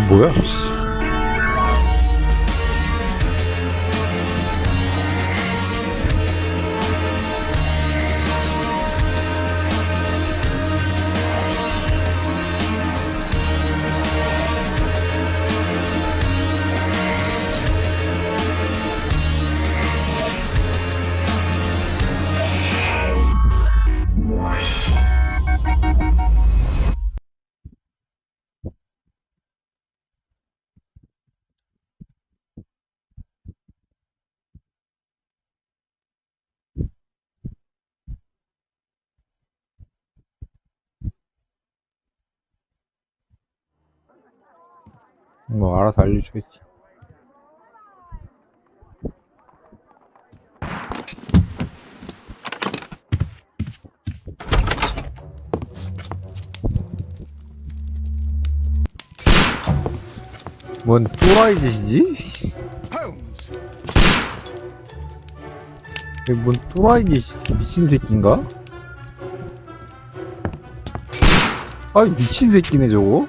뭐야? 씨. 뭐 알아서 알려주겠지. 뭔 또라이 짓이지? 이게 뭔 또라이 짓이지? 미친 새끼인가? 아이 미친 새끼네 저거.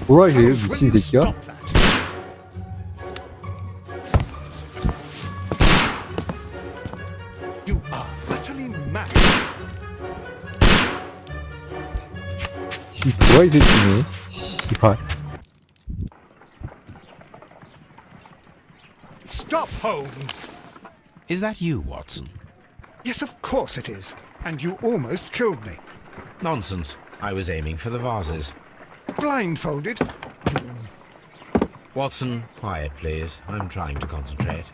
또라이세요 미친 새끼야? 씨 또라이 새끼네. 씨발. Stop, Holmes! Is that you, Watson? Yes, of course it is. And you almost killed me. Nonsense. I was aiming for the vases. Blindfolded? Watson, quiet, please. I'm trying to concentrate.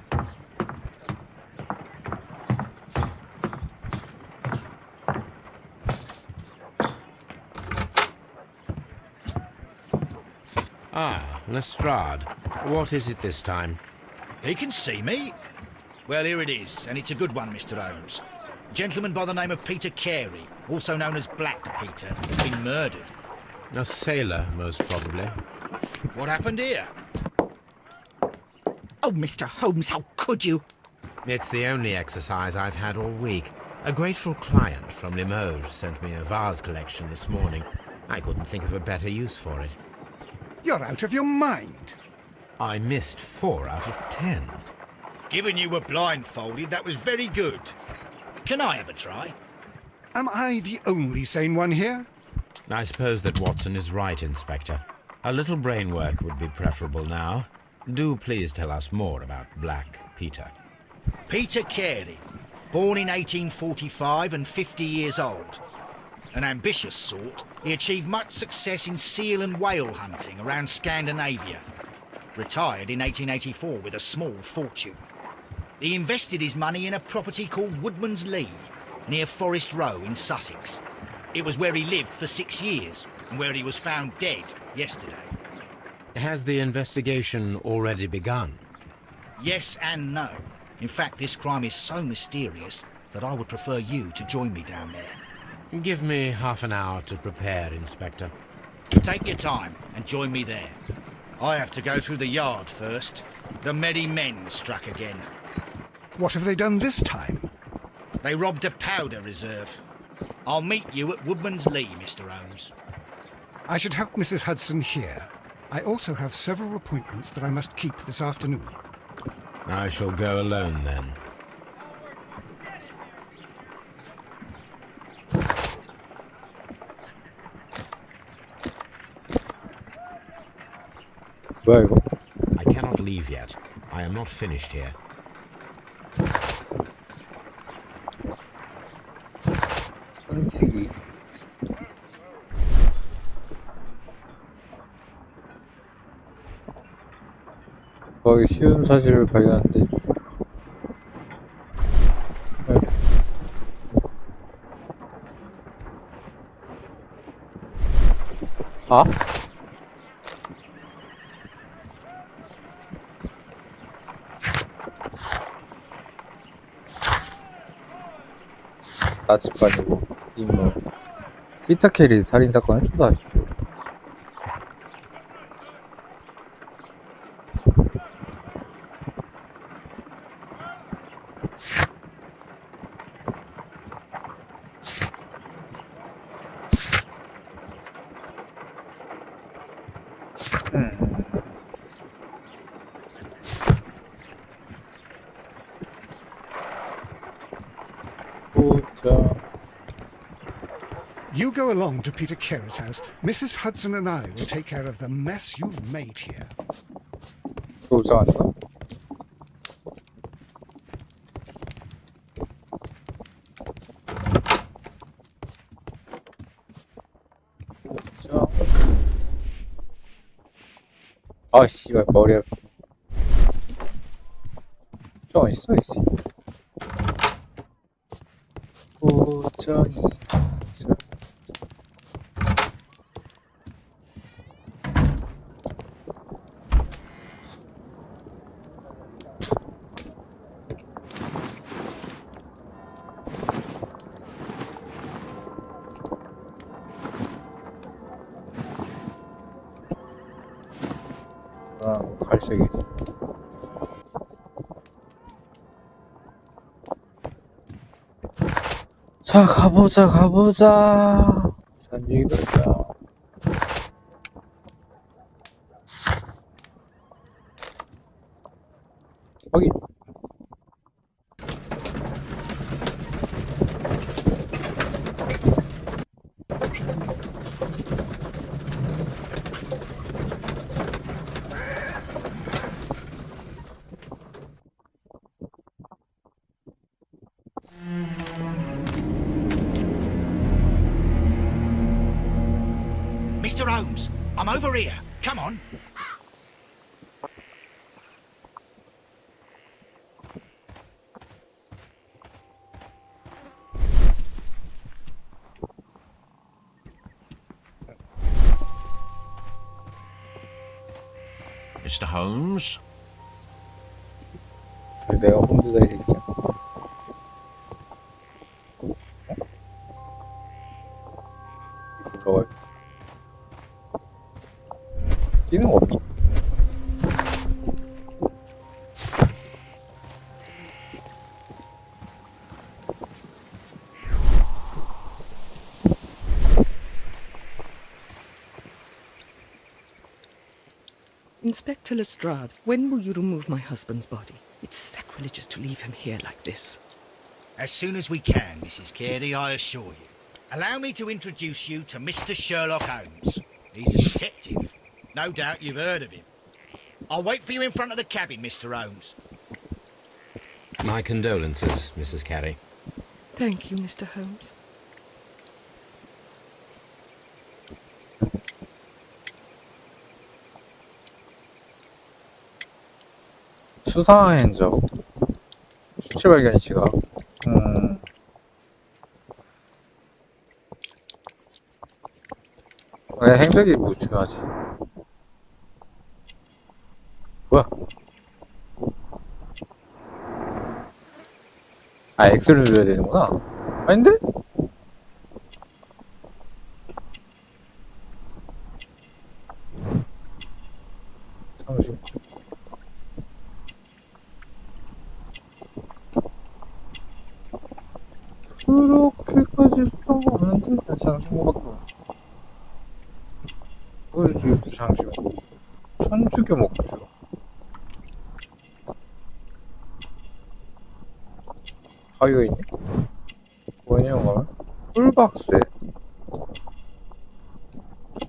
Ah, Lestrade. What is it this time? He can see me. Well, here it is, and it's a good one, Mr. Holmes. A gentleman by the name of Peter Carey, also known as Black Peter, has been murdered. A sailor, most probably. What happened here? Oh, Mr. Holmes, how could you? It's the only exercise I've had all week. A grateful client from Limoges sent me a vase collection this morning. I couldn't think of a better use for it. You're out of your mind. I missed 4 out of 10. Given you were blindfolded, that was very good. Can I have a try? Am I the only sane one here? I suppose that Watson is right, Inspector. A little brain work would be preferable now. Do please tell us more about Black Peter. Peter Carey, born in 1845 and 50 years old. An ambitious sort, he achieved much success in seal and whale hunting around Scandinavia. Retired in 1884 with a small fortune. He invested his money in a property called Woodman's Lee, near Forest Row in Sussex. It was where he lived for 6 years, and where he was found dead yesterday. Has the investigation already begun? Yes and no. In fact, this crime is so mysterious that I would prefer you to join me down there. Give me half an hour to prepare, Inspector. Take your time and join me there. I have to go through the yard first. The merry men struck again. What have they done this time? They robbed a powder reserve. I'll meet you at Woodman's Lee, Mr. Holmes. I should help Mrs. Hudson here. I also have several appointments that I must keep this afternoon. I shall go alone, then. 뭐야 이거? I cannot leave yet. I am not finished here. 끔찍이. 거기 쉬운 사실을 발견한데. 아? 나치빠지고 임무 피터 캐리 살인사건을 조사하십시오. 보자. You go along to Peter Carey's house. Mrs. Hudson and I will take care of the mess you've made here. 보자 아닌가? 보자. 아 씨발 머리 아파. 저 있어 있어. 보자 이. 아, 갈색이지. 자, 가보자, 가보자. 잔디 가자. 확인. Mr. Holmes, I'm over here. Come on. Mr. Holmes? 내가 홈즈다 이 새끼야. 올라와요. 뛰는 거 없니? Inspector Lestrade, when will you remove my husband's body? It's sacrilegious to leave him here like this. As soon as we can, Mrs. Carey, I assure you. Allow me to introduce you to Mr. Sherlock Holmes. He's a detective. No doubt you've heard of him. I'll wait for you in front of the cabin, Mr. Holmes. My condolences, Mrs. Carey. Thank you, Mr. Holmes. 수상한 흔적. 수치 발견 시각. 네, 행적이 뭐 중요하지. 뭐야? 아, X를 눌러야 되는구나. 아닌데? 잠시만. 그렇게까지 필요가 없는데? 나 장신구밖에 없어. 이것도 장신구. 천주교 목주. 가위가 있네? 뭐냐, 이거? 꿀박쇠.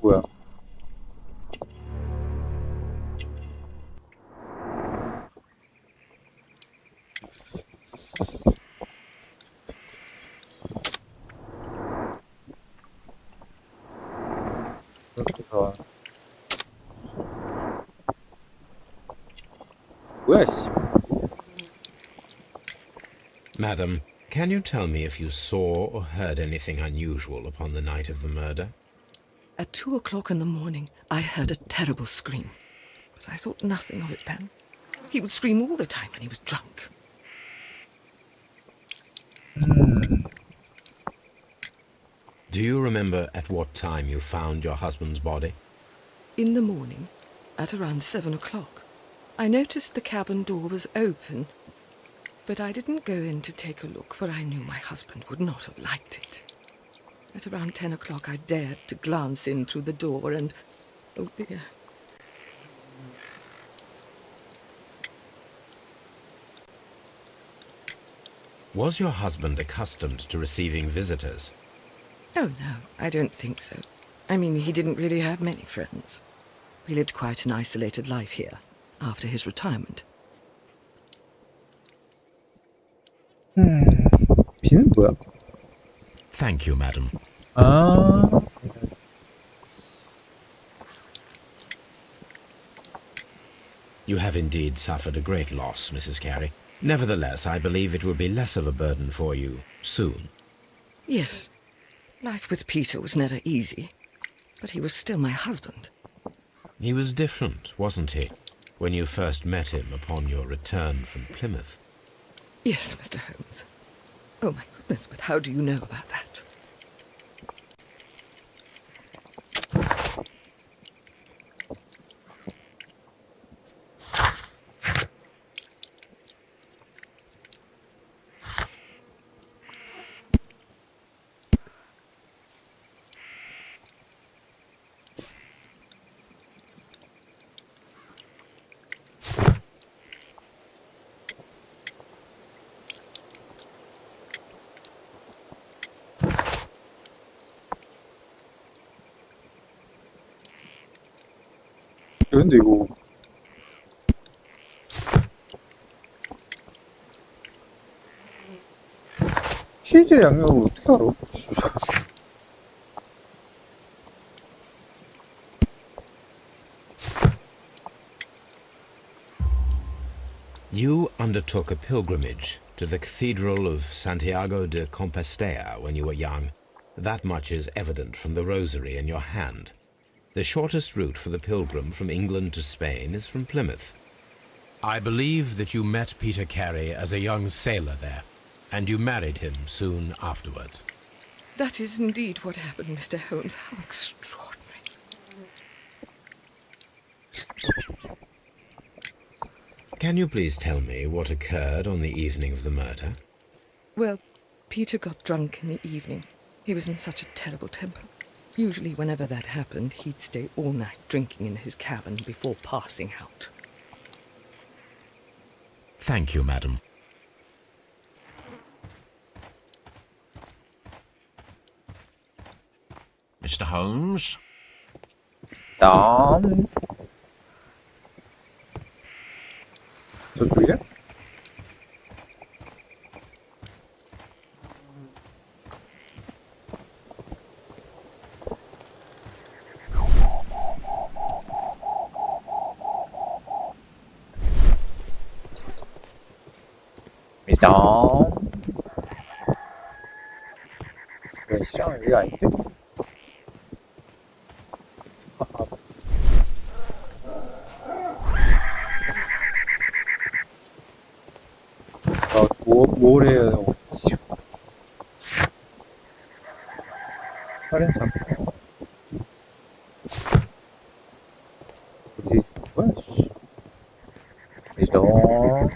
뭐야? 이렇게 좋아. 뭐야, 씨. Madam, can you tell me if you saw or heard anything unusual upon the night of the murder? At 2 o'clock in the morning, I heard a terrible scream. But I thought nothing of it then. He would scream all the time when he was drunk. Do you remember at what time you found your husband's body? In the morning, at around 7 o'clock, I noticed the cabin door was open, but I didn't go in to take a look, for I knew my husband would not have liked it. At around 10 o'clock, I dared to glance in through the door and, oh dear. Was your husband accustomed to receiving visitors? Oh, no, I don't think so. I mean, he didn't really have many friends. He lived quite an isolated life here, after his retirement. B는 뭐야? Thank you, madam. 아, You have indeed suffered a great loss, Mrs. Carey. Nevertheless, I believe it will be less of a burden for you soon. Yes, life with Peter was never easy, but he was still my husband. He was different, wasn't he, when you first met him upon your return from Plymouth? Yes, Mr. Holmes. Oh, my goodness, but how do you know about that? 근데 이거 치즈 양념을 어떻게 알아? You undertook a pilgrimage to the Cathedral of Santiago de Compostela when you were young. That much is evident from the rosary in your hand. The shortest route for the pilgrim from England to Spain is from Plymouth. I believe that you met Peter Carey as a young sailor there, and you married him soon afterwards. That is indeed what happened, Mr. Holmes. How extraordinary. Can you please tell me what occurred on the evening of the murder? Well, Peter got drunk in the evening. He was in such a terrible temper. Usually whenever that happened, he'd stay all night drinking in his cabin before passing out. Thank you, madam. Mr. Holmes? 저쪽이야? 왜 시장은 여기가 아닌데? 하하. 뭘 해야 되고. 살인 사건. 어디 있는 거야, 씨. 이동.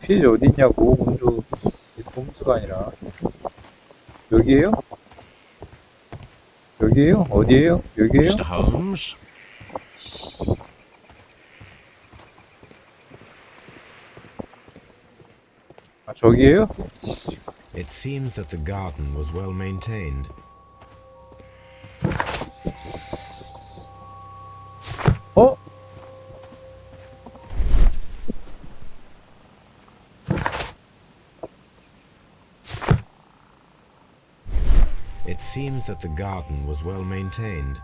피해자 어디 있냐고, 먼저 홈즈가 아니라. 여기에요? 여기에요? 어디에요? 여기에요? Mr. Holmes? 아, 저기에요? It seems that the garden was well maintained. 어? It seems that the garden was well maintained.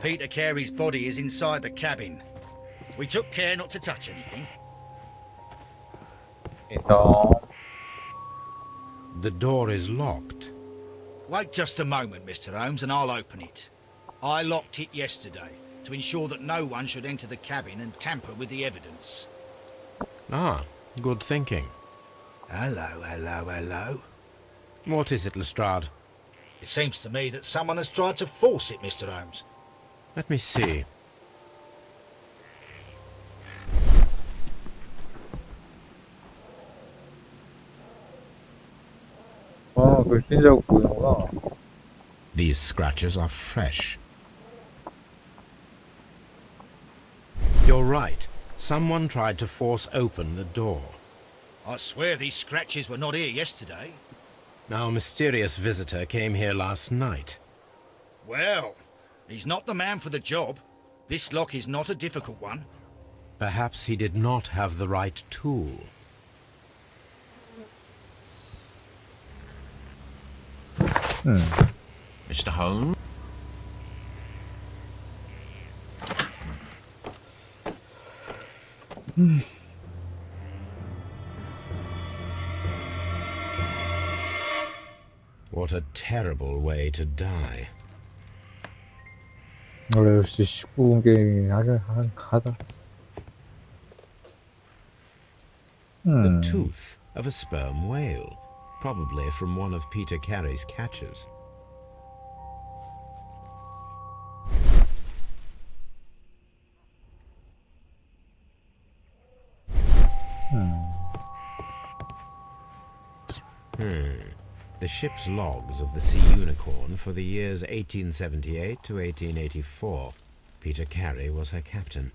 Peter Carey's body is inside the cabin. We took care not to touch anything. 있어. The door is locked. Wait just a moment, Mr. Holmes, and I'll open it. I locked it yesterday to ensure that no one should enter the cabin and tamper with the evidence. Ah, good thinking. Hello, hello, hello. What is it, Lestrade? It seems to me that someone has tried to force it, Mr. Holmes. Let me see. 어, 그 빈 자국 보이는구나. These scratches are fresh. You're right. Someone tried to force open the door. I swear these scratches were not here yesterday. Our mysterious visitor came here last night. Well, he's not the man for the job. This lock is not a difficult one. Perhaps he did not have the right tool. Mr. Holmes? What a terrible way to die. 원래 역시 19금 게임이 하다. The tooth of a sperm whale, probably from one of Peter Carey's catches. The ship's logs of the Sea Unicorn for the years 1878 to 1884. Peter Carey was her captain.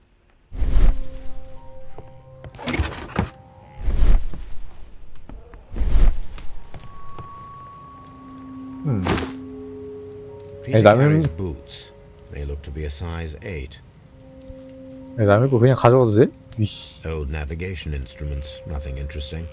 Peter Carey's boots. They look to be a size 8. 남의 거 그냥 가져가도 돼? 이씨. Old navigation instruments, nothing interesting.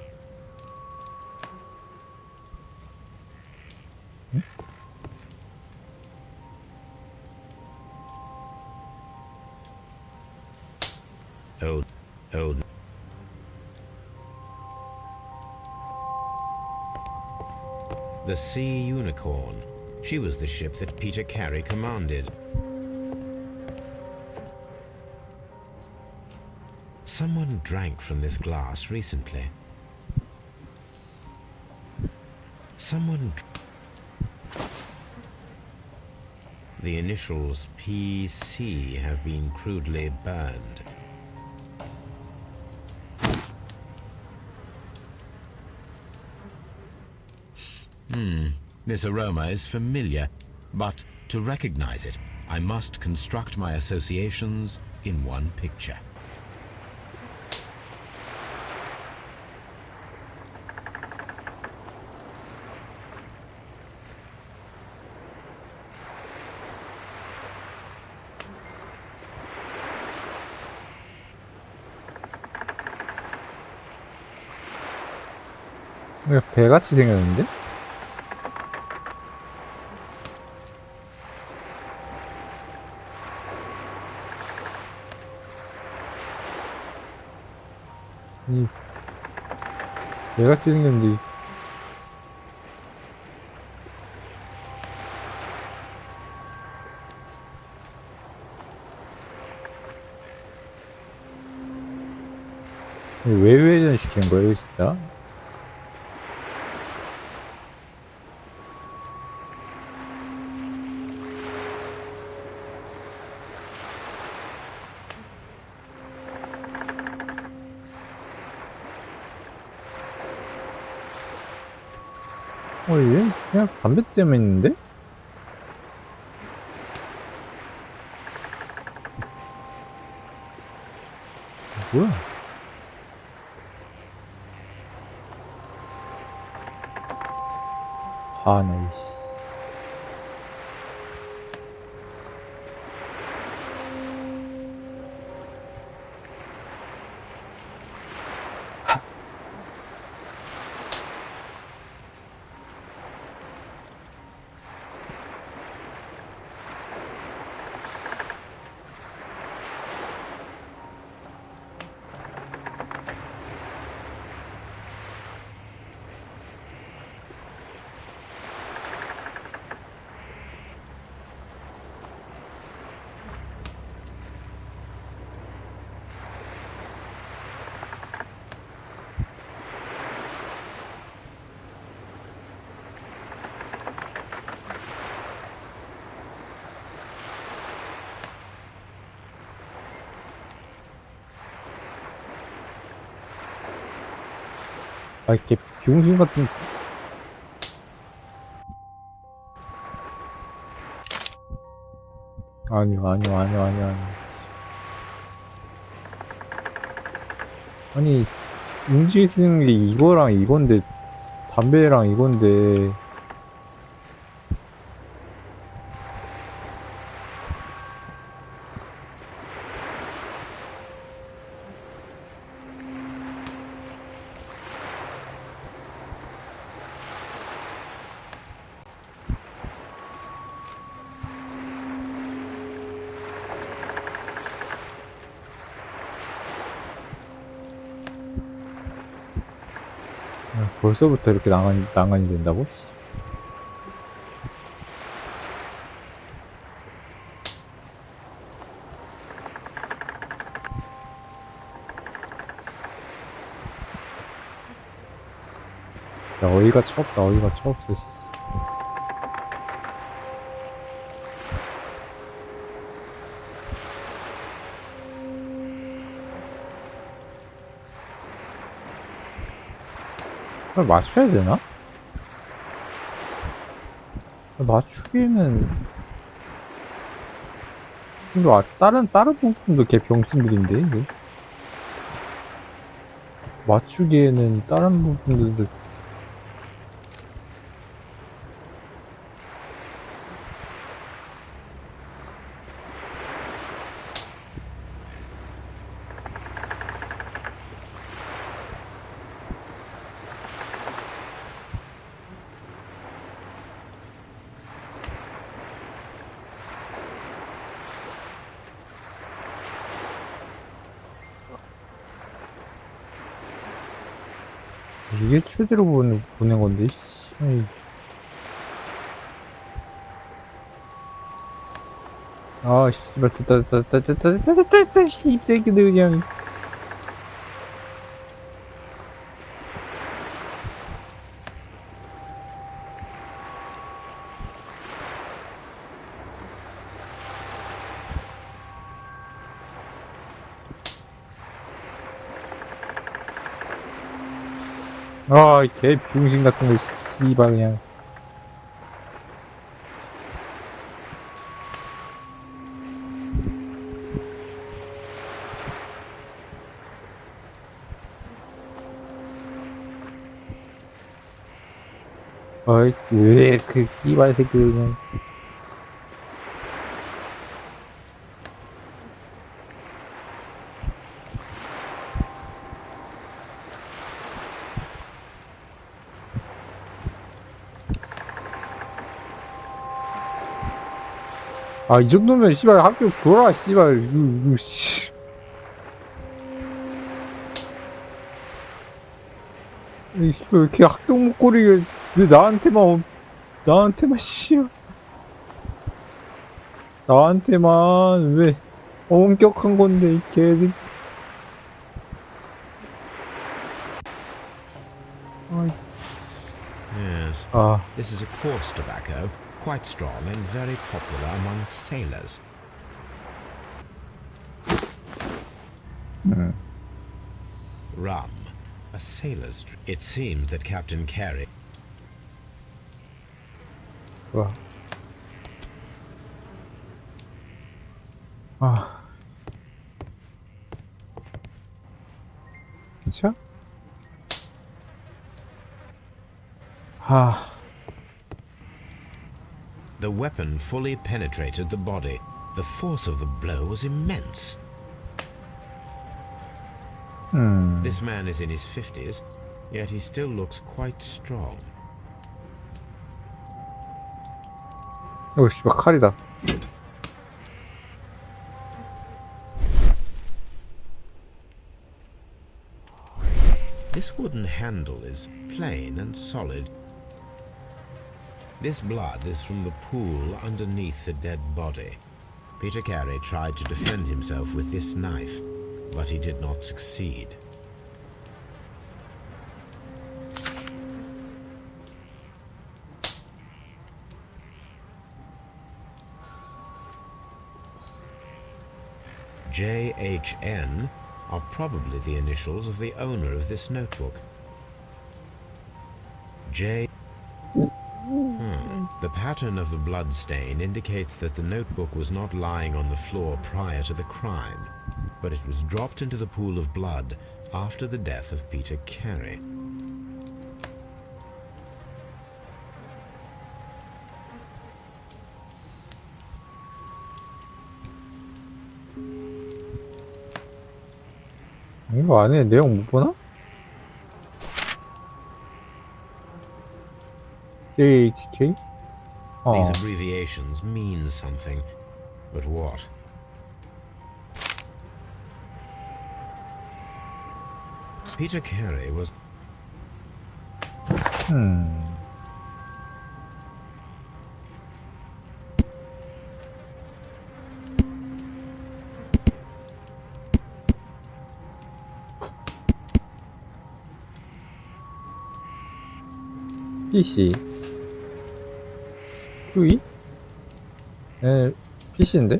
Old. The Sea Unicorn. She was the ship that Peter Carey commanded. Someone drank from this glass recently. The initials PC have been crudely burned. This aroma is familiar, but to recognize it, I must construct my associations in one picture. 배같이 생겼는데? 배같이 생겼는데 왜 회전 시키는 거예요 진짜? 얘 그냥 담배 때문에 있는데? 뭐야? 나이씨. 이렇게 비용신 같은 아니요. 아니, 움직일 수 있는 게 이거랑 이건데, 담배랑 이건데. 벌써부터 이렇게 난간이 된다고? 야, 어이가 없어, 씨. 그걸 맞춰야 되나? 맞추기에는 이거 다른 부분도 걔 병신들인데 이게 맞추기에는 다른 부분들도 이게 최대로 보낸 건데, 씨. 아, 씨발, 됐다, 씨, 입새끼들, 그냥. 아, 개 병신 같은 거, 씨발, 그냥. 어이, 왜, 씨발 새끼들, 그냥. 아, 이 정도면, 씨발, 합격 줘라, 씨발, 씨. 이 씨발, 왜 이렇게 합격 목걸이가, 왜 나한테만, 씨발. 나한테만, 왜, 엄격한 건데, 이 개새끼. Yes. 아, This is a coarse tobacco, quite strong and very popular among sailors. Rum, a sailor's drink. It seemed that Captain Carey 좋아. 아. 그쵸? 아. The weapon fully penetrated the body. The force of the blow was immense. This man is in his 50s, yet he still looks quite strong. 오, 씨발, 칼이다. This wooden handle is plain and solid. This blood is from the pool underneath the dead body. Peter Carey tried to defend himself with this knife, but he did not succeed. JHN are probably the initials of the owner of this notebook. The pattern of the blood stain indicates that the notebook was not lying on the floor prior to the crime, but it was dropped into the pool of blood after the death of Peter Carey. 이거 안에 내용 못 보나? JHK? These abbreviations mean something, but what? Peter Carey was... PC QE? 네, PC인데?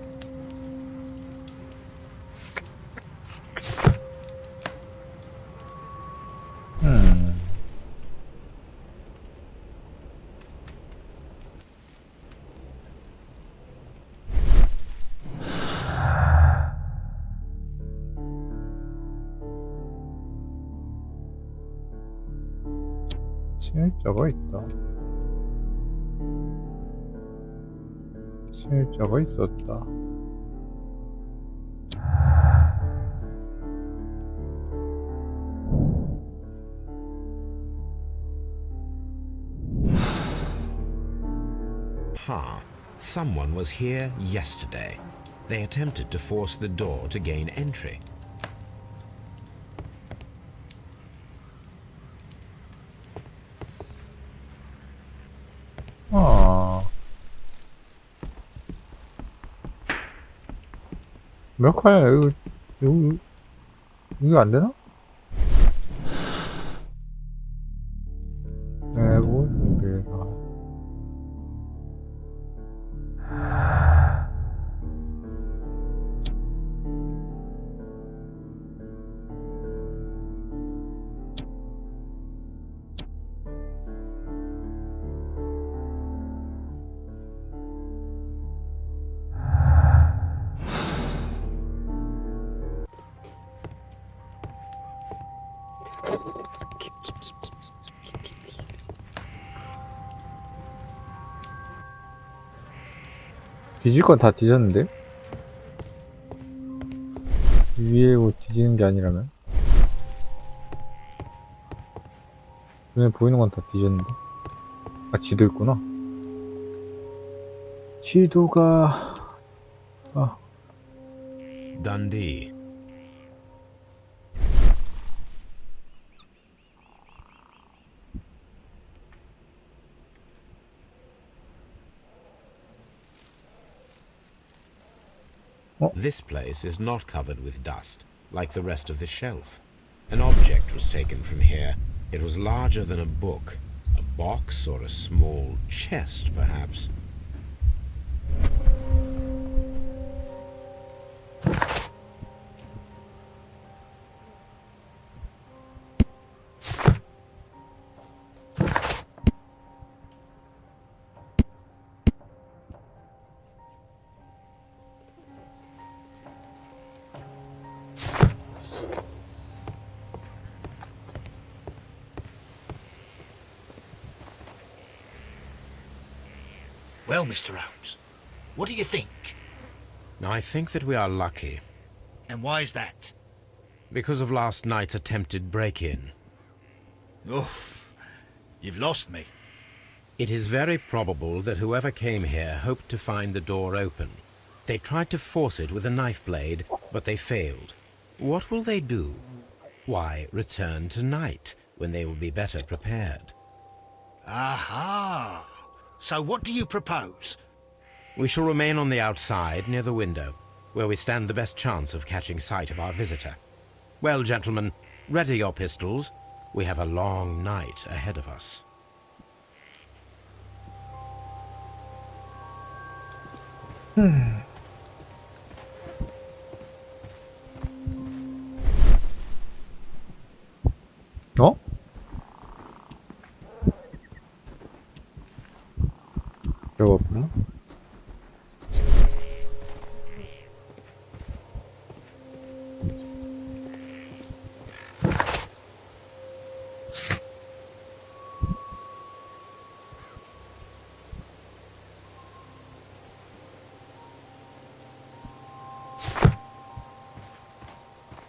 침입자가 있다. 침입자가 있었다. Ha! Someone was here yesterday. They attempted to force the door to gain entry. 몇 칸이야? 이거 안 되나? 내부 준비가. 뒤질 건 다 뒤졌는데? 위에 뭐 뒤지는 게 아니라면? 눈에 보이는 건 다 뒤졌는데? 아, 지도 있구나. 지도가... 아. Dundee. This place is not covered with dust, like the rest of the shelf. An object was taken from here. It was larger than a book, a box or a small chest, perhaps. Well, Mr. Holmes, what do you think? I think that we are lucky, And why is that? because of last night's attempted break-in. Oh, you've lost me. It is very probable that whoever came here hoped to find the door open. They tried to force it with a knife blade, but they failed. What will they do? Why, return tonight, when they will be better prepared. Aha! So what do you propose? We shall remain on the outside, near the window, where we stand the best chance of catching sight of our visitor. Well, gentlemen, ready your pistols. We have a long night ahead of us. 어? 별거 없구나.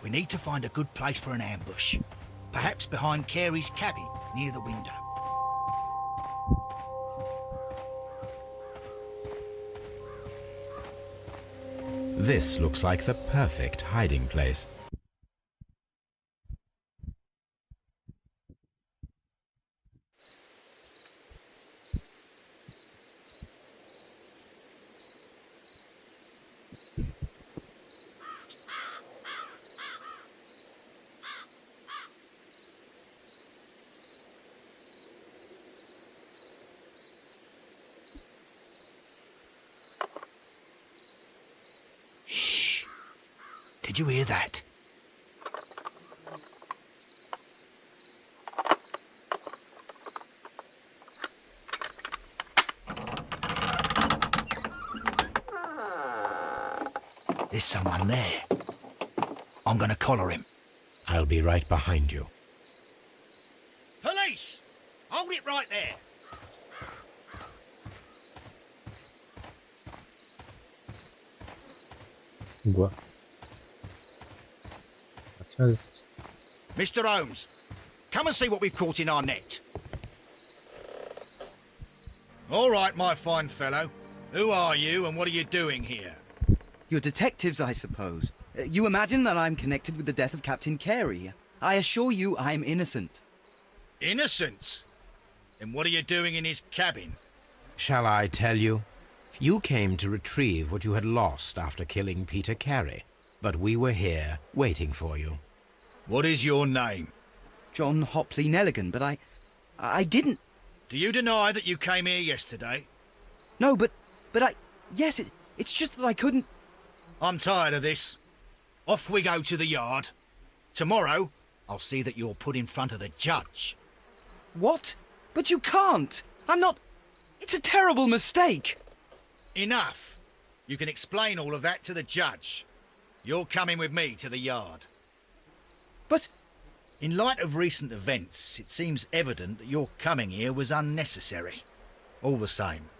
We need to find a good place for an ambush. Perhaps behind Carey's cabin, near the window. This looks like the perfect hiding place. Shh! Did you hear that? There's someone there. I'm gonna collar him. I'll be right behind you. Police! Hold it right there. 뭐야? 같이 Mr. Holmes, come and see what we've caught in our net. All right, my fine fellow. Who are you and what are you doing here? You're detectives, I suppose. You imagine that I'm connected with the death of Captain Carey. I assure you I'm innocent. Innocent? And what are you doing in his cabin? Shall I tell you? You came to retrieve what you had lost after killing Peter Carey, but we were here waiting for you. What is your name? John Hopley Nelligan, but I didn't... Do you deny that you came here yesterday? No, but yes, it's just that I couldn't... I'm tired of this. Off we go to the yard. Tomorrow, I'll see that you're put in front of the judge. What? But you can't! I'm not... It's a terrible mistake! Enough. You can explain all of that to the judge. You're coming with me to the yard. But... In light of recent events, it seems evident that your coming here was unnecessary. All the same,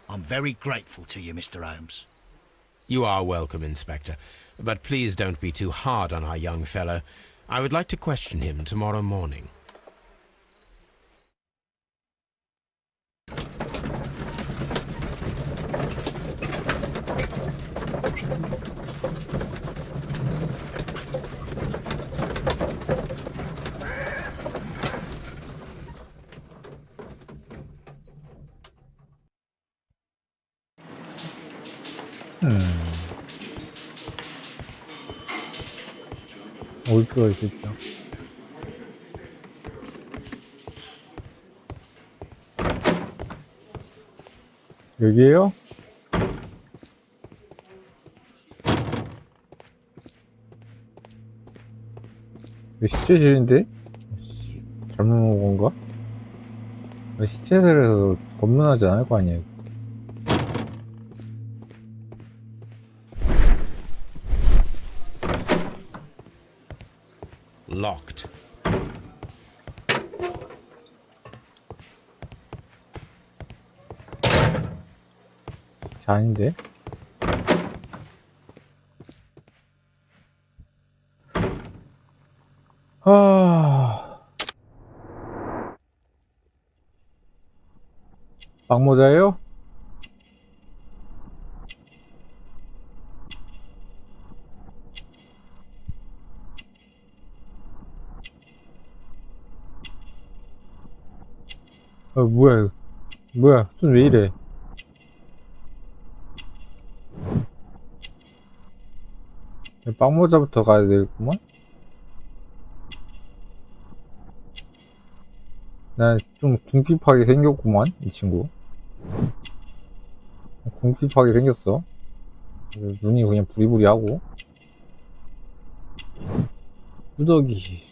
I'm very grateful to you, Mr. Holmes. You are welcome, Inspector, but please don't be too hard on our young fellow. I would like to question him tomorrow morning. 올 수가 있겠죠. 여기에요? 이거 시체실인데? 잘못 온 건가? 시체실에서 검문하지 않을 거 아니에요. Locked. 자, 아닌데? 빵모자예요? 뭐야, 뭐야, 좀 왜 이래? 빵모자부터 가야 되겠구만? 나 좀 궁핍하게 생겼구만, 이 친구. 궁핍하게 생겼어. 눈이 그냥 부리부리하고. 누더기.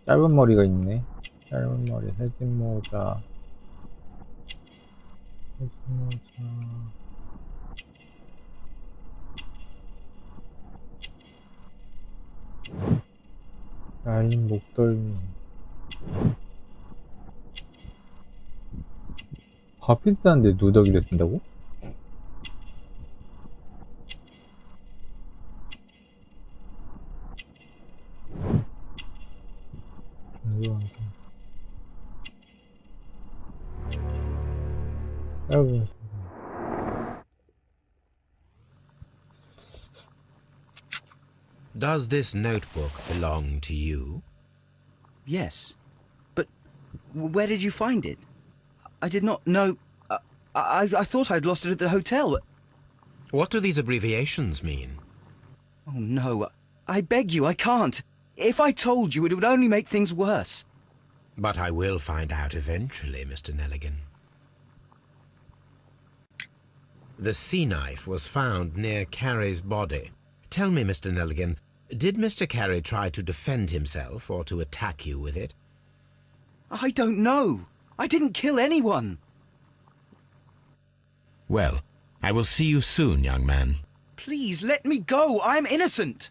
짧은 머리가 있네. 짧은 머리, 해진 모자. 야인 목덜미. 밥 비싼데 누더기를 쓴다고? 여러분. Does this notebook belong to you? Yes. But where did you find it? I did not know... I thought I'd lost it at the hotel. What do these abbreviations mean? Oh, no. I beg you, I can't. If I told you, it would only make things worse. But I will find out eventually, Mr. Nelligan. The sea knife was found near Carey's body. Tell me, Mr. Nelligan, did Mr. Carey try to defend himself or to attack you with it? I don't know. I didn't kill anyone. Well, I will see you soon, young man. Please, let me go. I'm innocent.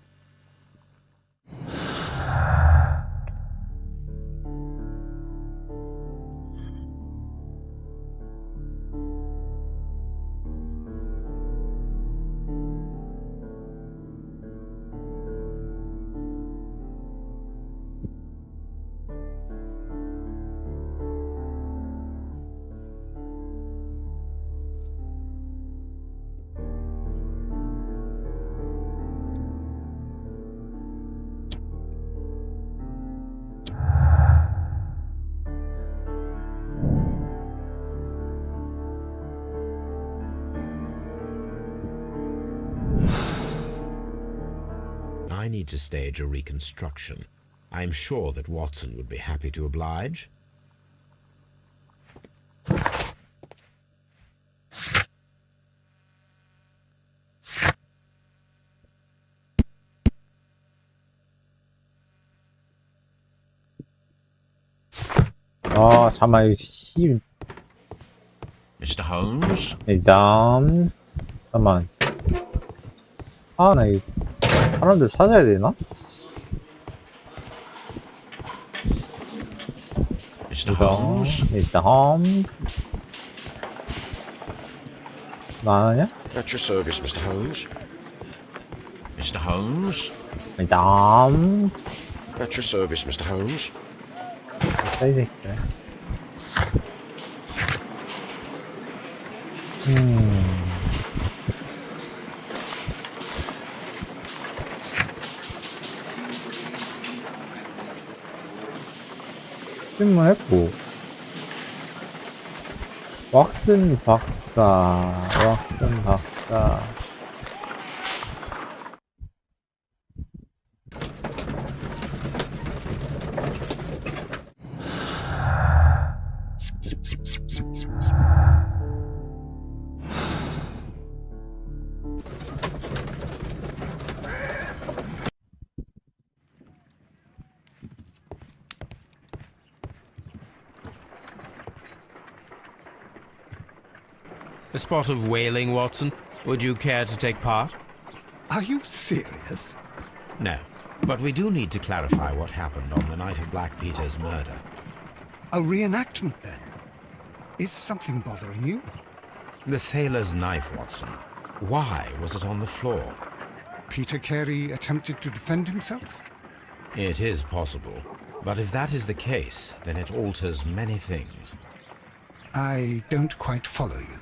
I need to stage a reconstruction. I'm sure that Watson would be happy to oblige. 아, 잠깐만, 이거 씨. Mr. Holmes? 일단, 잠깐만. 아, 나 이거 사람들 찾아야 되나? Mr. Holmes? 일단, 나냐? At your service, Mr. Holmes. Mr. Holmes? 일단, At your service, Mr. Holmes. 이 새끼야. 신문했고 왁슨 박사. A spot of whaling, Watson. Would you care to take part? Are you serious? No. But we do need to clarify what happened on the night of Black Peter's murder. A reenactment, then? Is something bothering you? The sailor's knife, Watson. Why was it on the floor? Peter Carey attempted to defend himself? It is possible. But if that is the case, then it alters many things. I don't quite follow you.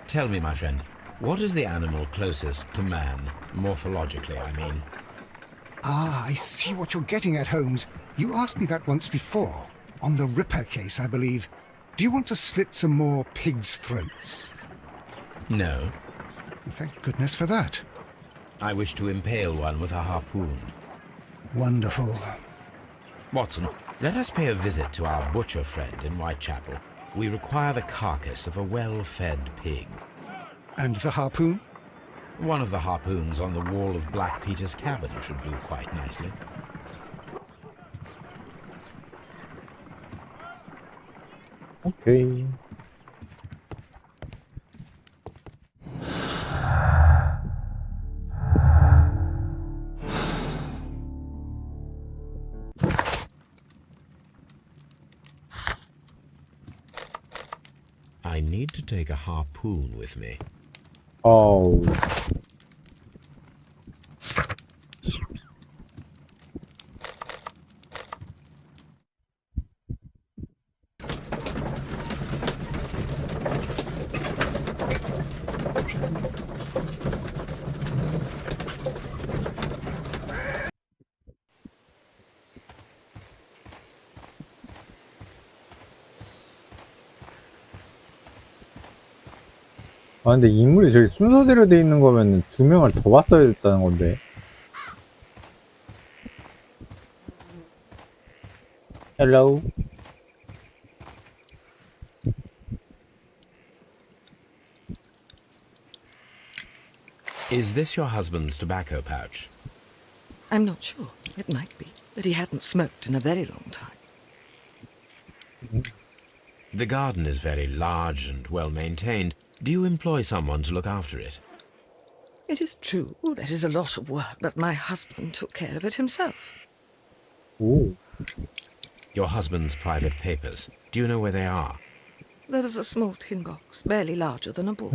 Tell me, my friend, what is the animal closest to man, morphologically, I mean? Ah, I see what you're getting at, Holmes. You asked me that once before. On the Ripper case, I believe. Do you want to slit some more pigs' throats? No. Thank goodness for that. I wish to impale one with a harpoon. Wonderful. Watson, let us pay a visit to our butcher friend in Whitechapel. We require the carcass of a well-fed pig. And the harpoon? One of the harpoons on the wall of Black Peter's cabin should do quite nicely. 오케이. I need to take a harpoon with me. 어우. 아, 근데 인물이 저기 순서대로 돼 있는 거면 두 명을 더 봤어야 됐다는 건데. 헬로우. Is this your husband's tobacco pouch? I'm not sure. It might be, but he hadn't smoked in a very long time. The garden is very large and well maintained. Do you employ someone to look after it? It is true, there is a lot of work, but my husband took care of it himself. 오. Your husband's private papers. Do you know where they are? There was a small tin box, barely larger than a book.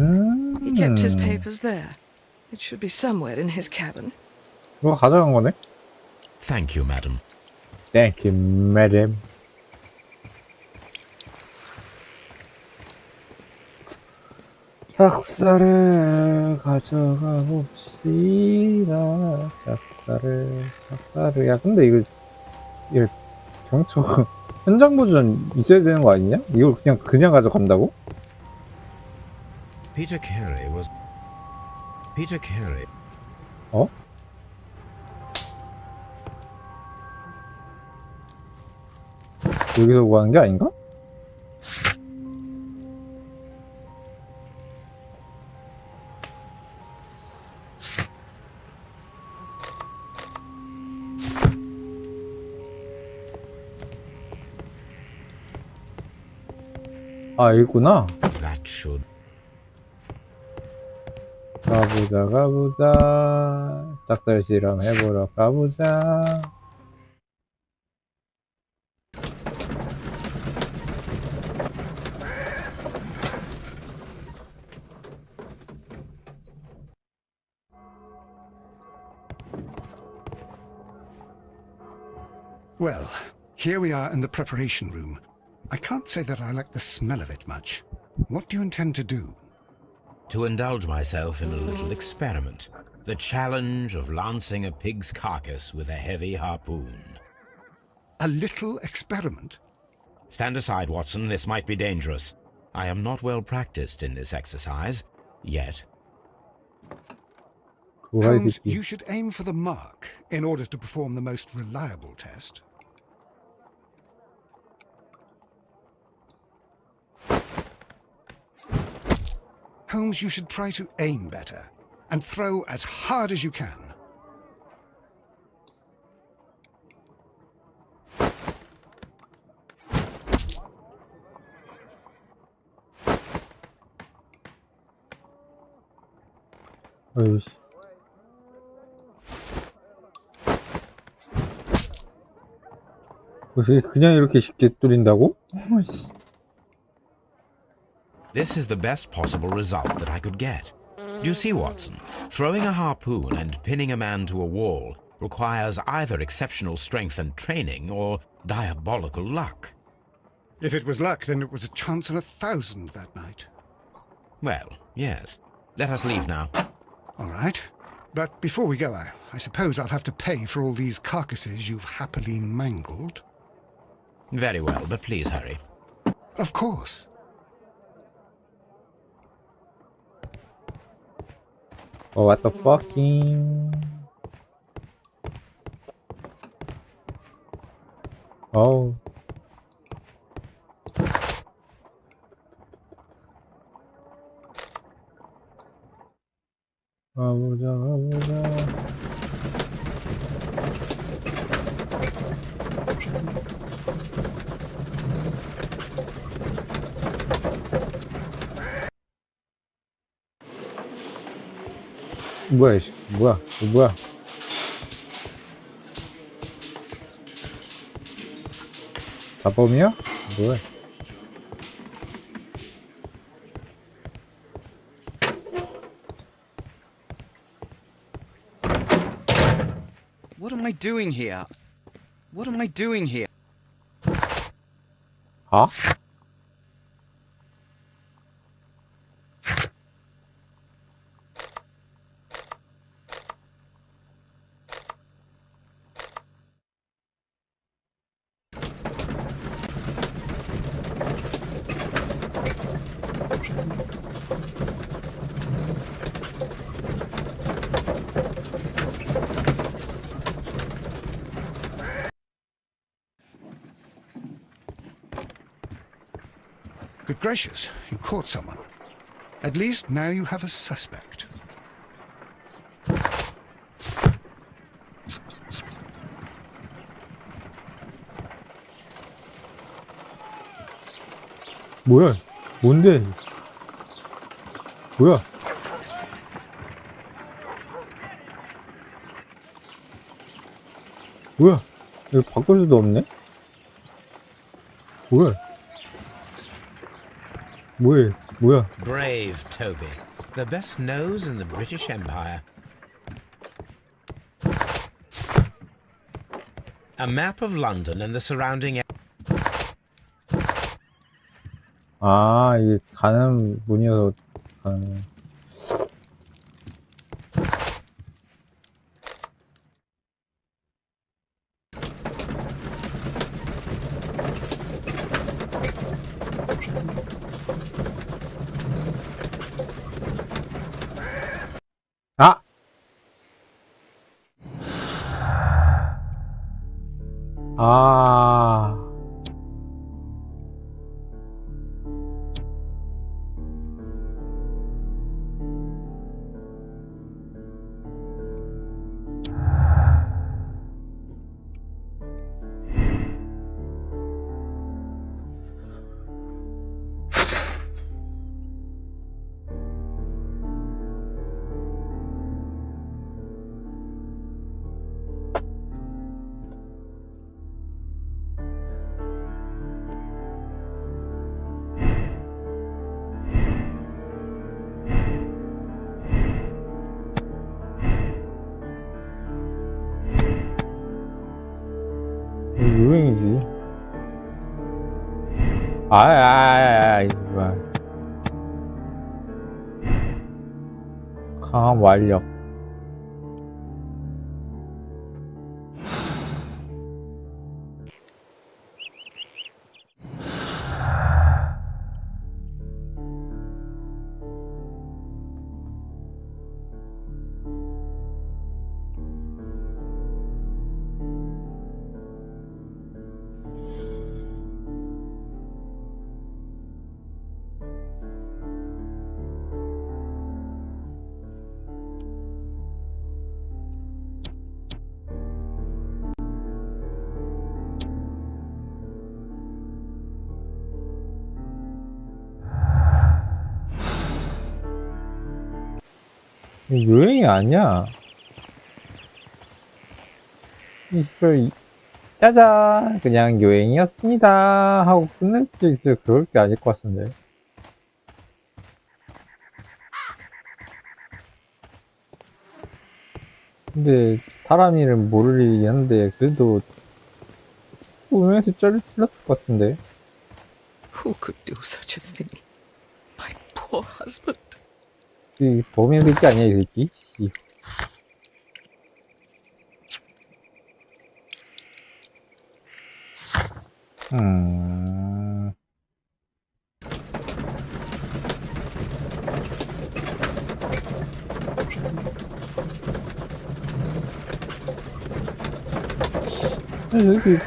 He kept his papers there. It should be somewhere in his cabin. 이거 가져간 거네? Thank you, madam. Thank you, madam. 작사를 가져가 봅시다. 작사를. 야, 근데 이거 경찰 현장 보존 있어야 되는 거 아니냐? 이걸 그냥 가져간다고? Peter Carey. 어? 여기서 구하는 게 아닌가? 아, 여기 있구나. That should. 가보자. 짝달 실험 해보러 가보자. Well, here we are in the preparation room. I can't say that I like the smell of it much. What do you intend to do? To indulge myself in a little experiment. The challenge of lancing a pig's carcass with a heavy harpoon. A little experiment? Stand aside, Watson. This might be dangerous. I am not well practiced in this exercise. Yet. Holmes, you should aim for the mark in order to perform the most reliable test. Holmes, you should try to aim better and throw as hard as you can. 어이씨. 그냥 이렇게 쉽게 뚫린다고? 어이씨. This is the best possible result that I could get. Do you see, Watson? Throwing a harpoon and pinning a man to a wall requires either exceptional strength and training or diabolical luck. If it was luck, then it was a chance in 1,000 that night. Well, yes. Let us leave now. All right. But before we go, I suppose I'll have to pay for all these carcasses you've happily mangled. Very well, but please hurry. Of course. Oh, what the fucking... Oh. 가보자. 뭐야, 이씨. 뭐야. 자범이야? 뭐야. What am I doing here? What am I doing here? 아? Good gracious, you caught someone. At least now you have a suspect. 뭐야? 뭔데? 뭐야? 뭐야? 이거 바꿀 수도 없네? 뭐야? 뭐해? 뭐야? Brave Toby. The best nose in the British Empire. A map of London and the surrounding 아, 이게 가는 문이어서 가는. 아! 아. 유행이지. 이거 강한 완력. 유행이 아니야. 짜잔, 그냥 유행이었습니다 하고 끝낼 수도 있어요. 그럴 게 아닐 것 같은데. 근데 사람 이름 모를 일이 한데 그래도 운명에서 찔렀을 것 같은데. Who could do such a thing? My poor husband. 이 범인 새끼 아니야, 이 새끼? 씨. 이렇게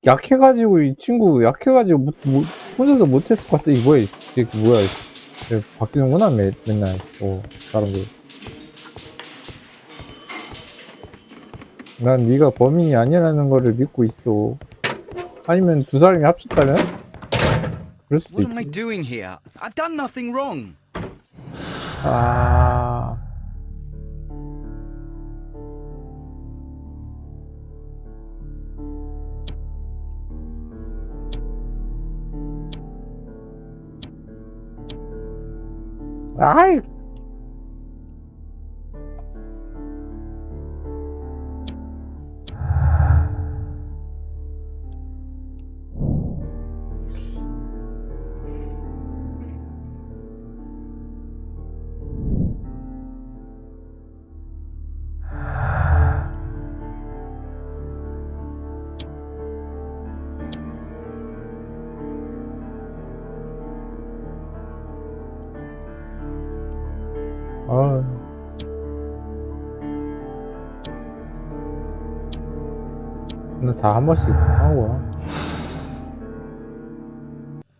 약해가지고 이 친구 약해가지고 혼자서 못했을 것 같아. 이거 뭐야? 이게 뭐야? 이게 바뀌는구나 맨날. 사람들. 난 네가 범인이 아니라는 거를 믿고 있어. 아니면 두 사람이 합쳤다면? 그럴 수도 What am I 있지. doing here? I've done nothing wrong. 아. 아이. 아. 근데 다 한 번씩 하고 와.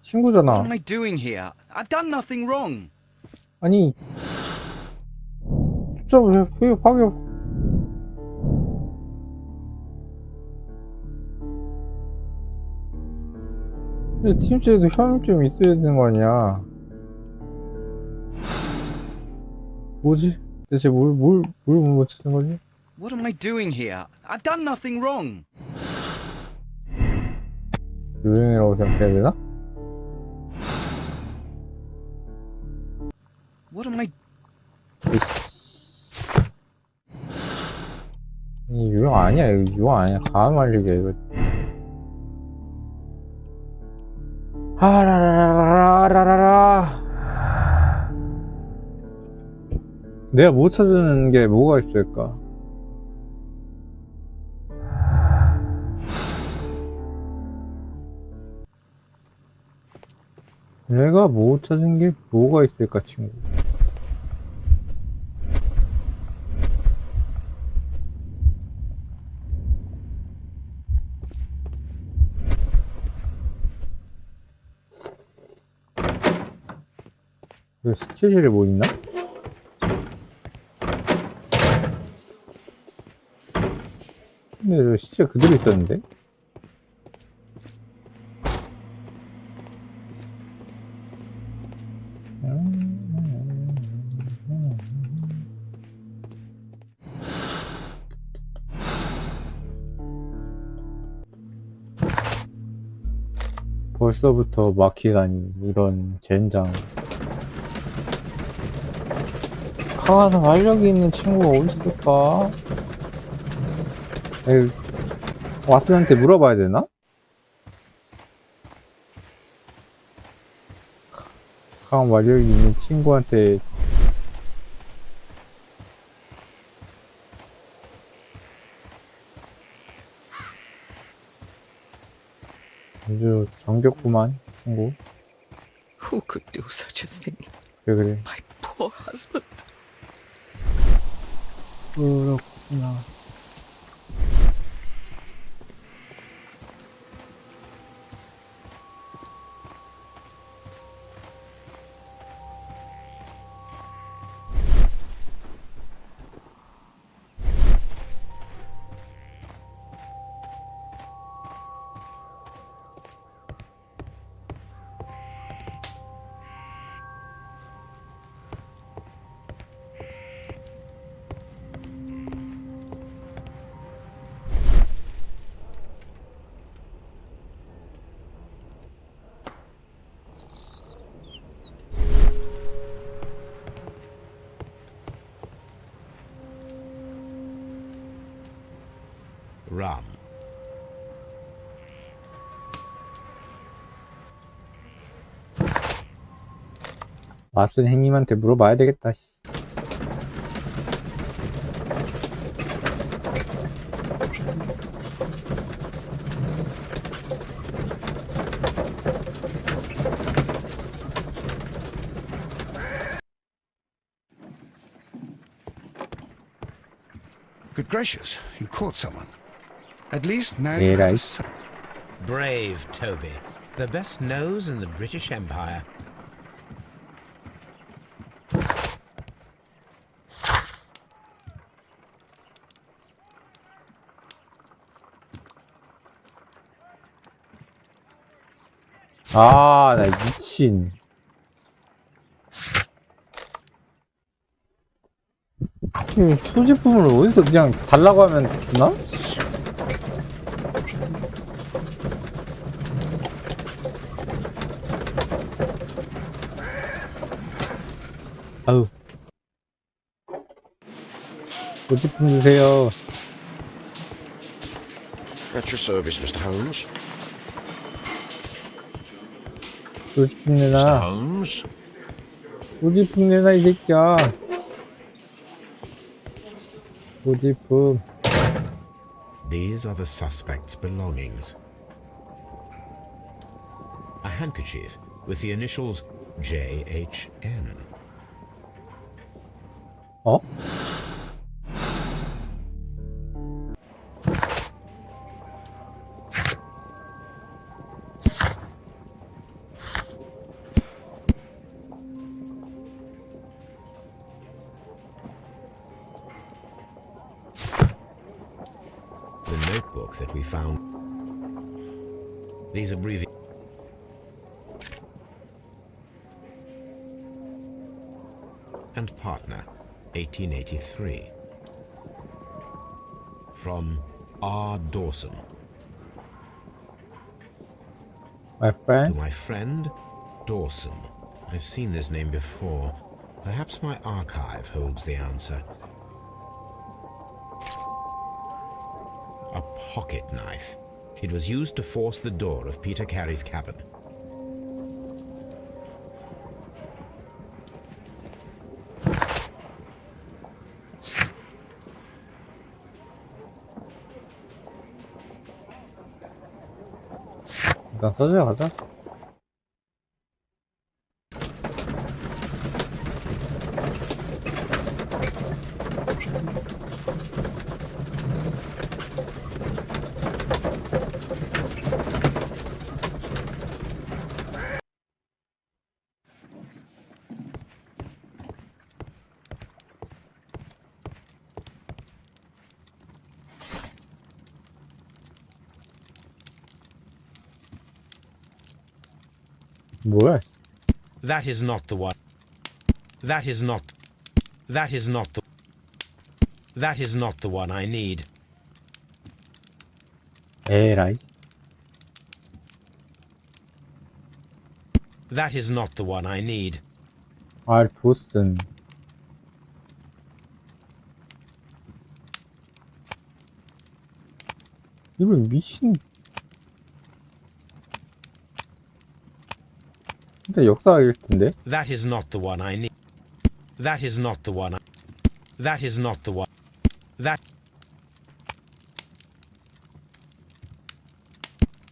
친구잖아. What am I doing here? I've done nothing wrong. 아니, 진짜 왜 파괴? 근데 팀째도 협의점이 있어야 되는 거 아니야? 뭐지? 대체 뭘 못 찾는 거지? What am I doing here? I've done nothing wrong. 요행이라고 생각해야 되나? What am I... 이 요령 아니야, 이거 요령 아니야. 가만 말리기야, 이거. 하라라라라라라. 내가 못 찾는 게 뭐가 있을까? 내가 못 찾은 게 뭐가 있을까, 친구? 그 시체실에 뭐 있나? 근데 저 시체가 그대로 있었는데? 벌써부터 막히다니, 이런 젠장. 강한 활력이 있는 친구가 어디 있을까? 에이, 왓슨한테 물어봐야 되나? 강한 활력이 있는 친구한테 아주 정겹구만, 친구. Who could do such a thing? 그래. My poor husband. 그렇구나. Rum. 왓슨 형님한테 물어봐야 되겠다, 씨. Good gracious, you caught someone. At least now Yeah, you have a right. son. Brave Toby. The best nose in the British Empire. 아, 나 미친. 이 소지품을 어디서 그냥 달라고 하면 주나? 아우. 소지품 주세요. At your service, Mr. Holmes. 소지품 Mr. 내놔. Holmes? 소지품 내놔, 이 새끼야. 소지품. These are the suspect's belongings. A handkerchief with the initials JHN. 어? The notebook that we found. These abbreviations. And partner, 1883. From R. Dawson. My To friend? my friend, Dawson. I've seen this name before. Perhaps my archive holds the answer. A pocket knife. It was used to force the door of Peter Carey's cabin. 일단 서재 가자. 뭐야? That is not the one. That is not. That is not the. That is not the one I need. 에라이. That is not the one I need. 알 도슨. 이분 미친. 진짜 역사일 텐데. That is not the one I need. That is not the one. That is not the one. That.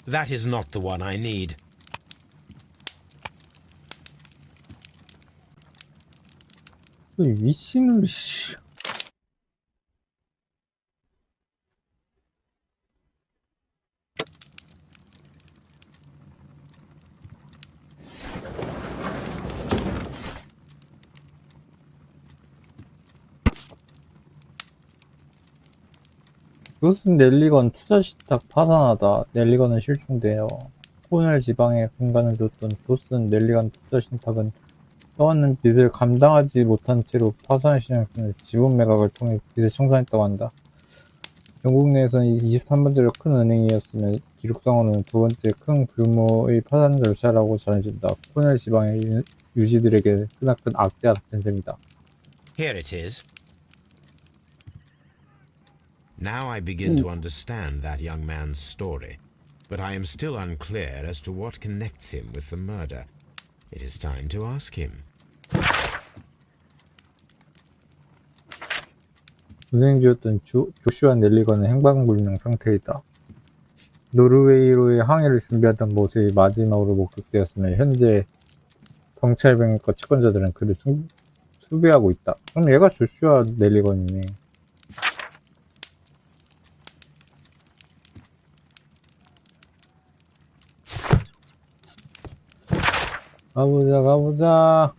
That is not the one I need. 이 미친놈 씨. 무슨 넬리건 투자신탁 파산하다. 넬리건은 실종되어 코넬 지방에 공간을 줬던 도슨 넬리건 투자신탁은 떠왔는 빚을 감당하지 못한 채로 파산을 신청했으며 지분 매각을 통해 빚을 청산했다고 한다. 영국 내에서는 23번째로 큰 은행이었으며 기록상으로는 두 번째 큰 규모의 파산 절차라고 전해진다. 코넬 지방의 유지들에게 크나큰 악재와 같은 셈이다. Here it is. Now I begin to understand that young man's story, but I am still unclear as to what connects him with the murder. It is time to ask him. 은행주였던 조슈아 넬리건은 행방불명 상태이다. 노르웨이로의 항해를 준비하던 모습이 마지막으로 목격되었으며 현재 경찰병과 채권자들은 그를 수배하고 있다. 그럼 얘가 조슈아 넬리건이네. 가보자 가보자.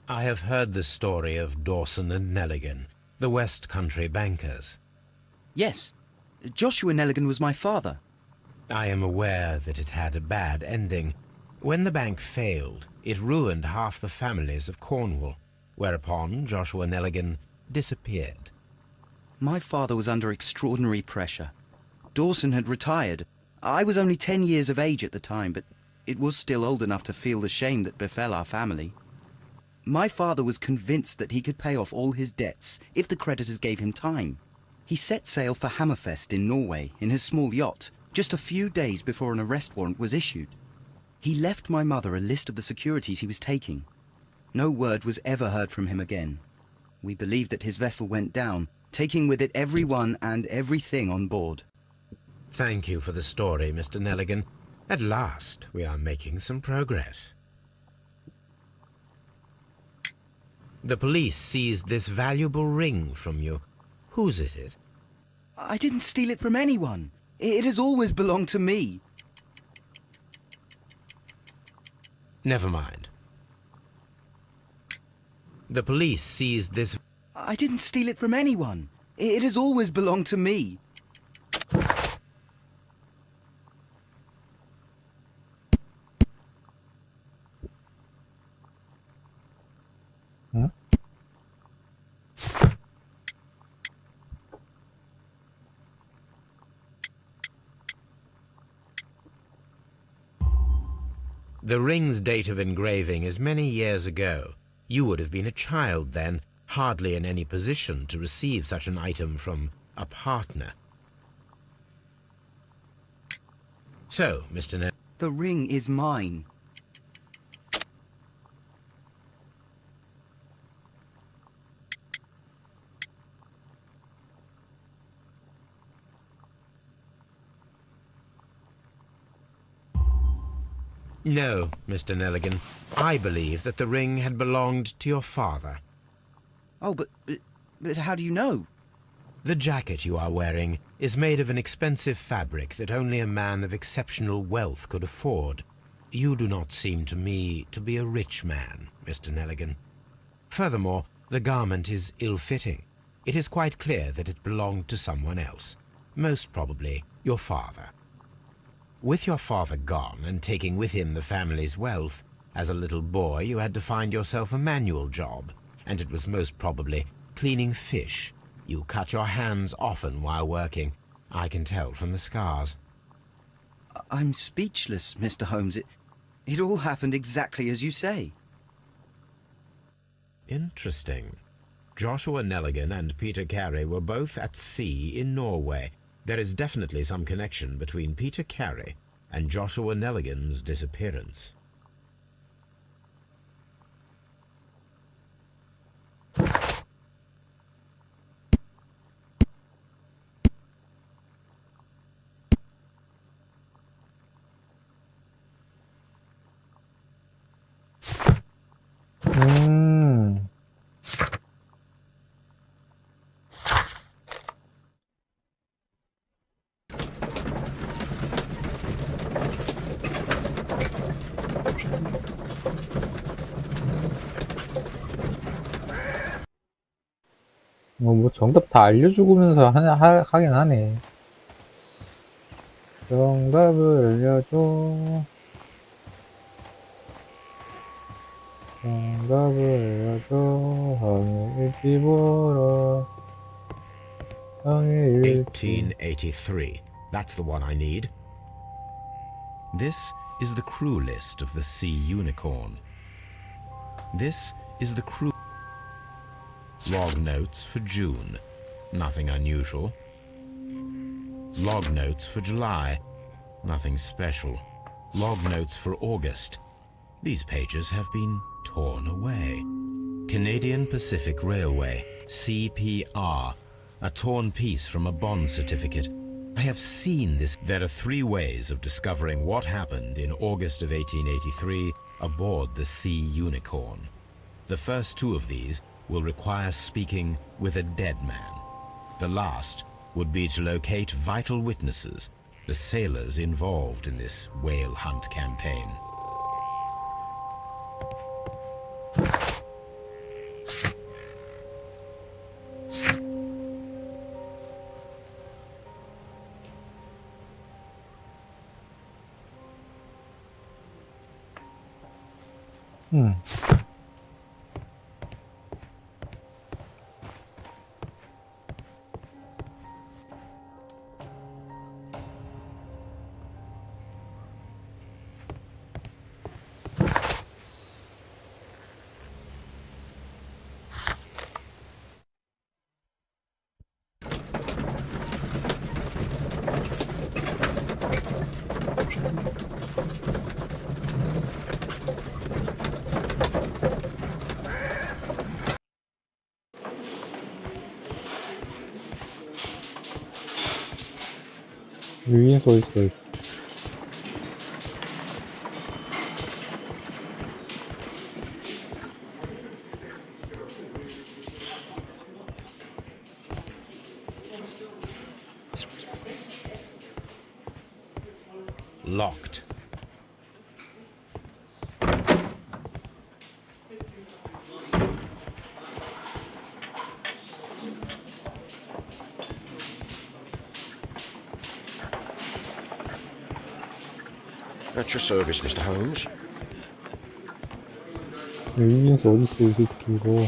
I have heard the story of Dawson and Nelligan, the West Country bankers. Yes, Joshua Nelligan was my father. I am aware that it had a bad ending. When the bank failed, it ruined half the families of Cornwall, whereupon Joshua Nelligan disappeared. My father was under extraordinary pressure. Dawson had retired. I was only 10 years of age at the time, but it was still old enough to feel the shame that befell our family. My father was convinced that he could pay off all his debts if the creditors gave him time. He set sail for Hammerfest in Norway in his small yacht, just a few days before an arrest warrant was issued. He left my mother a list of the securities he was taking. No word was ever heard from him again. We believe that his vessel went down, taking with it everyone and everything on board. Thank you for the story, Mr. Nelligan. At last, we are making some progress. The police seized this valuable ring from you. Whose is it? I didn't steal it from anyone. It has always belonged to me. Never mind. The police seized this... I didn't steal it from anyone. It has always belonged to me. 응? The ring's date of engraving is many years ago. You would have been a child then, hardly in any position to receive such an item from a partner. So, Mr. Ne... The ring is mine. No, Mr. Nelligan. I believe that the ring had belonged to your father. Oh, but how do you know? The jacket you are wearing is made of an expensive fabric that only a man of exceptional wealth could afford. You do not seem to me to be a rich man, Mr. Nelligan. Furthermore, the garment is ill-fitting. It is quite clear that it belonged to someone else, most probably your father. With your father gone and taking with him the family's wealth, as a little boy you had to find yourself a manual job, and it was most probably cleaning fish. You cut your hands often while working. I can tell from the scars. I'm speechless, Mr. Holmes. It all happened exactly as you say. Interesting. Joshua Nelligan and Peter Carey were both at sea in Norway. There is definitely some connection between Peter Carey and Joshua Nelligan's disappearance. 뭐 정답 다 알려주면서 하긴 하네. 정답을 알려줘. 정답을 알려줘. 항해 일기 보러. 항해 일기. 1883. That's the one I need. This is the crew list of the Sea Unicorn. This is the crew log notes for June. Nothing unusual. Log notes for July. Nothing special. Log notes for August. These pages have been torn away. Canadian Pacific Railway, CPR. A torn piece from a bond certificate. I have seen this. There are 3 ways of discovering what happened in August of 1883 aboard the Sea Unicorn. The first 2 of these will require speaking with a dead man. The last would be to locate vital witnesses, the sailors involved in this whale hunt campaign. 위에 써있어. Locked. At your service, Mr. Holmes. 위에서 어딨어, 이 새끼, 이거.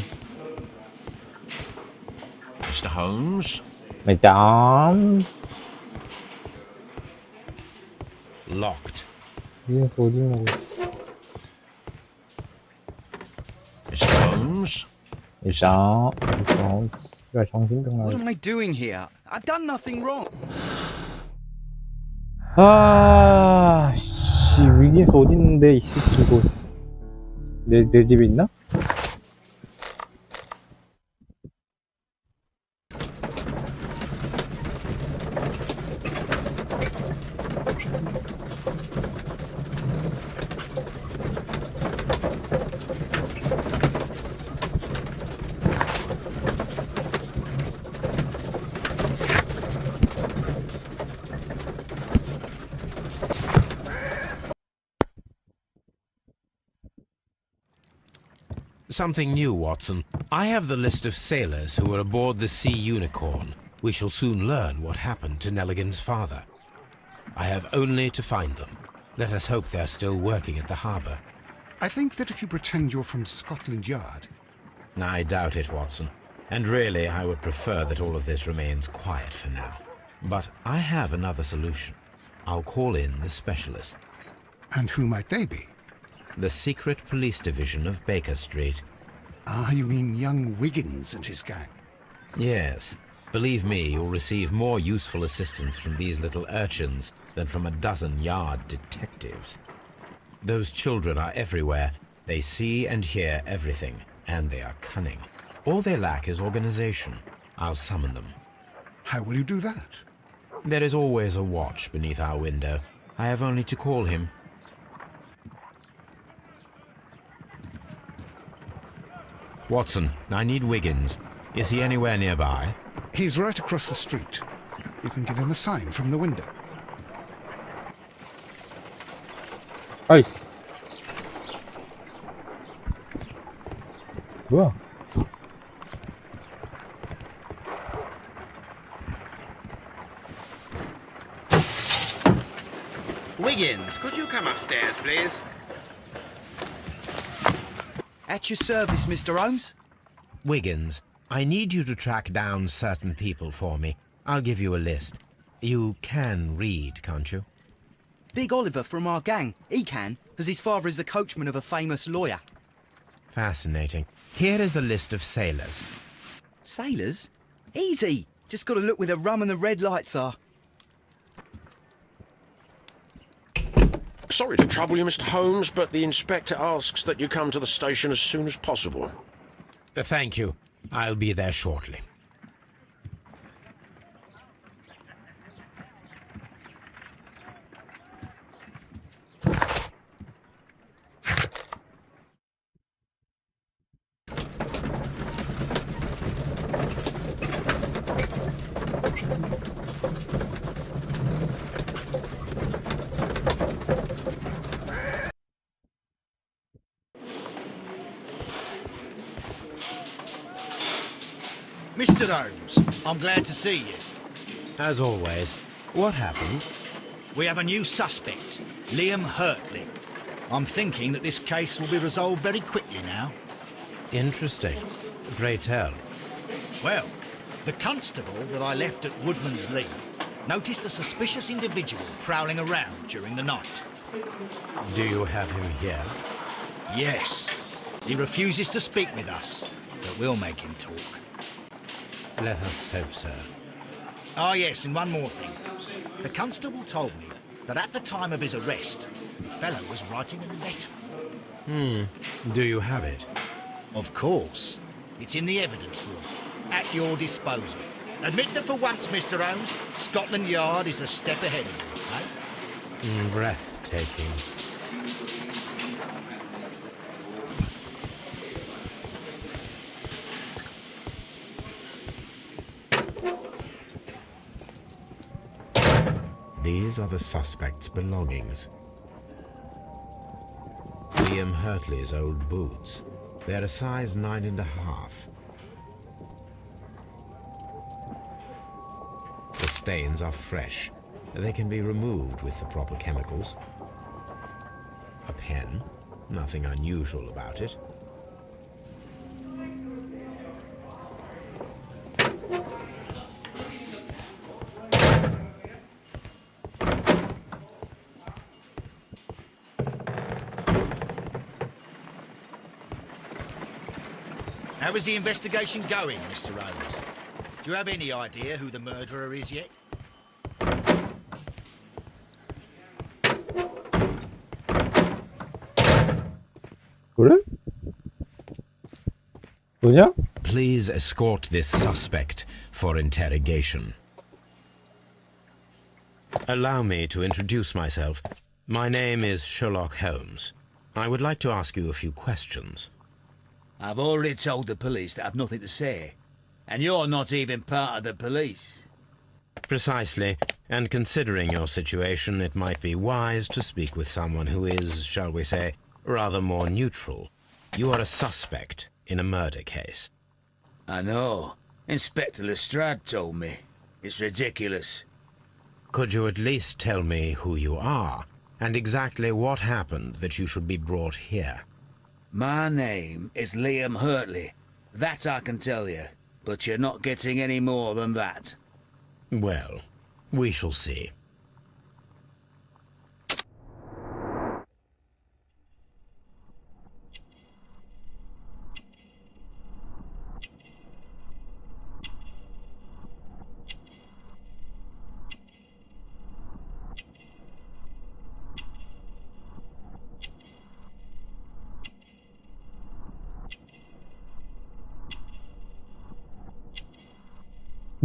Mr. Holmes? 매담. Locked. 위에서 어디냐고. Mr. Holmes? 일단, 야, 정신병 What 나네. am I doing here? I've done nothing wrong. 아, 씨, 위기에서 어디 있는데, 이 새끼, 이거. 내 집에 있나? Something new, Watson. I have the list of sailors who were aboard the Sea Unicorn. We shall soon learn what happened to Nelligan's father. I have only to find them. Let us hope they're still working at the harbour. I think that if you pretend you're from Scotland Yard, I doubt it, Watson. And really, I would prefer that all of this remains quiet for now. But I have another solution. I'll call in the specialist. and who might they be? The secret police division of Baker Street. Ah, you mean young Wiggins and his gang? Yes. Believe me, you'll receive more useful assistance from these little urchins than from a dozen yard detectives. Those children are everywhere. They see and hear everything, and they are cunning. All they lack is organization. I'll summon them. How will you do that? There is always a watch beneath our window. I have only to call him. Watson, I need Wiggins. Is he anywhere nearby? He's right across the street. You can give him a sign from the window. 아이씨. 뭐야? Wiggins, could you come upstairs, please? At your service, Mr. Holmes. Wiggins, I need you to track down certain people for me. I'll give you a list. You can read, can't you? Big Oliver from our gang. He can, because his father is the coachman of a famous lawyer. Fascinating. Here is the list of sailors. Sailors? Easy. Just got to look where the rum and the red lights are. Sorry to trouble you, Mr. Holmes, but the inspector asks that you come to the station as soon as possible. Thank you. I'll be there shortly. Mr. Holmes, I'm glad to see you. As always, what happened? We have a new suspect, Liam Hurtley. I'm thinking that this case will be resolved very quickly now. Interesting. Pray tell. Well, the constable that I left at Woodman's Lee noticed a suspicious individual prowling around during the night. Do you have him here? Yes, he refuses to speak with us, but we'll make him talk. Let us hope so. Ah, yes, and one more thing. The constable told me that at the time of his arrest, the fellow was writing a letter. Do you have it? Of course. It's in the evidence room, at your disposal. Admit that for once, Mr. Holmes, Scotland Yard is a step ahead of you, eh? Breathtaking. These are the suspect's belongings. Liam Hurtley's old boots. They're a size 9.5. The stains are fresh. They can be removed with the proper chemicals. A pen. Nothing unusual about it. How is the investigation going, Mr. Holmes? Do you have any idea who the murderer is yet? 그래? 너냐? Please escort this suspect for interrogation. Allow me to introduce myself. My name is Sherlock Holmes. I would like to ask you a few questions. I've already told the police that I've nothing to say. And you're not even part of the police. Precisely, and considering your situation, it might be wise to speak with someone who is, shall we say, rather more neutral. You are a suspect in a murder case. I know. Inspector Lestrade told me. It's ridiculous. Could you at least tell me who you are, and exactly what happened that you should be brought here? My name is Liam Hurtley. That I can tell you. But you're not getting any more than that. Well, we shall see.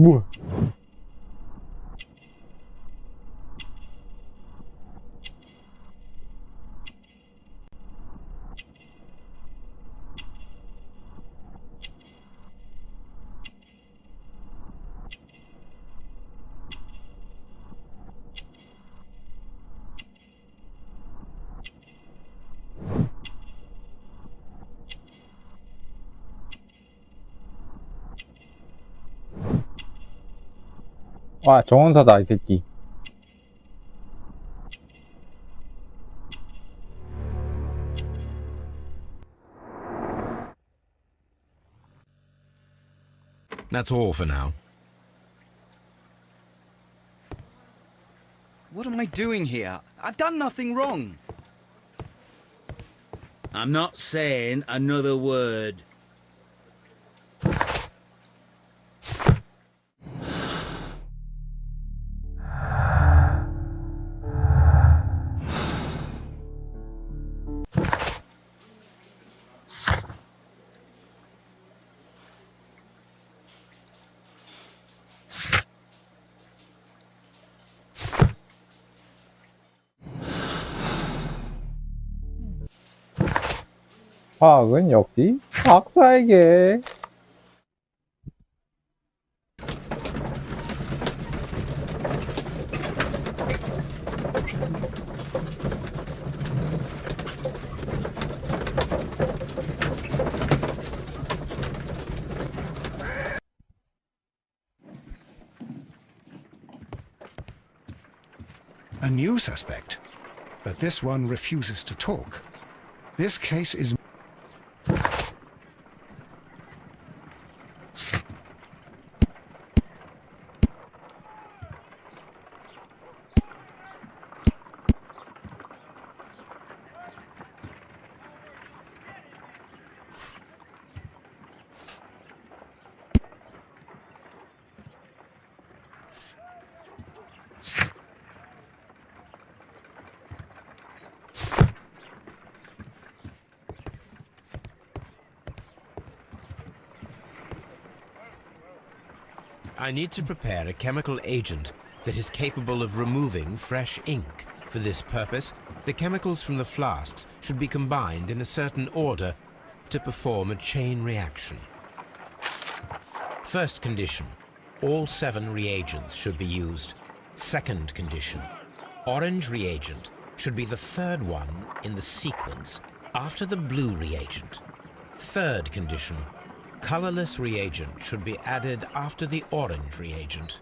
뭐야? 아, 정원사다, 이 새끼. That's all for now. What am I doing here? I've done nothing wrong. I'm not saying another word. 과학은 역시 박사에게. A new suspect, but this one refuses to talk. This case is... I need to prepare a chemical agent that is capable of removing fresh ink. For this purpose, the chemicals from the flasks should be combined in a certain order to perform a chain reaction. First condition, all 7 reagents should be used. Second condition, orange reagent should be the third one in the sequence after the blue reagent. Third condition, colorless reagent should be added after the orange reagent.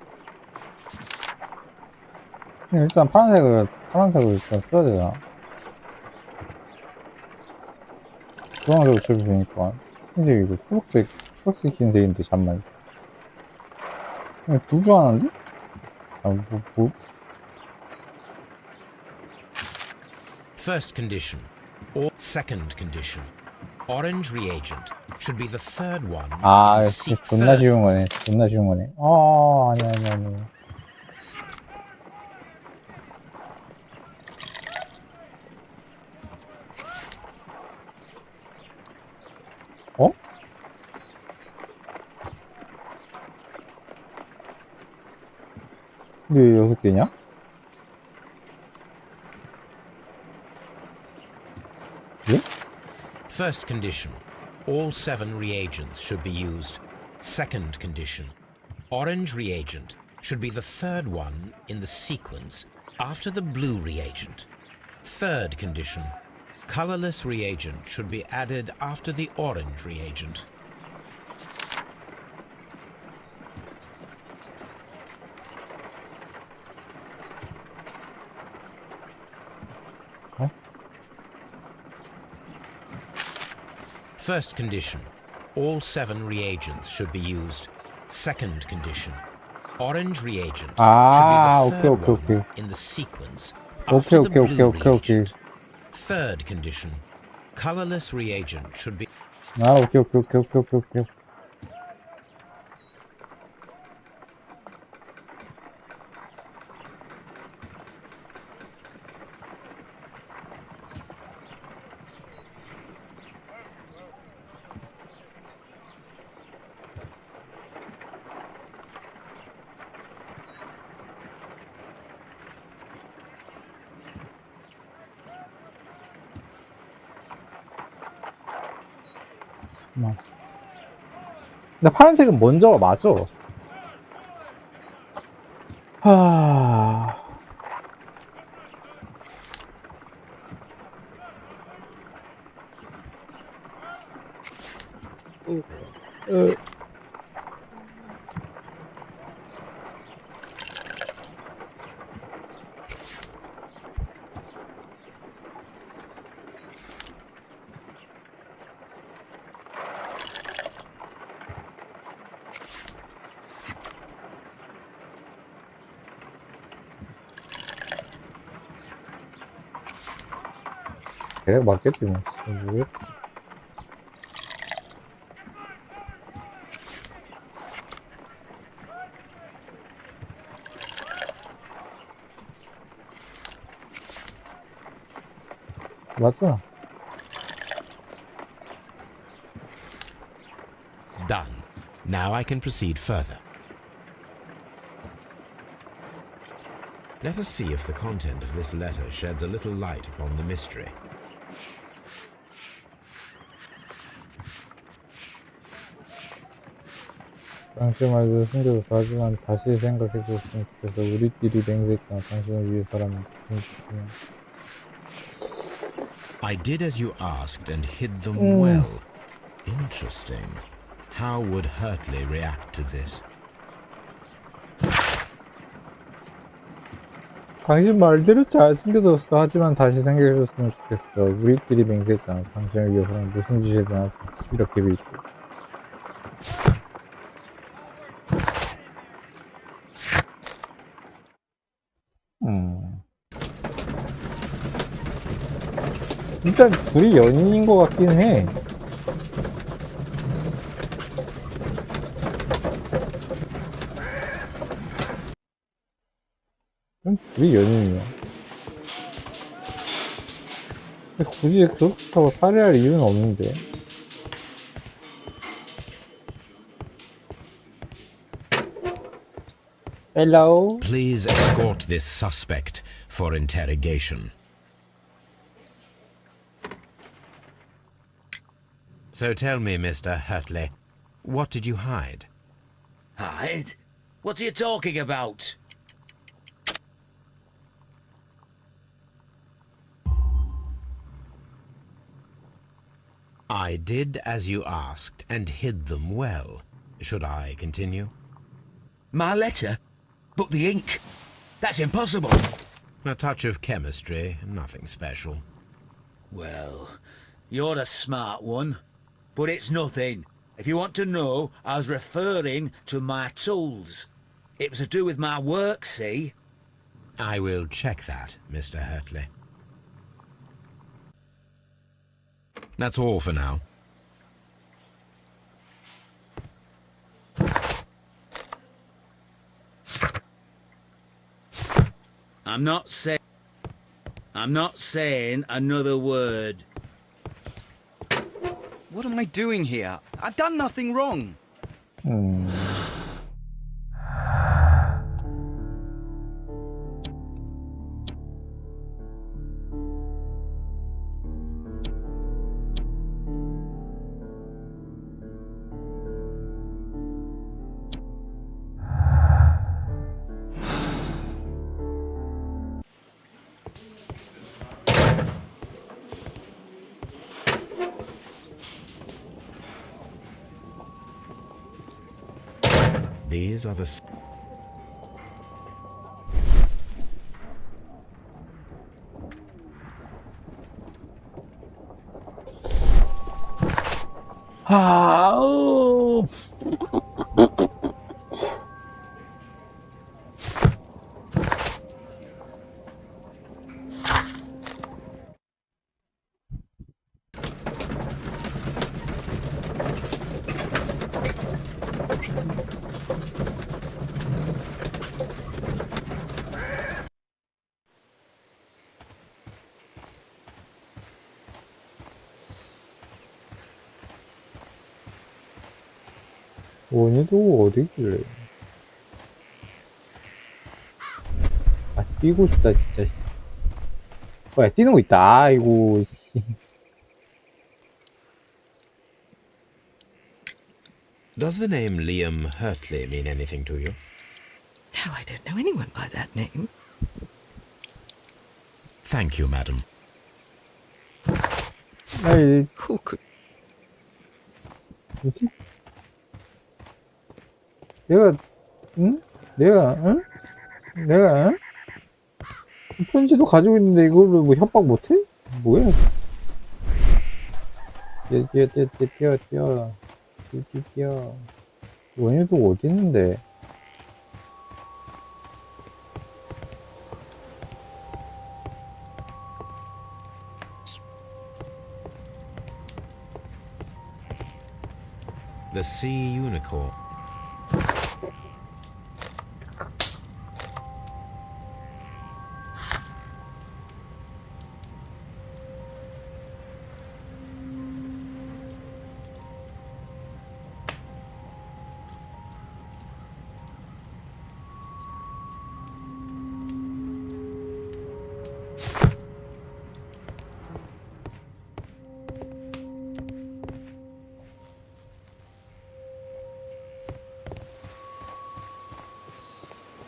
일단 파란색을 일단 써야 되나? 주황색으로 쳐도 되니까. 흰색이고, 초록색 흰색인데, 잠만. 부주하는데? First condition, or second condition, orange reagent should be the third one. 아, 존나 쉬운 거네. 아니. 어? 근데 왜 6개냐? 예? First condition, all 7 reagents should be used. Second condition, orange reagent should be the third one in the sequence after the blue reagent. Third condition, colorless reagent should be added after the orange reagent. First condition, all 7 reagents should be used. Second condition, orange reagent should be the third one in the sequence after the blue reagent. Third condition, colorless reagent should be. 오케이. 근데 파란색은 먼저가 맞아. 대략 맞겠지 뭐. 맞잖아. Done. Now I can proceed further. Let us see if the content of this letter sheds a little light upon the mystery. 당시 말도 숨겨서 하지만 다시 생각해줬으면 좋겠어. 우리끼리 맹세했잖아. 당신을 위해서라면. I did as you asked and hid them well. Interesting. How would Hurtley react to this? 당신 말대로 잘 숨겨뒀어. 하지만 다시 생각해줬으면 좋겠어. 우리끼리 맹세했잖아. 당신을 위해서는 무슨 짓이든 이렇게 믿고. 일단 둘이 연인인 것 같긴 해. 둘이 연인이야. 근데 굳이 그렇다고 살해할 이유는 없는데. Hello. Please escort this suspect for interrogation. So tell me, Mr. Hurtley, what did you hide? Hide? What are you talking about? I did as you asked and hid them well. Should I continue? My letter? But the ink? That's impossible. A touch of chemistry, nothing special. Well, you're a smart one. But it's nothing. If you want to know, I was referring to my tools. It was to do with my work, see? I will check that, Mr. Hurtley. That's all for now. I'm not saying another word. What am I doing here? I've done nothing wrong. These are the... 아우. 원희도 어디 있길래? 아, 뛰고 싶다, 진짜, 씨. 뭐야, 뛰는 거 있다, 아이고, 씨. Does the name Liam Hurtley mean anything to you? No, I don't know anyone by that name. Thank you, madam. 아이, Who could... 뭐지? 내가, 응? 응? 응? 편지도 가지고 있는데 이걸로 뭐 협박 못해? 뭐야? 뛰어. 원효도 어디 있는데? The sea unicorn.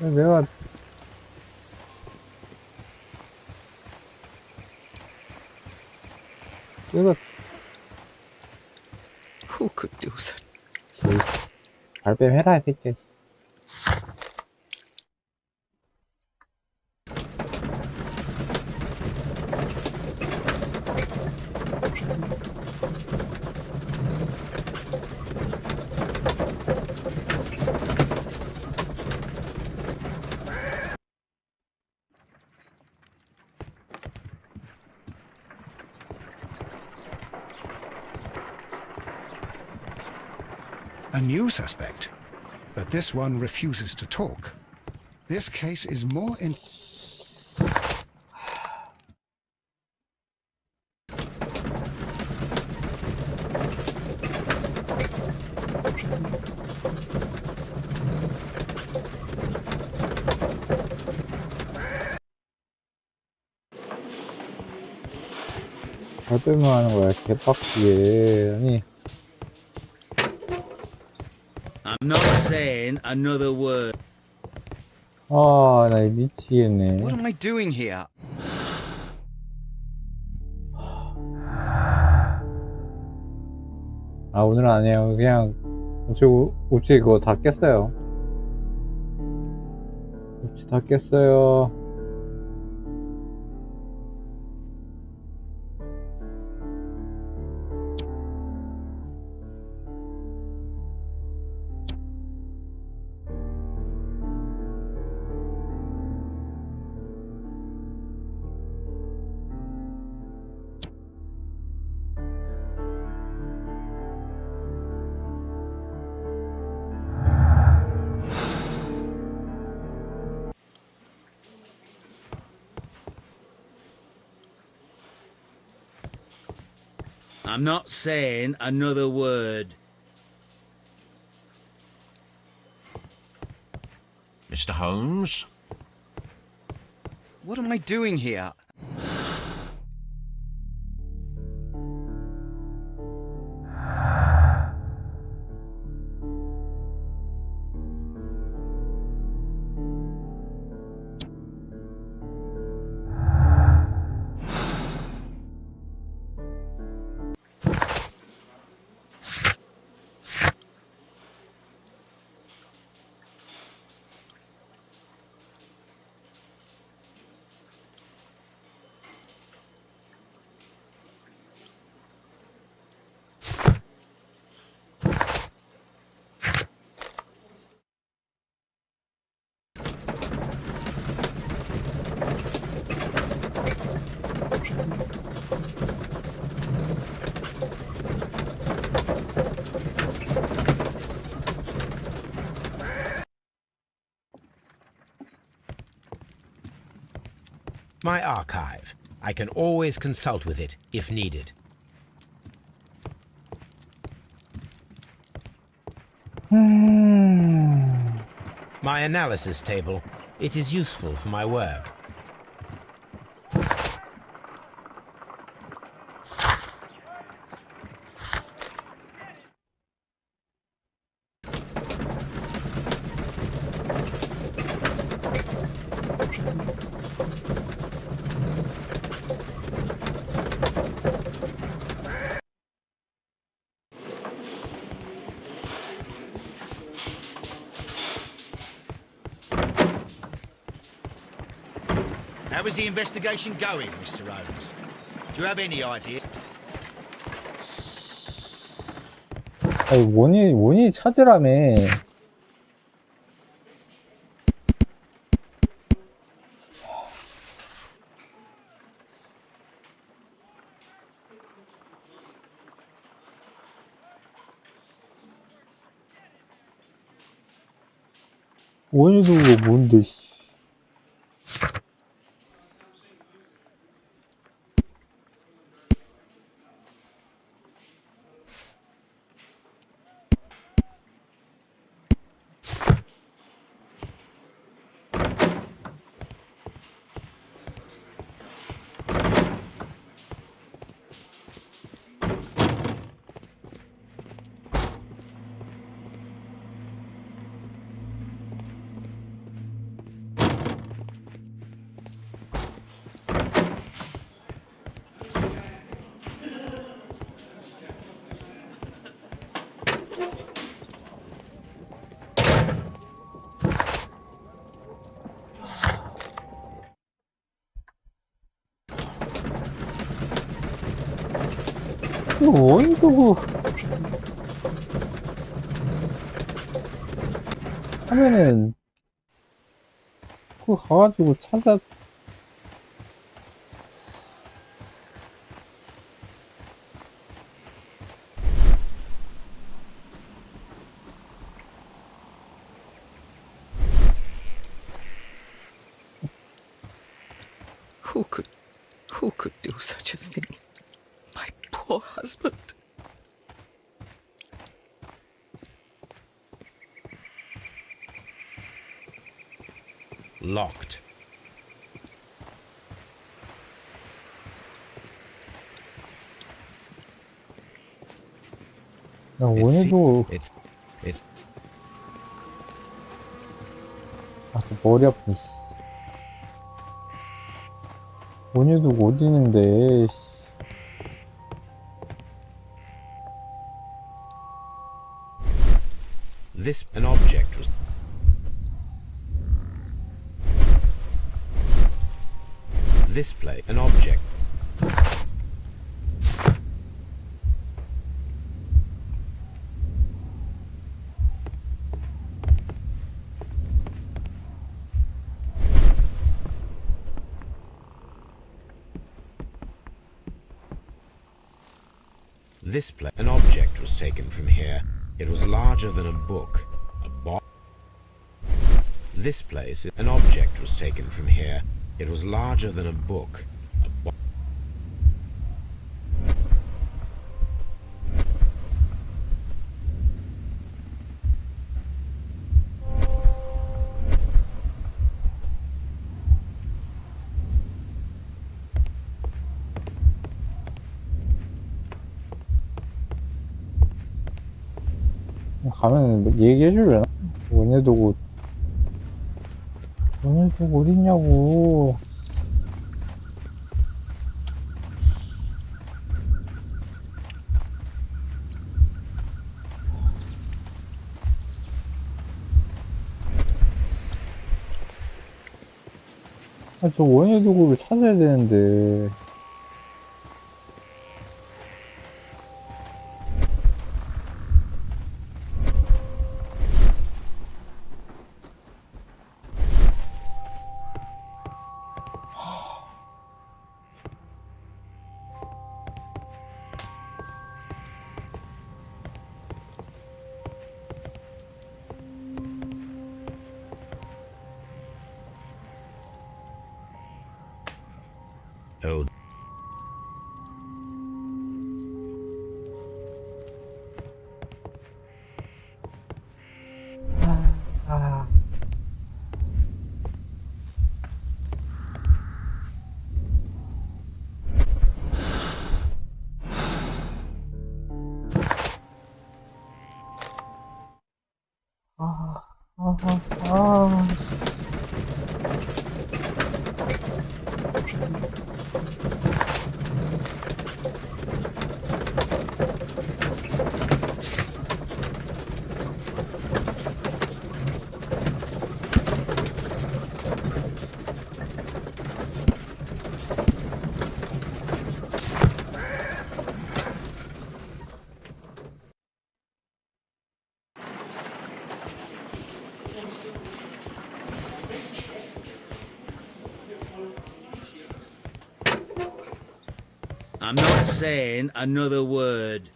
내가 Who could do such... 발뺌해라, 이 새끼야. A new suspect, but this one refuses to talk. This case is more in... 뭘 빼면 하는 거야, 개빡치게. 아니, I'm not saying another word. 아, 나 미치겠네. What am I doing here? 아, 오늘은 아니에요. 그냥, 옵치 그거 다 깼어요. 옵치 다 깼어요. I'm not saying another word. Mr. Holmes? What am I doing here? My archive. I can always consult with it if needed. My analysis table. It is useful for my work. How is the investigation going, Mr. Holmes? Do you have any idea? 아니, 원인 찾으라며. 원인도 뭐 뭔데, 씨. 이거 원인도 하면은 그거 가가지고 찾아. Who could do such a thing? My poor husband. Locked. 원해도 It's 아, 저 머리 아프네. 씨. 원해도 어디 있는데? 씨. this an object was this play an object. This play an object was taken from here. It was larger than a book. A box. This place an object was taken from here. It was larger than a book. A box. 가면 얘기해줄래나? 원해도 어딨냐고. 아, 저 원해도구를 찾아야 되는데. Oh. I'm not saying another word.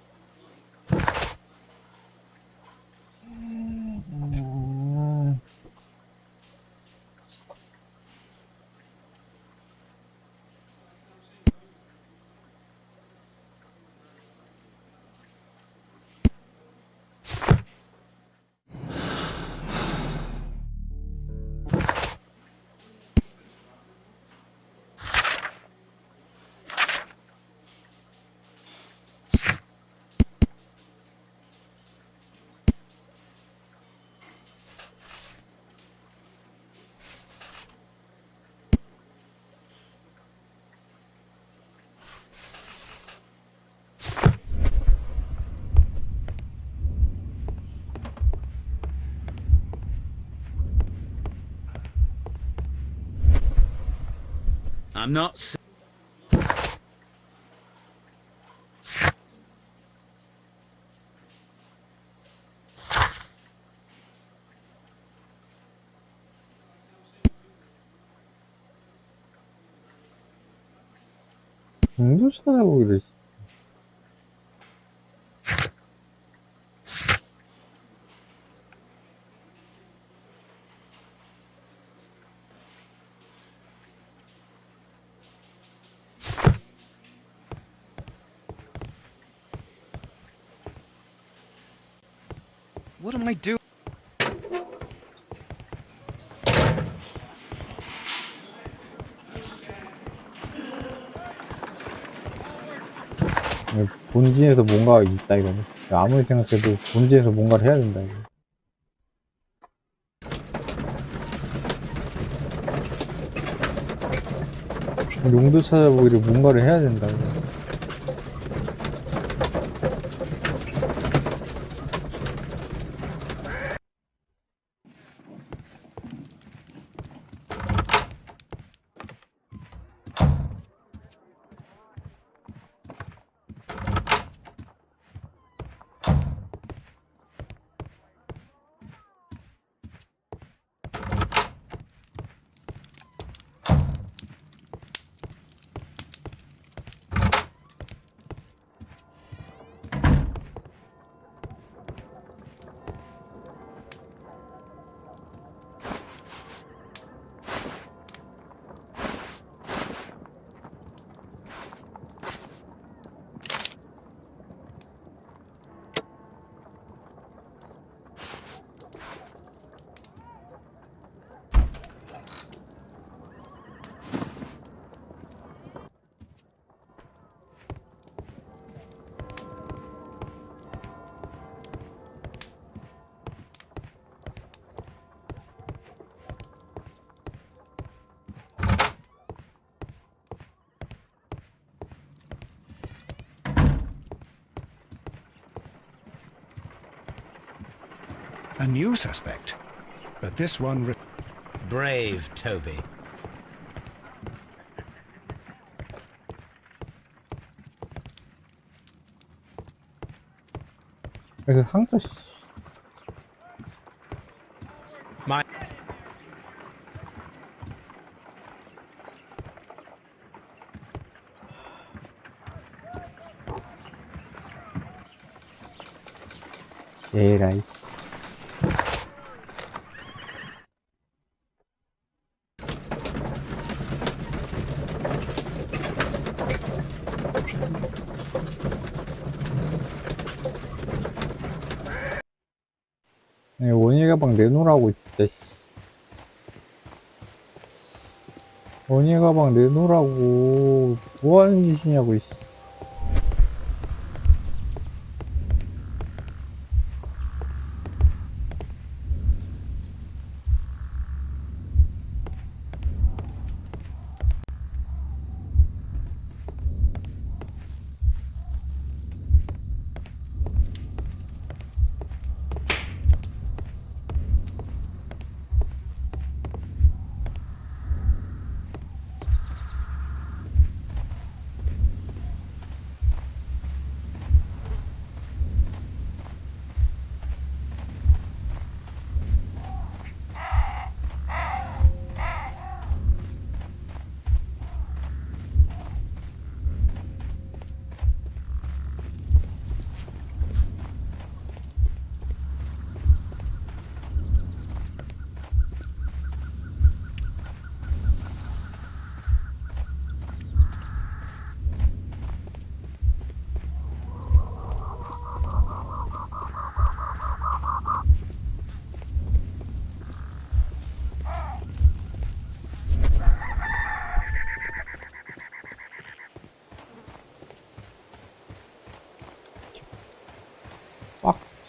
I'm not saying. 공도 찾아보기로 했어. What am I doing? 본진에서 뭔가가 있다 이거는. 아무리 생각해도 본지에서 뭔가를 해야 된다, 이거. 용도 찾아보기를 뭔가를 해야 된다, 이거. A new suspect, but this one... Brave Toby. 그 상처, 씨. My 에라이, 씨. 원희 가방 내놓으라고, 진짜, 씨. 원희 가방 내놓으라고. 뭐 하는 짓이냐고, 씨.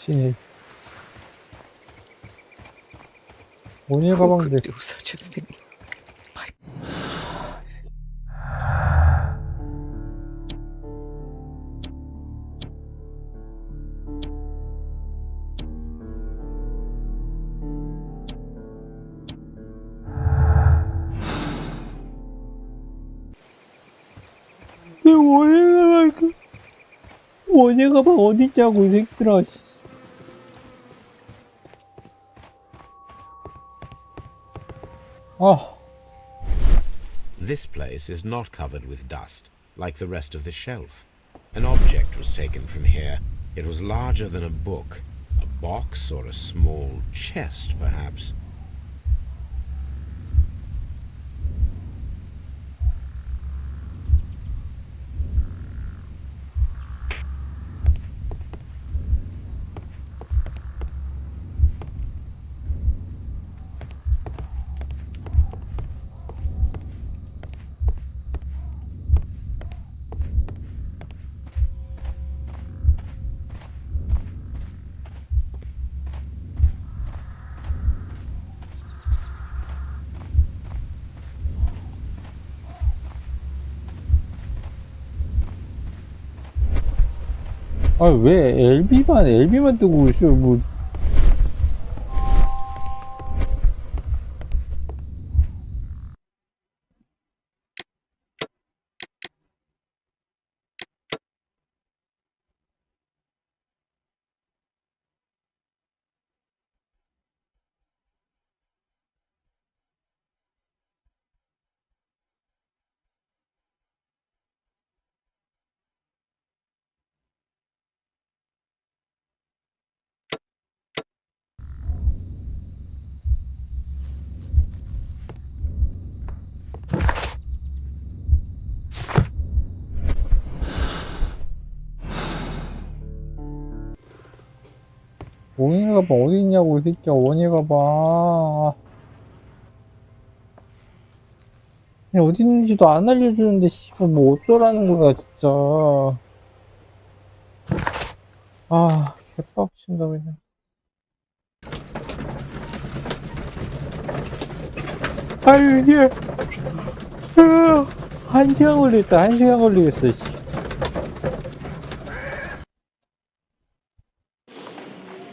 빡치네. 원희 Who 가방인데. could do such a thing? My 내 원희 가방, 원희 가방 어딨냐고, 이 새끼들아, 씨. 아. This place is not covered with dust, like the rest of the shelf. An object was taken from here. It was larger than a book, a box or a small chest, perhaps. 아, 왜 LB만 뜨고 있어, 뭐. 원희 가방 어디 있냐고, 이 새끼야. 원희 가방. 그냥 어디 있는지도 안 알려주는데, 씨발, 뭐 어쩌라는 거야, 진짜. 아, 개빡친다, 그냥. 아유, 이게. 1시간 걸리겠다, 1시간 걸리겠어, 씨.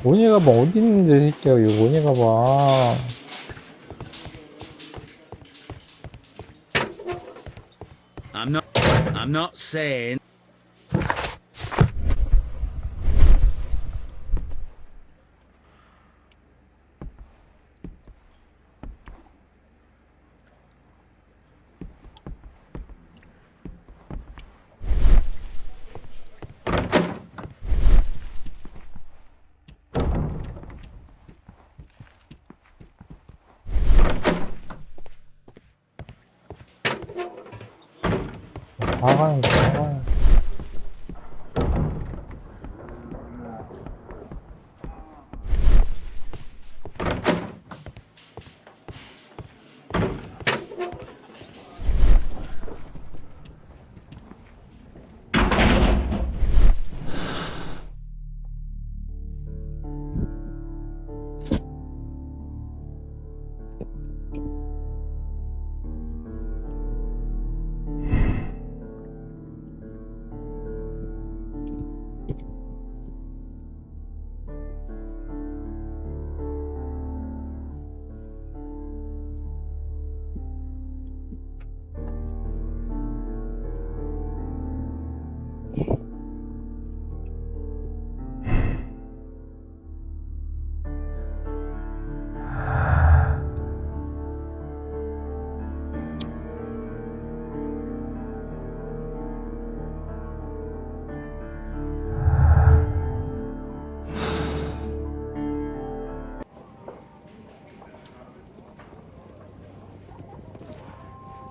원희 가방 어디 있는데, 이 새끼야, 이거 원희 가방. I'm not saying. 나가는 거, 나가는 거.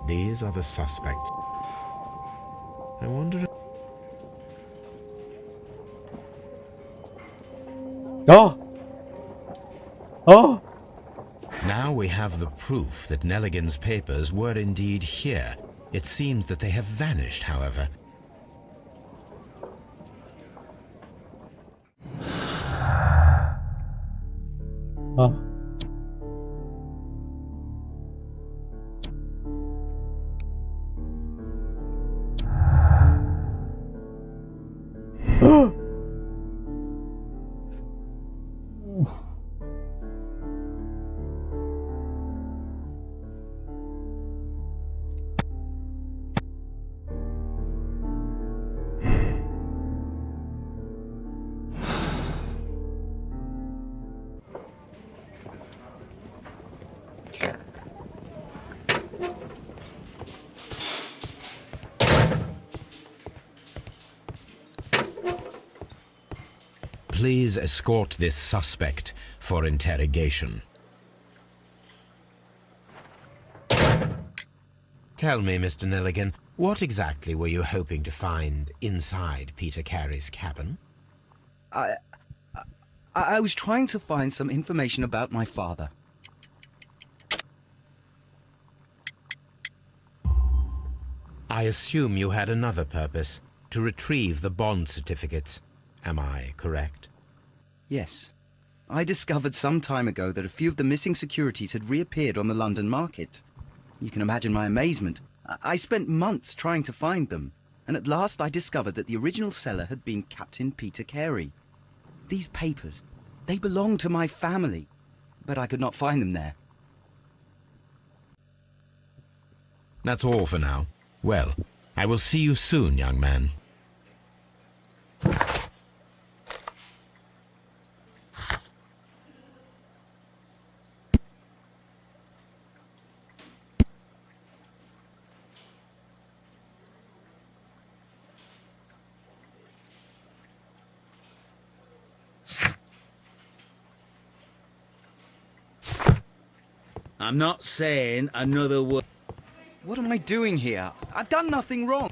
These are the suspects. I wonder. Now we have the proof that Nelligan's papers were indeed here. It seems that they have vanished, however. Please escort this suspect for interrogation. Tell me, Mr. Nelligan, what exactly were you hoping to find inside Peter Carey's cabin? I was trying to find some information about my father. I assume you had another purpose, to retrieve the bond certificates. Am I correct? Yes. I discovered some time ago that a few of the missing securities had reappeared on the London market. You can imagine my amazement. I spent months trying to find them, and at last I discovered that the original seller had been Captain Peter Carey. These papers, they belong to my family, but I could not find them there. That's all for now. Well, I will see you soon, young man. I'm not saying another word. What am I doing here? I've done nothing wrong.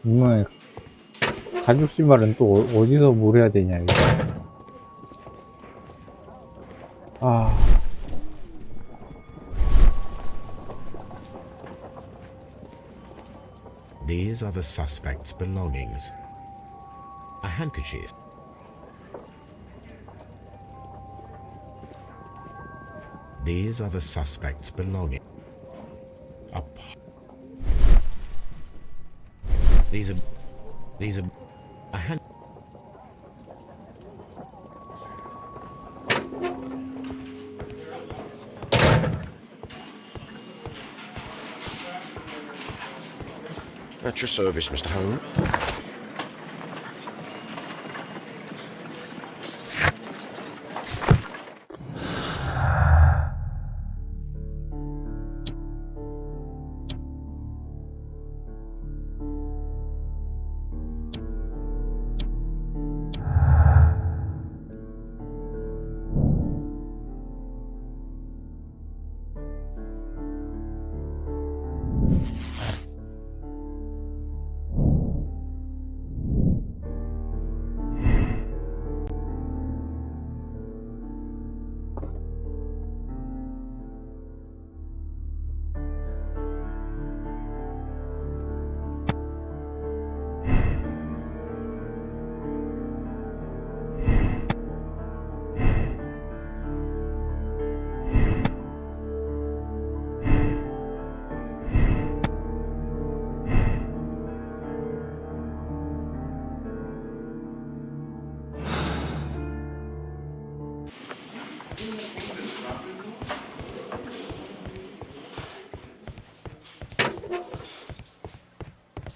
정말 가죽 신발은 또 어디서 뭘 해야 되냐 이거. 아. These are the suspect's belongings. A handkerchief. These are the suspect's belongings. These are a hand. At your service, Mr. Holmes.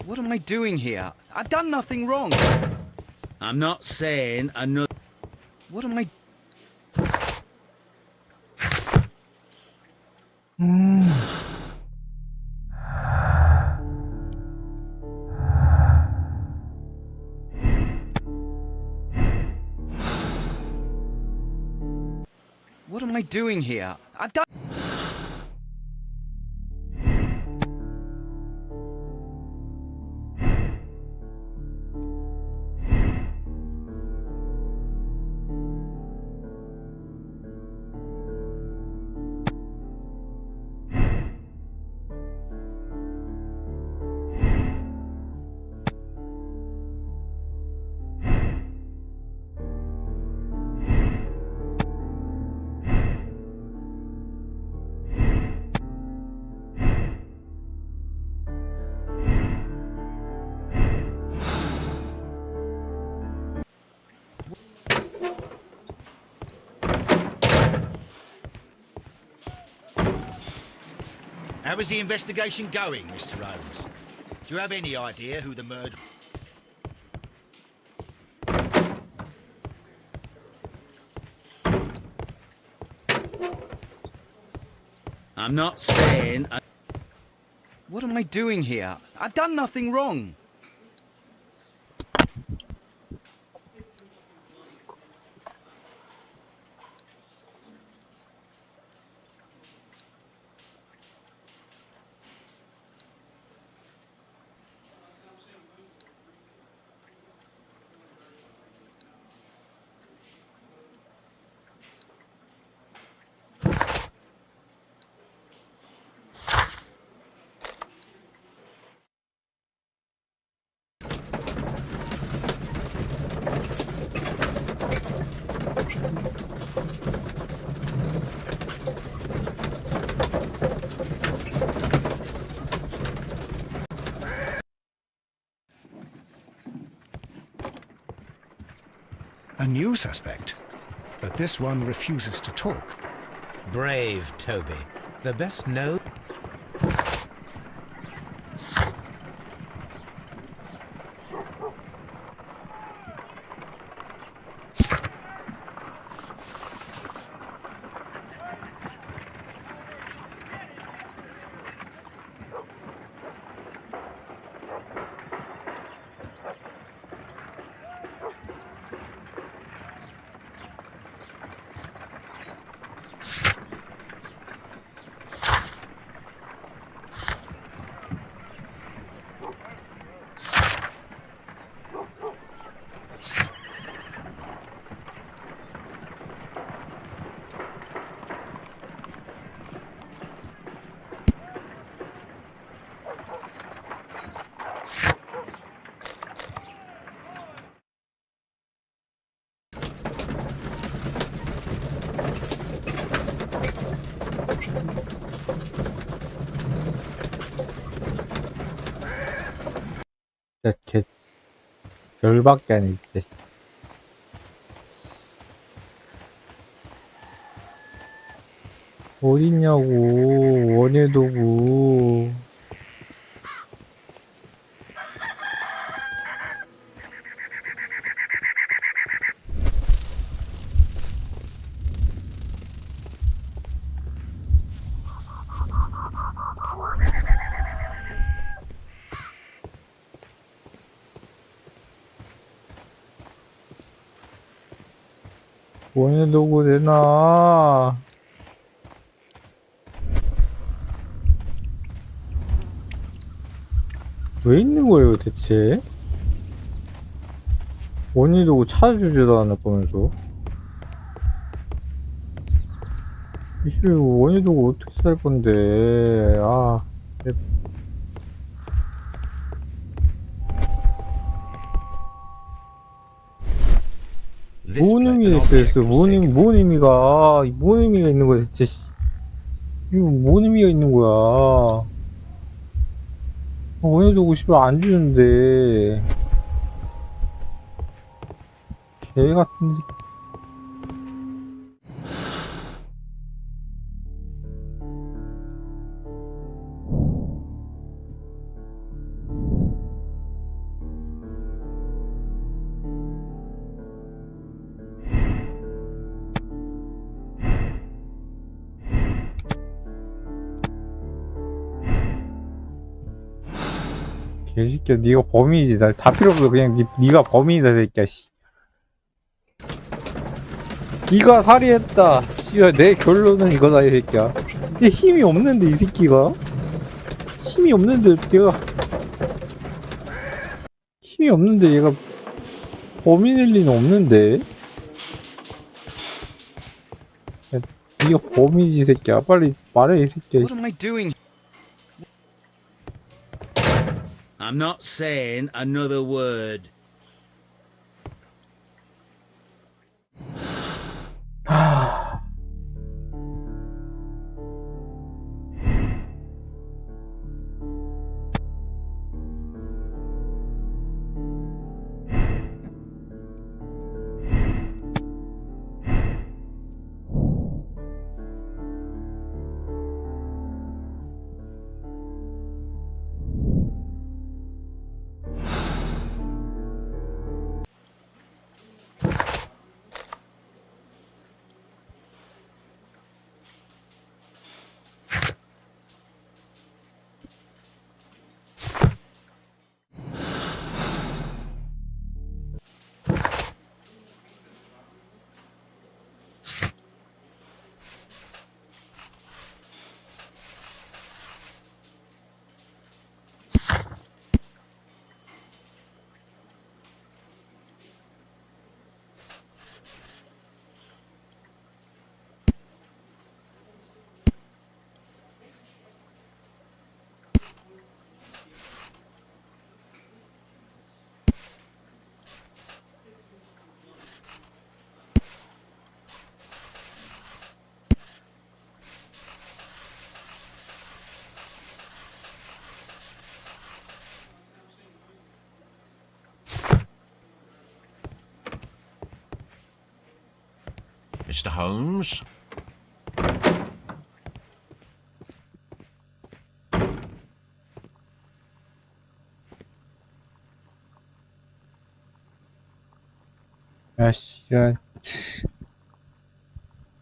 What am I doing here? I've done nothing wrong. I'm not saying another. What am I... What am I doing here? I've done... How is the investigation going, Mr. Holmes? Do you have any idea who the murderer... I'm not saying. What am I doing here? I've done nothing wrong. a new suspect. But this one refuses to talk. Brave Toby. The best known. 진짜 개 열받게 하네 진짜. 어딨냐고 원해도구. 원해도구 내놔. 왜 있는 거예요 대체? 원희도구 찾아주지도 않을 거면서. 이씨 원희도구 어떻게 살 건데. 아 뭔 의미가 있어. 뭔 의미가 있는 거야 대체. 이거 뭔 의미가 있는 거야. 원해도구 씨발 안 주는데. 개 같은 새끼. 개새끼야 니가 범인이지. 나 다 필요 없어. 그냥 니가 범인이다 새끼야 씨. 니가 살해했다. 씨야 내 결론은 이거다 이 새끼야. 근데 힘이 없는데 이 새끼가. 힘이 없는데 얘가 범인일 리는 없는데. 야, 니가 범인이지 이 새끼야. 빨리 말해 이 새끼야. What am I doing? I'm not saying another word. Mr. Holmes? 야씨, 야,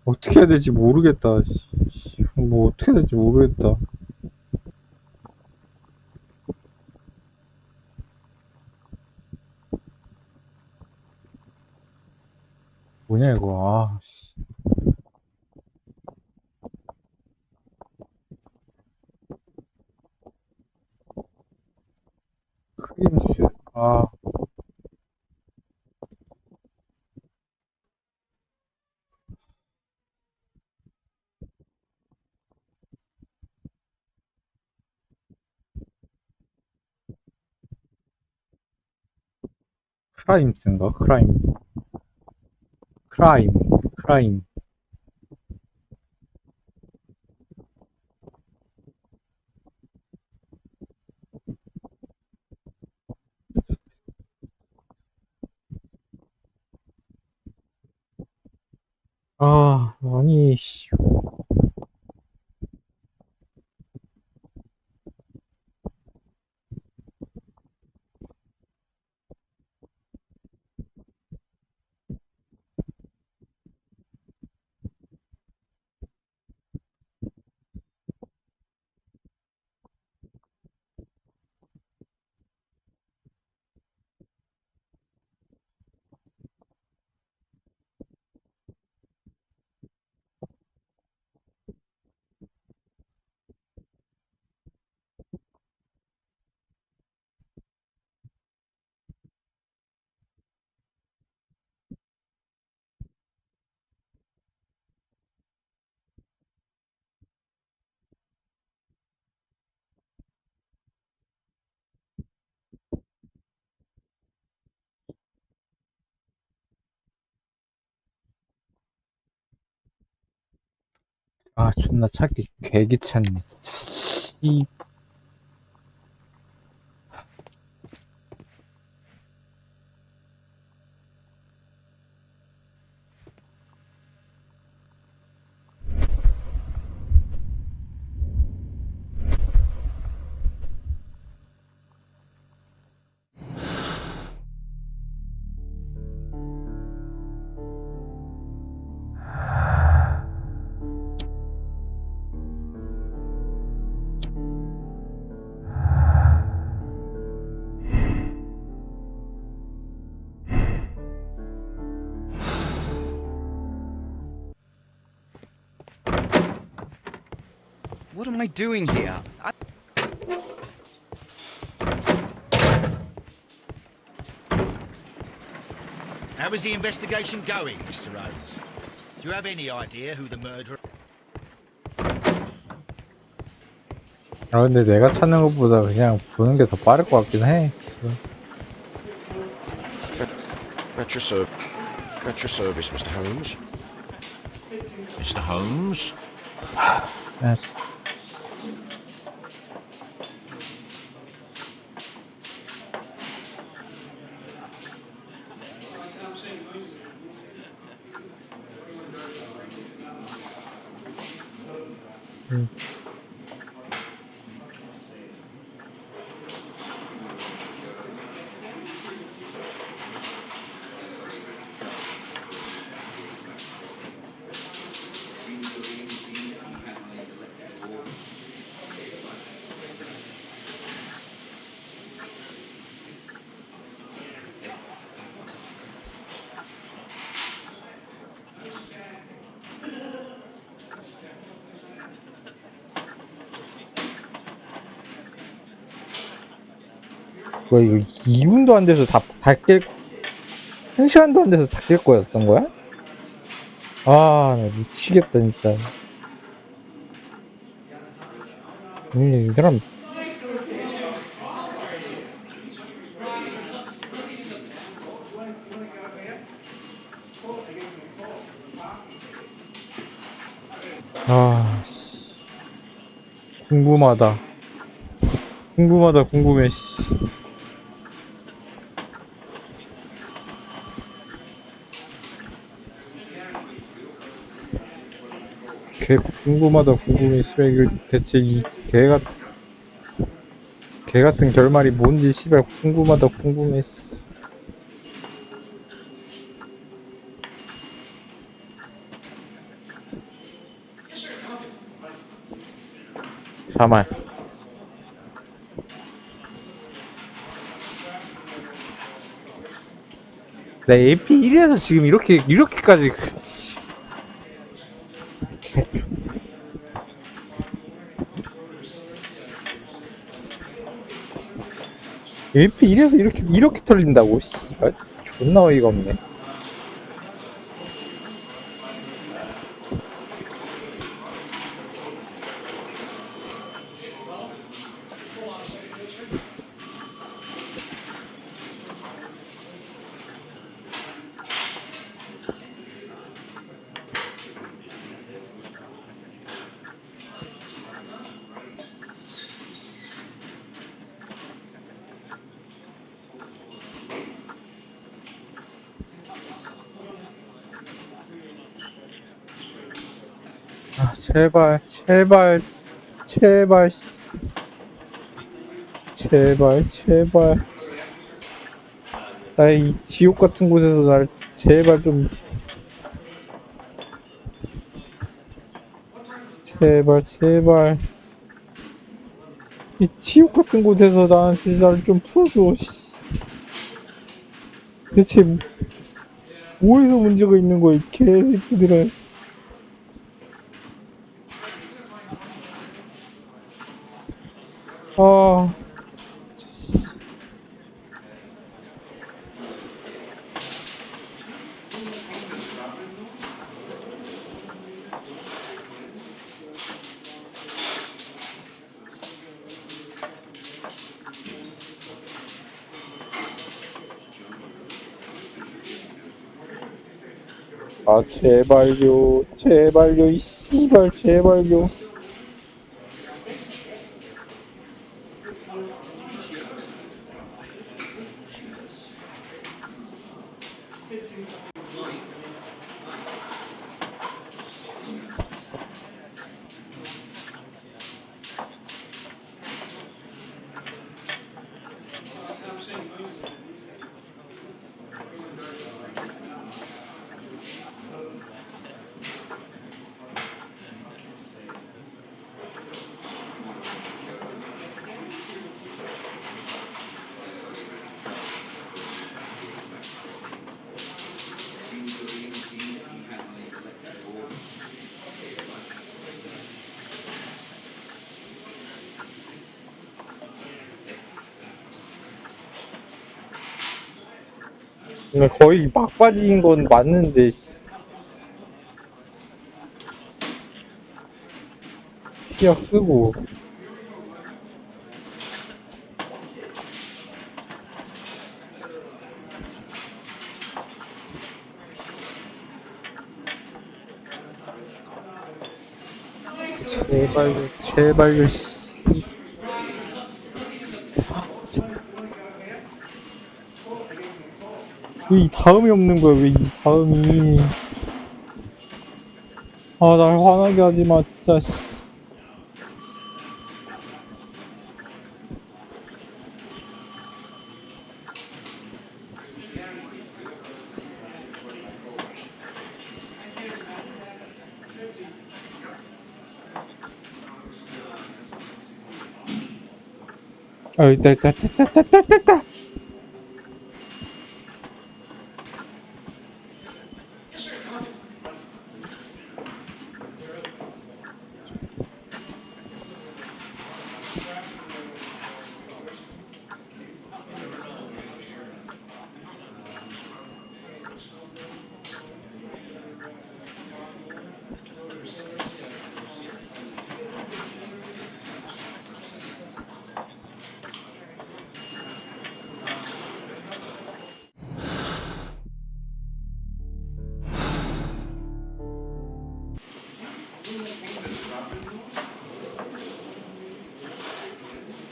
어떻게 해야 될지 모르겠다. 뭐 어떻게 해야 될지 모르겠다. 뭐냐 이거. 아, 씨. 크림스. 아, 크라임스인가? 크라임. 아, 아니, 씨. 아, 존나 찾기 개귀찮네, 진짜. 이, What am I doing here? How is the investigation going, Mr. Holmes? Do you have any idea who the murderer... 아, 근데 내가 찾는 것보다 그냥 보는 게 더 빠를 것 같긴 해. At your service, Mr. Holmes. Mr. Holmes? 야, 뭐 이거 2분도 안 돼서 다 깰, 1시간도 안 돼서 다 깰 거였던 거야? 아, 나 미치겠다, 진짜. 이 사람. 아, 씨. 궁금하다. 궁금해, 씨. 개 궁금하다 궁금해. 씨발 이거 대체 이 개 같은 결말이 뭔지 씨발 궁금하다 궁금해. 잠깐만. 나 AP1에서 지금 이렇게까지 AP1에서 이렇게 털린다고? 씨발 존나 어이가 없네. 아 제발 제발 제발 제발 제발 나 이 지옥 같은 곳에서 날 제발 좀 제발 이 지옥 같은 곳에서 나한테 날 좀 풀어줘. 씨. 대체 뭐에서 문제가 있는 거야 이 개새끼들아. 아 아 제발요 이 씨발 제발요. 거의 막바지인 건 맞는데 시약 쓰고 제발요 씨. 왜 이 다음이 없는 거야? 왜 이 다음이? 아, 날 화나게 하지 마, 진짜. 씨. 아, 있다.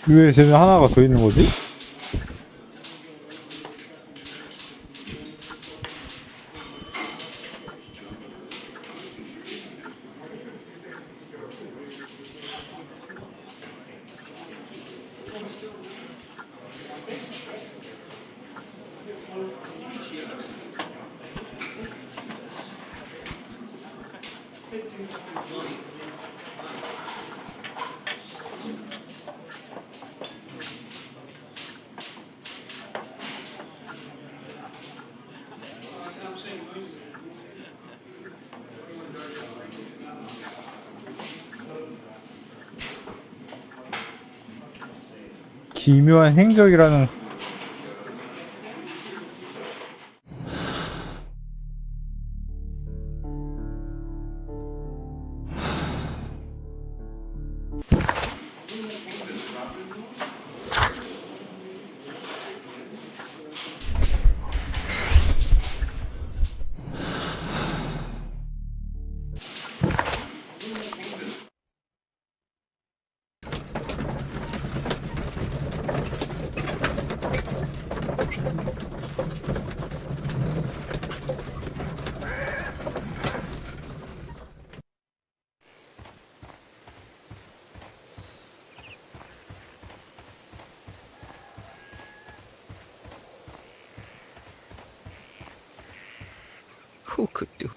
왜 쟤는 하나가 더 있는 거지? 기묘한 행적이라는. Who could do?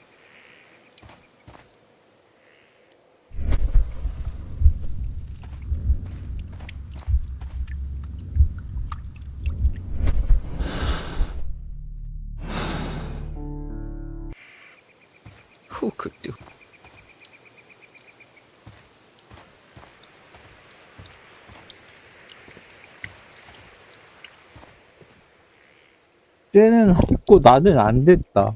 Who could do? 쟤는 했고 나는 안 됐다.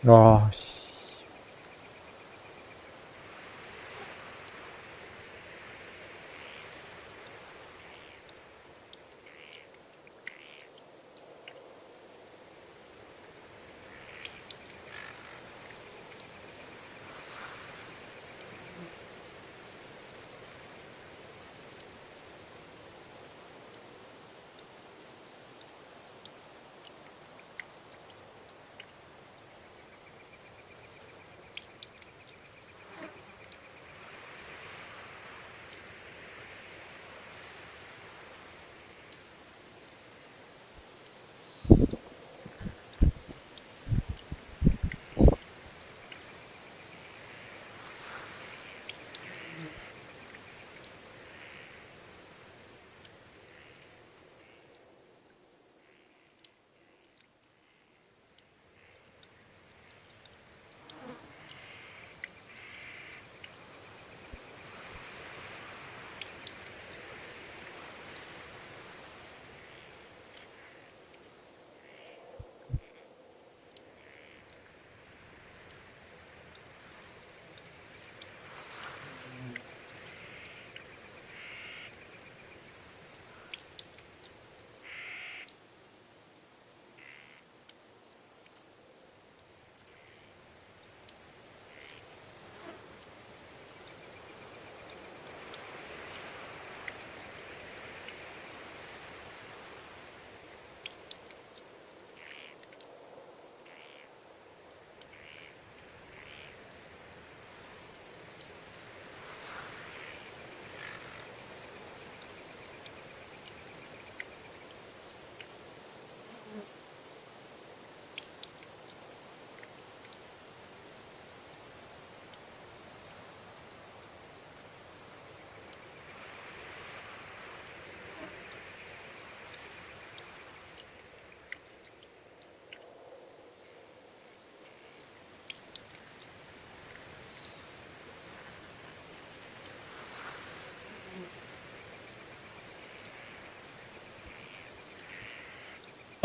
와, 씨.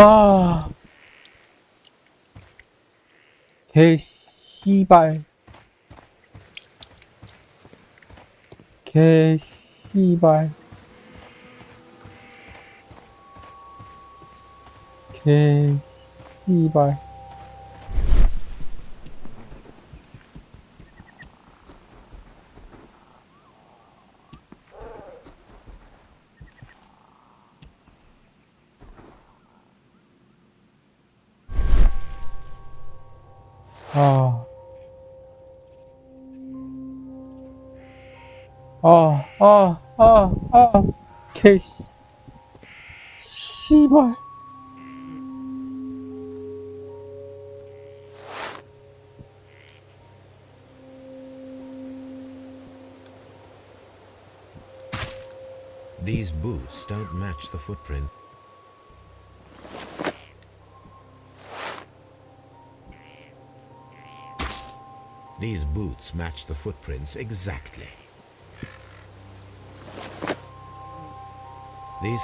아, 개 씨발, 개 씨발, 개 씨발. 개씨. 씨발. These boots don't match the footprint. These boots match the footprints exactly. These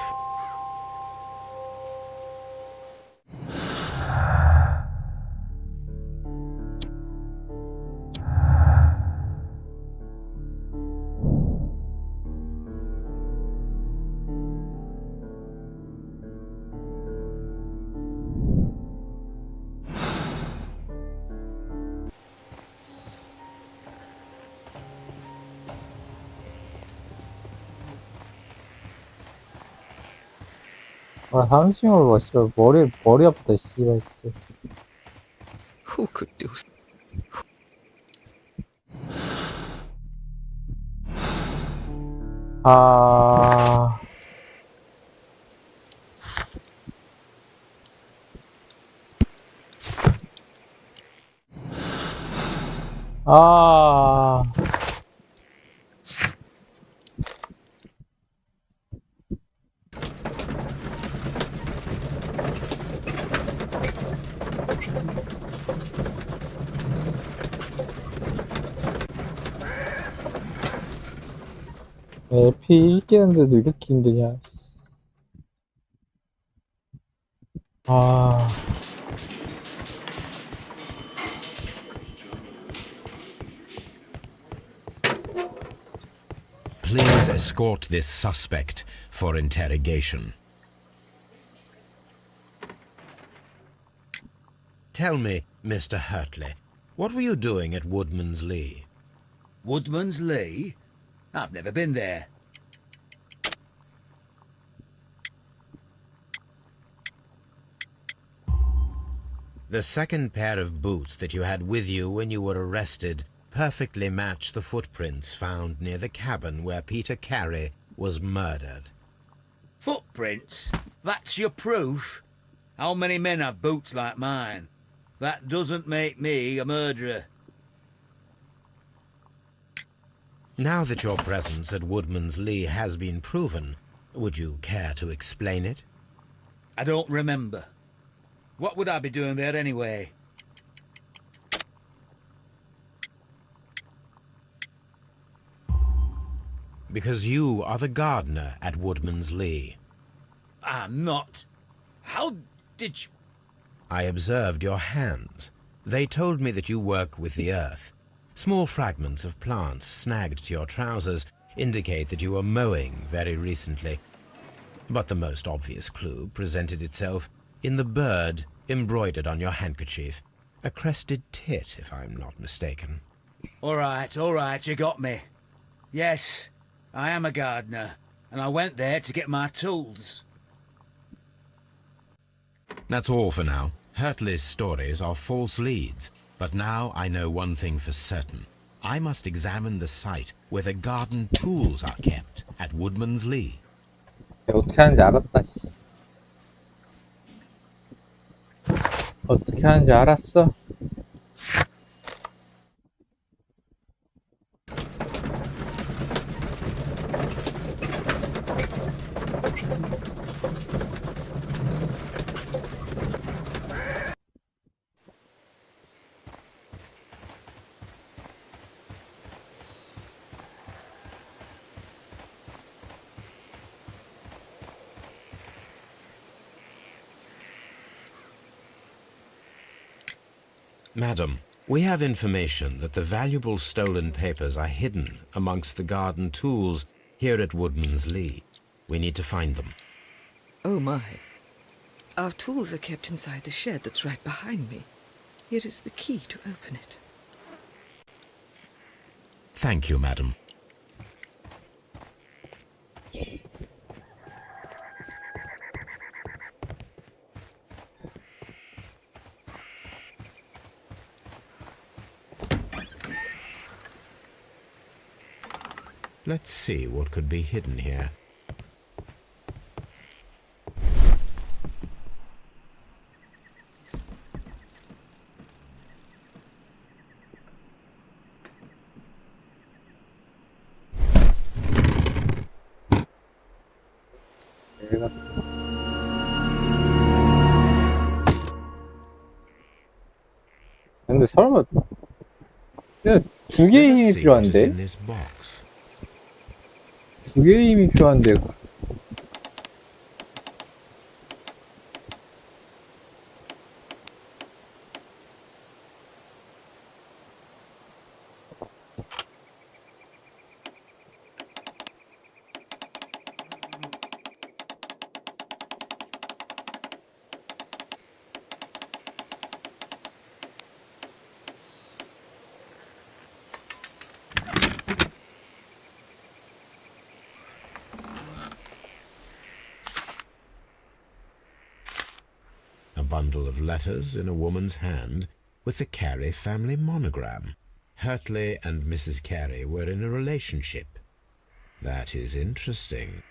상징으로 봐, 씨발. 머리 아프다, 씨발. 진짜. Who could do 아. 아. 에피 읽겠는데도 이렇게 힘드냐. 아. Please escort this suspect for interrogation. Tell me, Mr. Hurtley, what were you doing at Woodman's Lee? Woodman's Lee? I've never been there. The second pair of boots that you had with you when you were arrested perfectly match the footprints found near the cabin where Peter Carey was murdered. Footprints? That's your proof? How many men have boots like mine? That doesn't make me a murderer. Now that your presence at Woodman's Lee has been proven, would you care to explain it? I don't remember. What would I be doing there anyway? Because you are the gardener at Woodman's Lee. I'm not. How did you... I observed your hands. They told me that you work with the earth. Small fragments of plants snagged to your trousers indicate that you were mowing very recently. But the most obvious clue presented itself in the bird embroidered on your handkerchief. A crested tit, if I'm not mistaken. All right, you got me. Yes, I am a gardener, and I went there to get my tools. That's all for now. Hurtley's stories are false leads. But now I know one thing for certain. I must examine the site where the garden tools are kept at Woodman's Lee. 어떻게 하는지 알았다, 씨. 어떻게 하는지 알았어? Madam, we have information that the valuable stolen papers are hidden amongst the garden tools here at Woodman's Lee. We need to find them. Oh my. Our tools are kept inside the shed that's right behind me. Here is the key to open it. Thank you, madam. Let's see what could be hidden here. 얘가 근데 설마 그냥 두 개의 Let us 힘이 see what is 필요한데? in this box. 두 개의 힘이 필요한데 A bundle of letters in a woman's hand with the Carey family monogram. Hurtley and Mrs. Carey were in a relationship. That is interesting.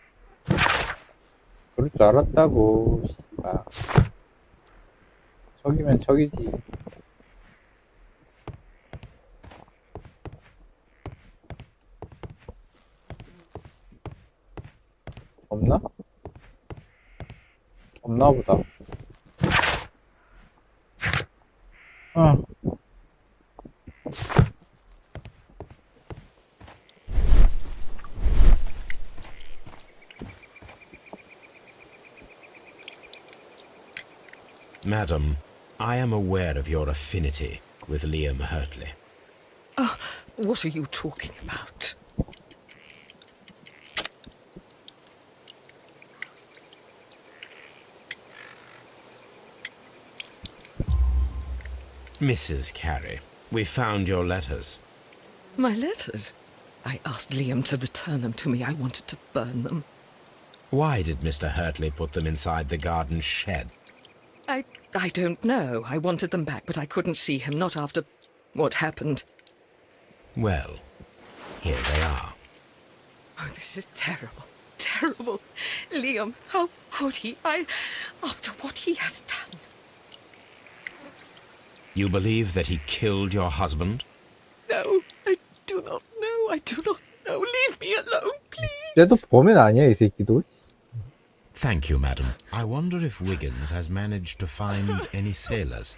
그럴 줄 알았다고 씨발. 적이면 적이지. 없나? 없나 보다. 아. Madam, I am aware of your affinity with Liam Hurtley. What are you talking about? Mrs. Carey, we found your letters. My letters? I asked Liam to return them to me. I wanted to burn them. Why did Mr. Hurtley put them inside the garden shed? I don't know. I wanted them back, but I couldn't see him, not after what happened. Well, here they are. Oh, this is terrible. Terrible. Liam, how could he? After what he has done. You believe that he killed your husband? No, I do not know. I do not know. Leave me alone, please. 얘도 범인 아니야 이 새끼도. Thank you, madam. I wonder if Wiggins has managed to find any sailors.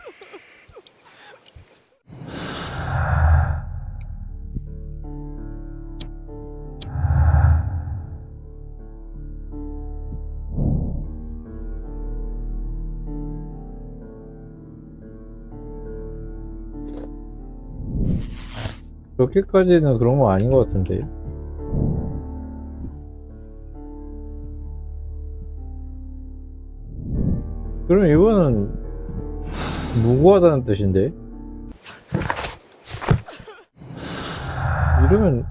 그렇게까지는 그런 거 아닌 것 같은데. 그럼 이거는 무고하다는 뜻인데? 이러면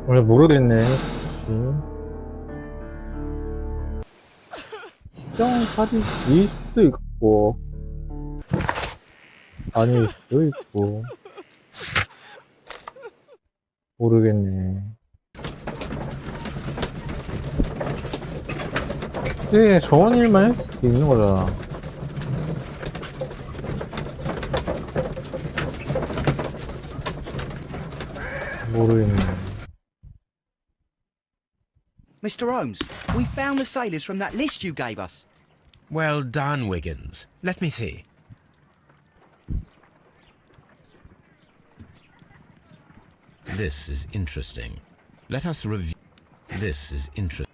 원래 모르겠네. 시장 사진일 수도 있고 아닐 수도 있고 모르겠네. 근데 저런 일만 했을 수도 있는 거잖아. 모르겠네. Mr. Holmes, we found the sailors from that list you gave us. Well done, Wiggins. Let me see. This is interesting. Let us review. This is interesting.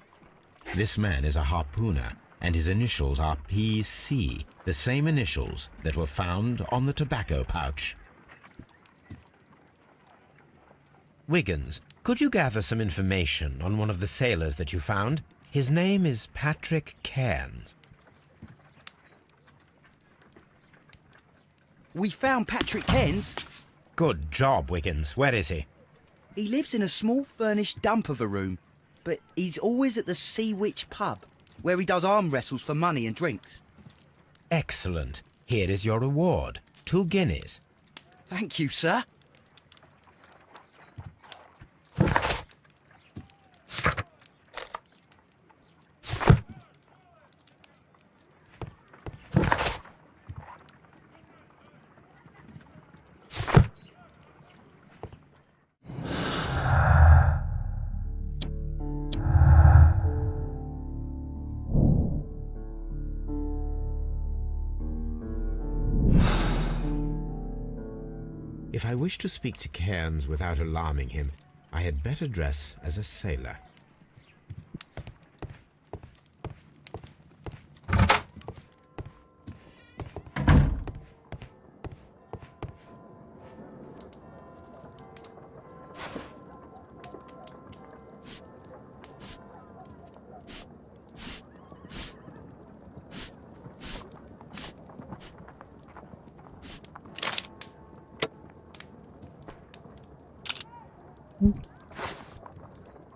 This man is a harpooner. and his initials are PC, the same initials that were found on the tobacco pouch. Wiggins, could you gather some information on one of the sailors that you found? His name is Patrick Cairns. We found Patrick Cairns. Good job, Wiggins. Where is he? He lives in a small furnished dump of a room, but he's always at the Sea Witch pub, where he does arm wrestles for money and drinks. Excellent. Here is your reward. 2 guineas. Thank you, sir. If I wish to speak to Cairns without alarming him, I had better dress as a sailor.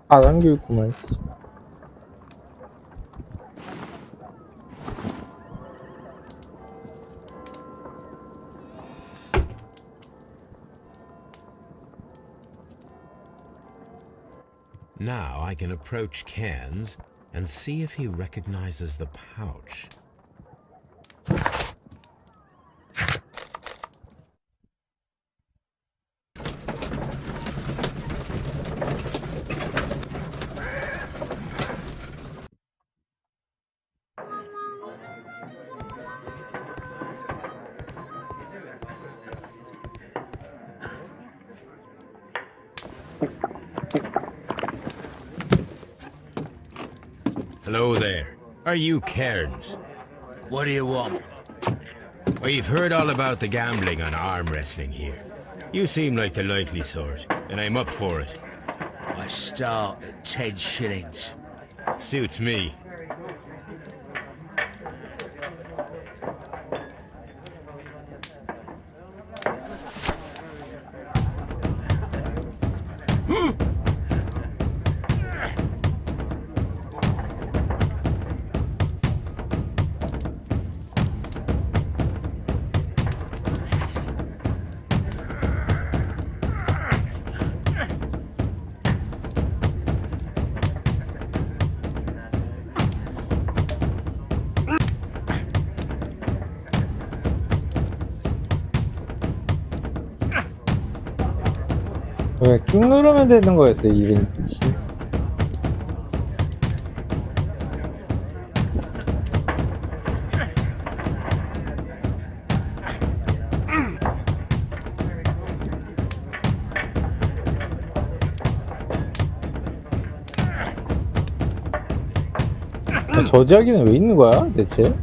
안 안기겠구만. Now I can approach Cairns and see if he recognizes the pouch. Hello there. Are you Cairns? What do you want? We've heard all about the gambling on arm wrestling here. You seem like the likely sort, and I'm up for it. I start at 10 shillings. Suits me. 왜 쭉 누르면 되는 거였어요, 이벤트. 저지하기는 왜 있는 거야, 대체?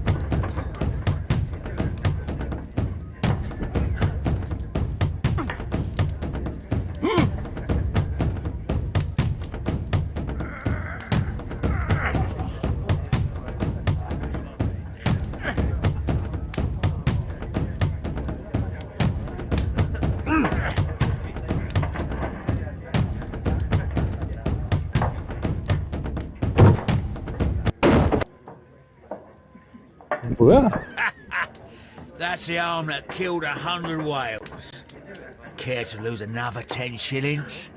뭐야? That's the arm that killed 100 whales. Care to lose another 10 shillings?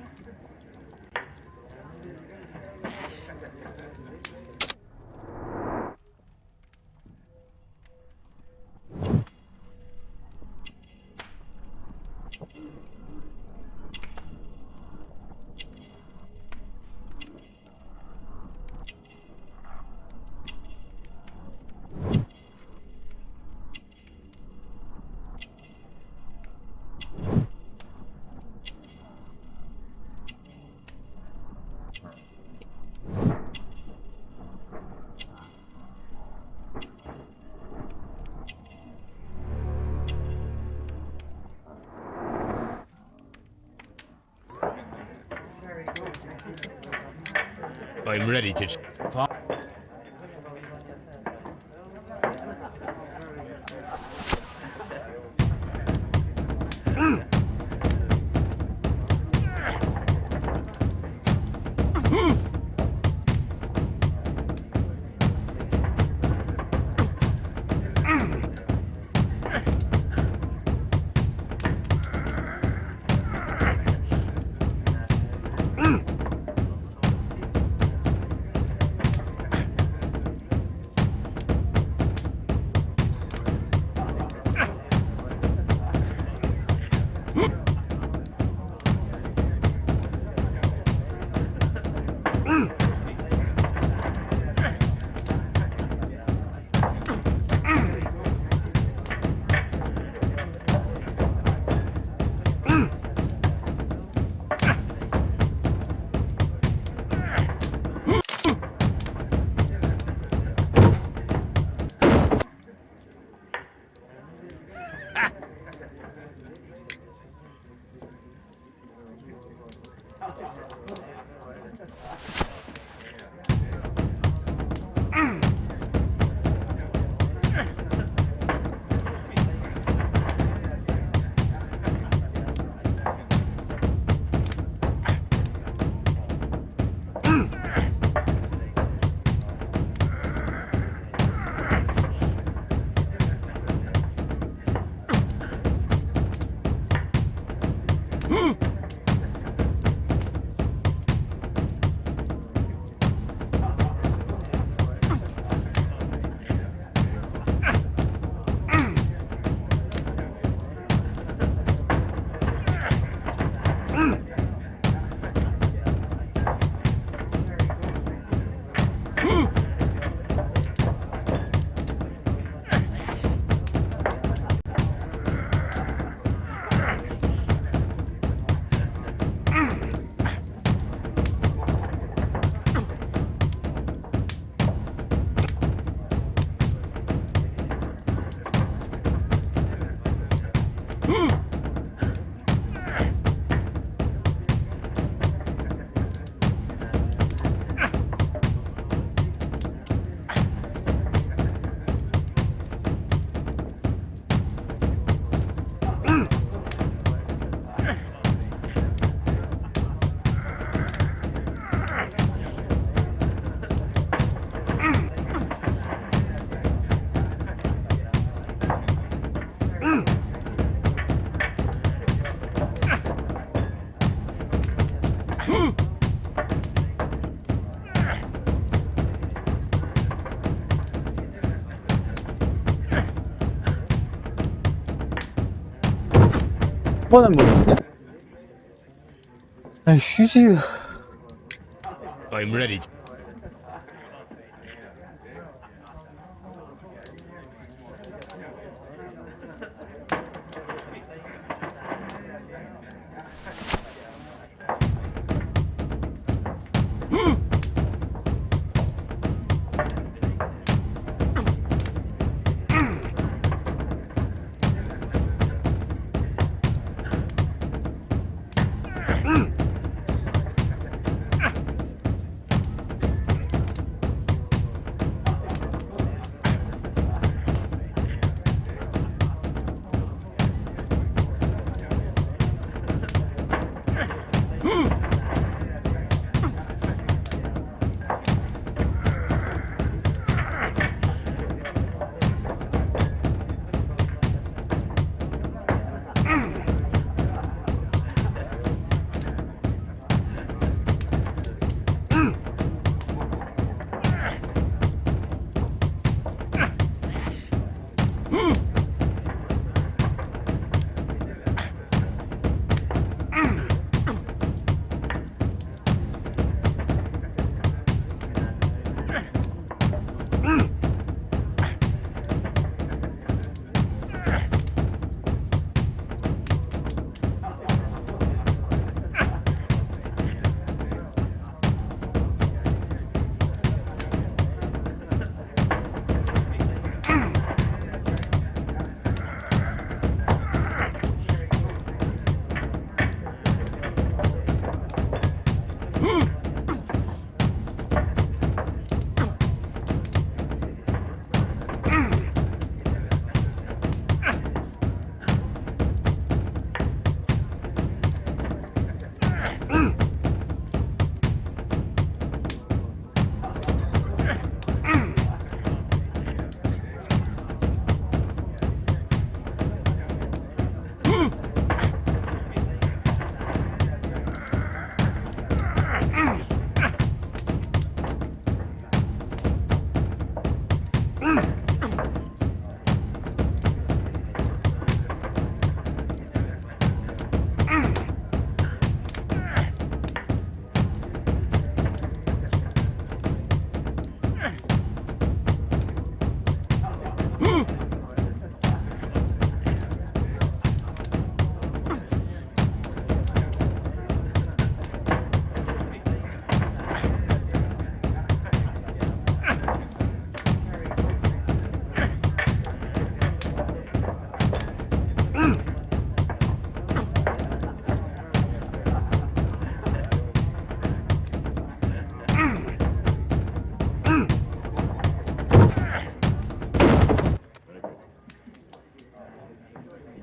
I'm ready to... 번은 모르는데? 아이 휴지. I'm ready to...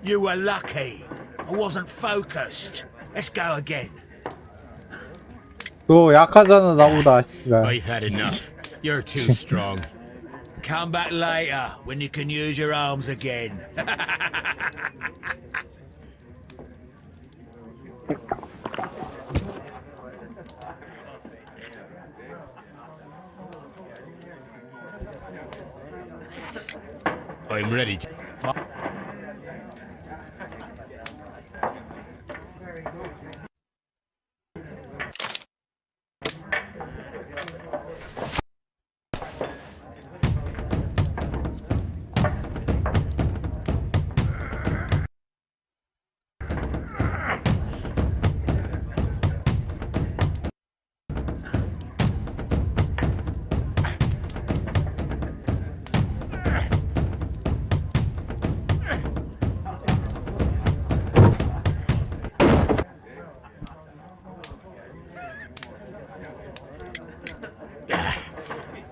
You were lucky. I wasn't focused. Let's go again. 너 약하잖아 나보다 씨발. I've had enough. You're too strong. Come back later when you can use your arms again. I'm ready to...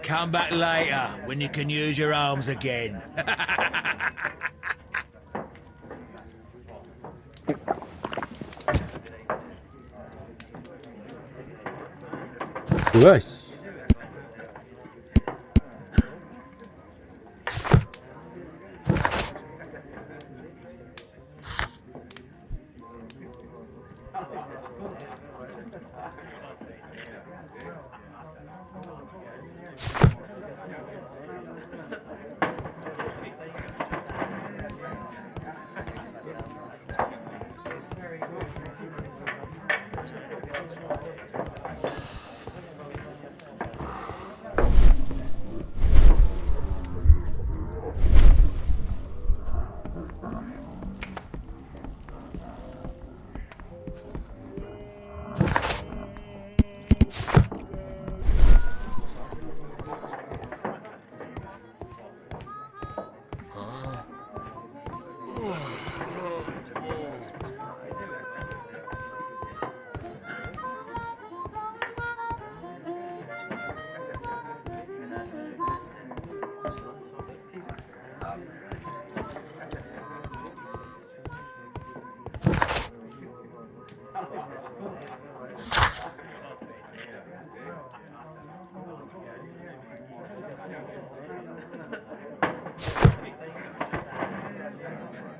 Come back later when you can use your arms again. 뭐야 씨.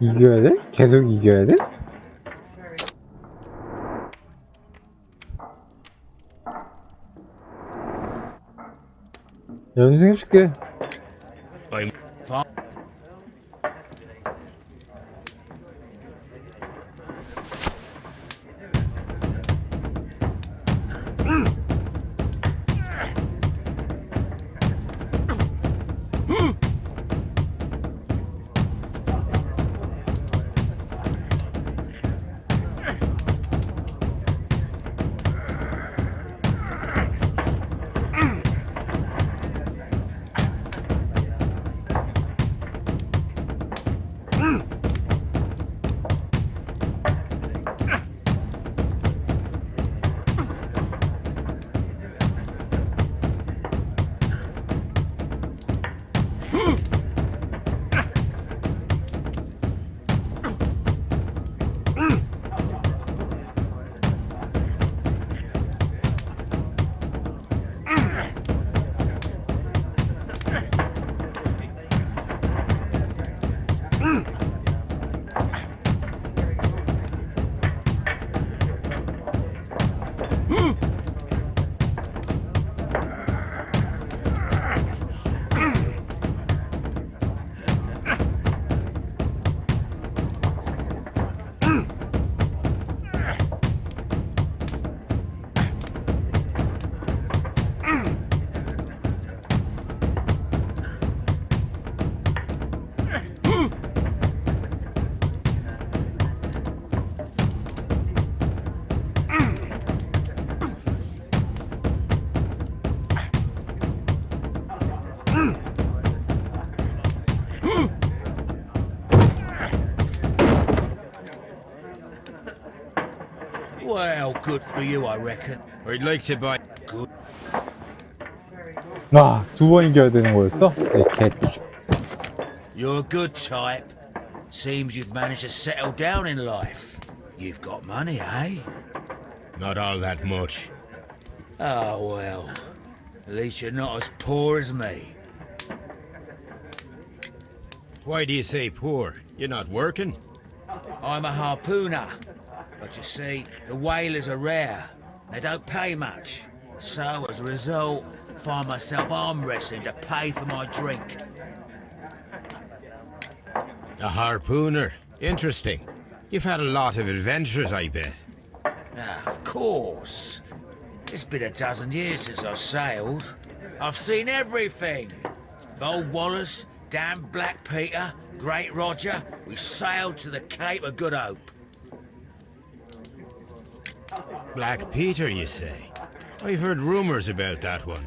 이겨야 돼? 계속 이겨야 돼? 연승해줄게. I'm... Well, good for you, I reckon. I'd like to buy... Good. 아, 두 번 이겨야 되는 거였어? 네, 개. You're a good type. Seems you've managed to settle down in life. You've got money, eh? Not all that much. Oh, well. At least you're not as poor as me. Why do you say poor? You're not working? I'm a harpooner. But you see, the whalers are rare. They don't pay much. So, as a result, I find myself arm wrestling to pay for my drink. A harpooner? Interesting. You've had a lot of adventures, I bet. Ah, of course. It's been a dozen years since I've sailed. I've seen everything. Old Wallace, damn Black Peter, Great Roger. We sailed to the Cape of Good Hope. Black Peter, you say? I've heard rumors about that one.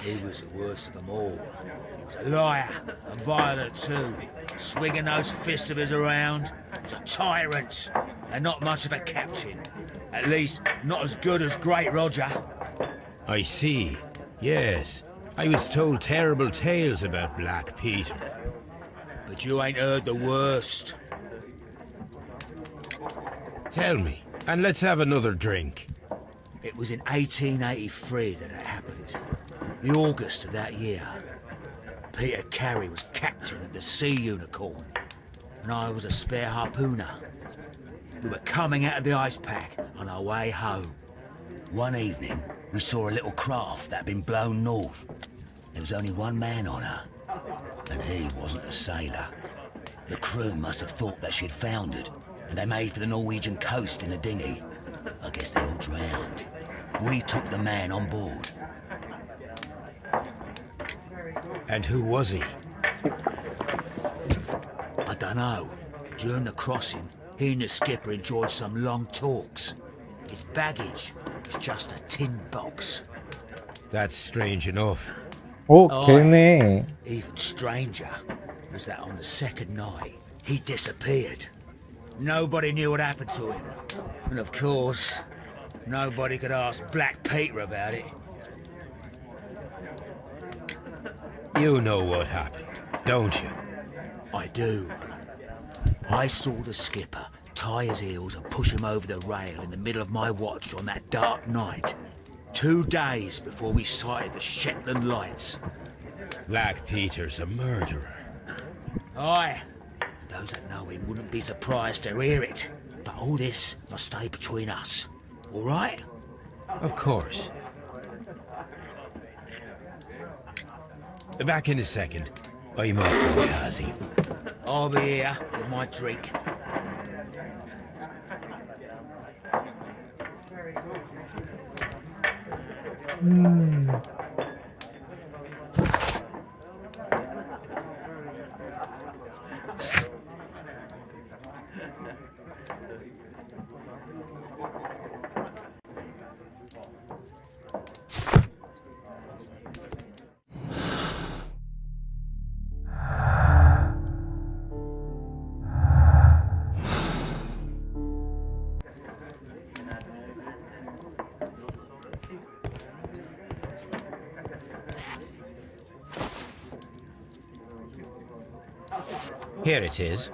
He was the worst of them all. He was a liar, and violent too, swinging those fists of his around. He was a tyrant, and not much of a captain. At least, not as good as Great Roger. I see. Yes. I was told terrible tales about Black Peter. But you ain't heard the worst. Tell me, and let's have another drink. It was in 1883 that it happened. The August of that year. Peter Carey was captain of the Sea Unicorn, and I was a spare harpooner. We were coming out of the ice pack on our way home. One evening, we saw a little craft that had been blown north. There was only one man on her, and he wasn't a sailor. The crew must have thought that she'd foundered, and they made for the Norwegian coast in a dinghy. I guess they all drowned. We took the man on board. And who was he? I dunno. During the crossing, he and the skipper enjoyed some long talks. His baggage was just a tin box. That's strange enough. 오, 걔네. Even stranger was that on the second night, he disappeared. Nobody knew what happened to him. And of course, nobody could ask Black Peter about it. You know what happened, don't you? I do. I saw the skipper tie his heels and push him over the rail in the middle of my watch on that dark night. 2 days before we sighted the Shetland lights. Black Peter's a murderer. Aye. Those that know him wouldn't be surprised to hear it. But all this must stay between us. All right? Of course. Back in a second. I'm off to the Kazi. I'll be here with my drink. Here it is.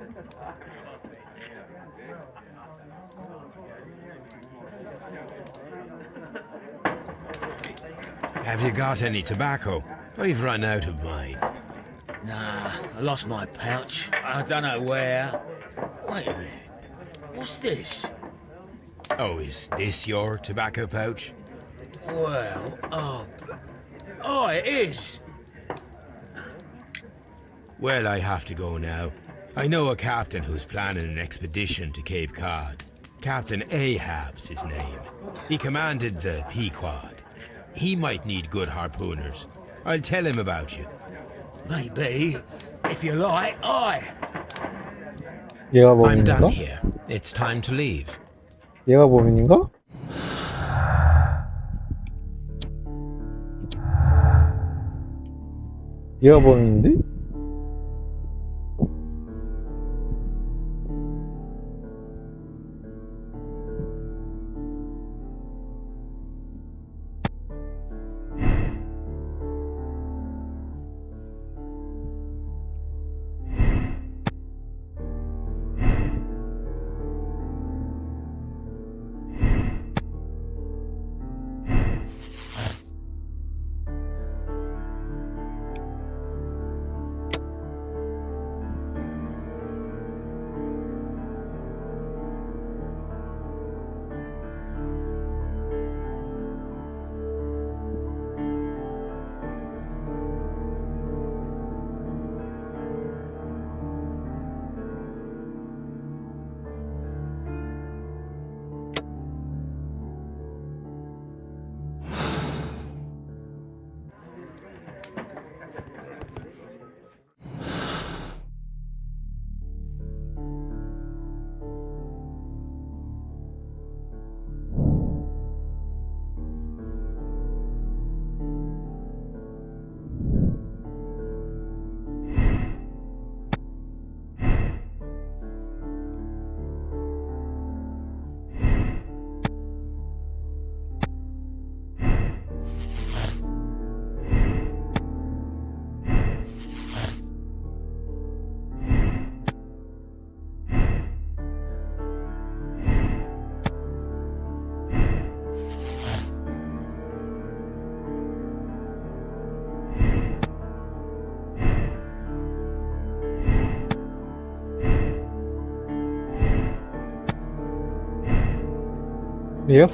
Have you got any tobacco? I've run out of mine. Nah, I lost my pouch. I don't know where. Wait a minute. What's this? Oh, is this your tobacco pouch? Well, oh, it is. Well, I have to go now. I know a captain who's planning an expedition to Cape Cod. Captain Ahab's his name. He commanded the Pequod. He might need good harpooners. I'll tell him about you. Maybe. If you like, aye. 얘가 I'm done 범인인가? here. It's time to leave. 얘가 범인인가? 얘가 범인인데? 왜요?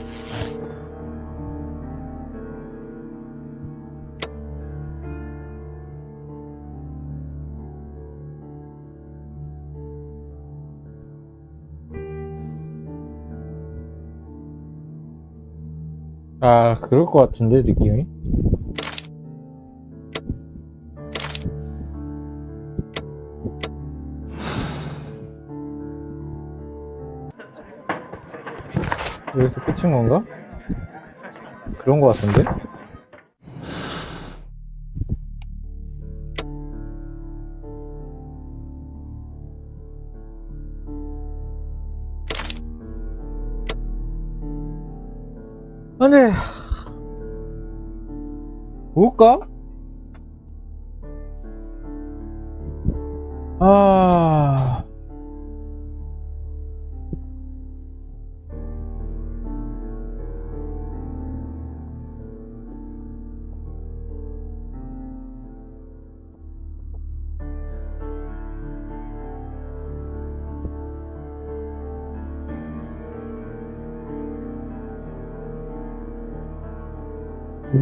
아, 그럴 것 같은데, 느낌이? 여기서 끝인 건가? 그런 것 같은데? 아니, 뭘까? 아,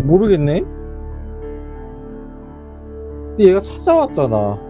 모르겠네? 근데 얘가 찾아왔잖아.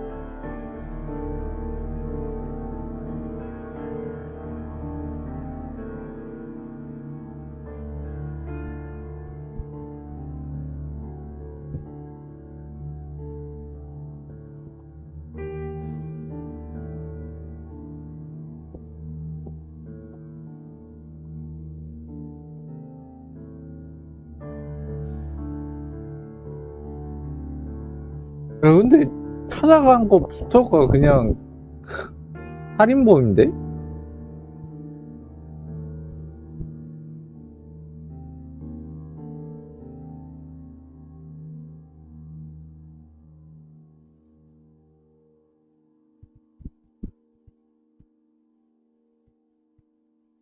야, 근데 찾아간 거부터가 그냥 살인범인데?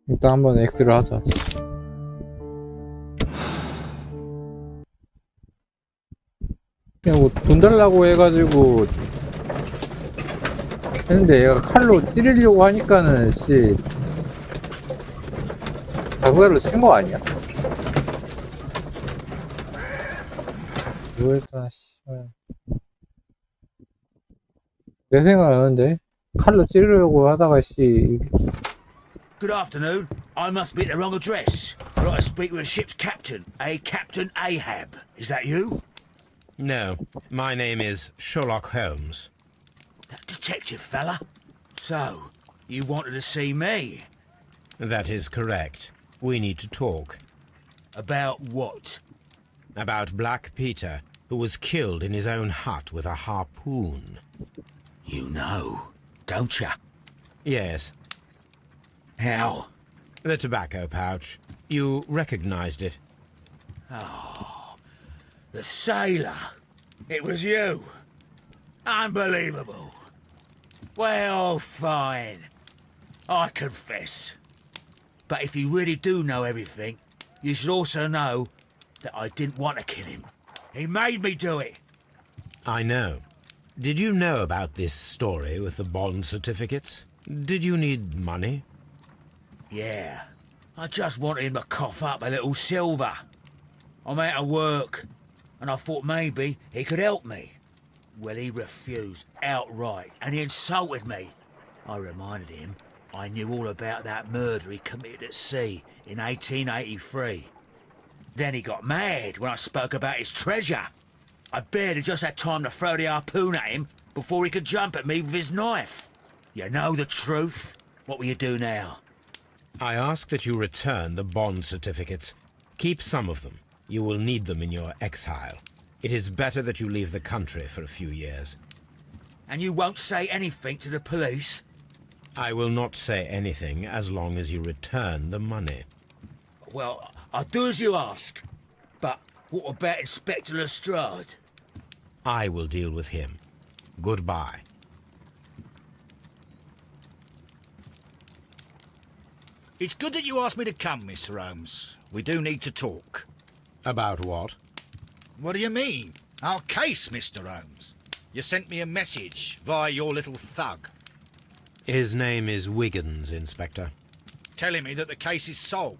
일단 한번 X를 하자. 그냥 뭐 돈 달라고 해가지고 했는데 얘가 칼로 찌르려고 하니까는 씨 자구가로 친 거 아니야? 뭐였다 씨발. 내 생각하는데 칼로 찌르려고 하다가 씨. Good afternoon. I must be at the wrong address. I'd like to speak with a ship's captain, a Captain Ahab. Is that you? No, my name is Sherlock Holmes. That detective fella? So, you wanted to see me? That is correct. We need to talk. About what? About Black Peter, who was killed in his own hut with a harpoon. You know, don't ya? Yes, How? the tobacco pouch. You recognized it. The sailor. It was you. Unbelievable. Well, fine. I confess. But if you really do know everything, you should also know that I didn't want to kill him. He made me do it. I know. Did you know about this story with the bond certificates? Did you need money? Yeah. I just wanted him to cough up a little silver. I'm out of work, and I thought maybe he could help me. Well, he refused outright, and he insulted me. I reminded him I knew all about that murder he committed at sea in 1883. Then he got mad when I spoke about his treasure. I barely just had time to throw the harpoon at him before he could jump at me with his knife. You know the truth. What will you do now? I ask that you return the bond certificates. Keep some of them. You will need them in your exile. It is better that you leave the country for a few years. And you won't say anything to the police? I will not say anything as long as you return the money. Well, I'll do as you ask. But what about Inspector Lestrade? I will deal with him. Goodbye. It's good that you asked me to come, Mr. Holmes. We do need to talk. About what? What do you mean? Our case, Mr. Holmes. You sent me a message via your little thug, His name is Wiggins, Inspector. telling me that the case is solved.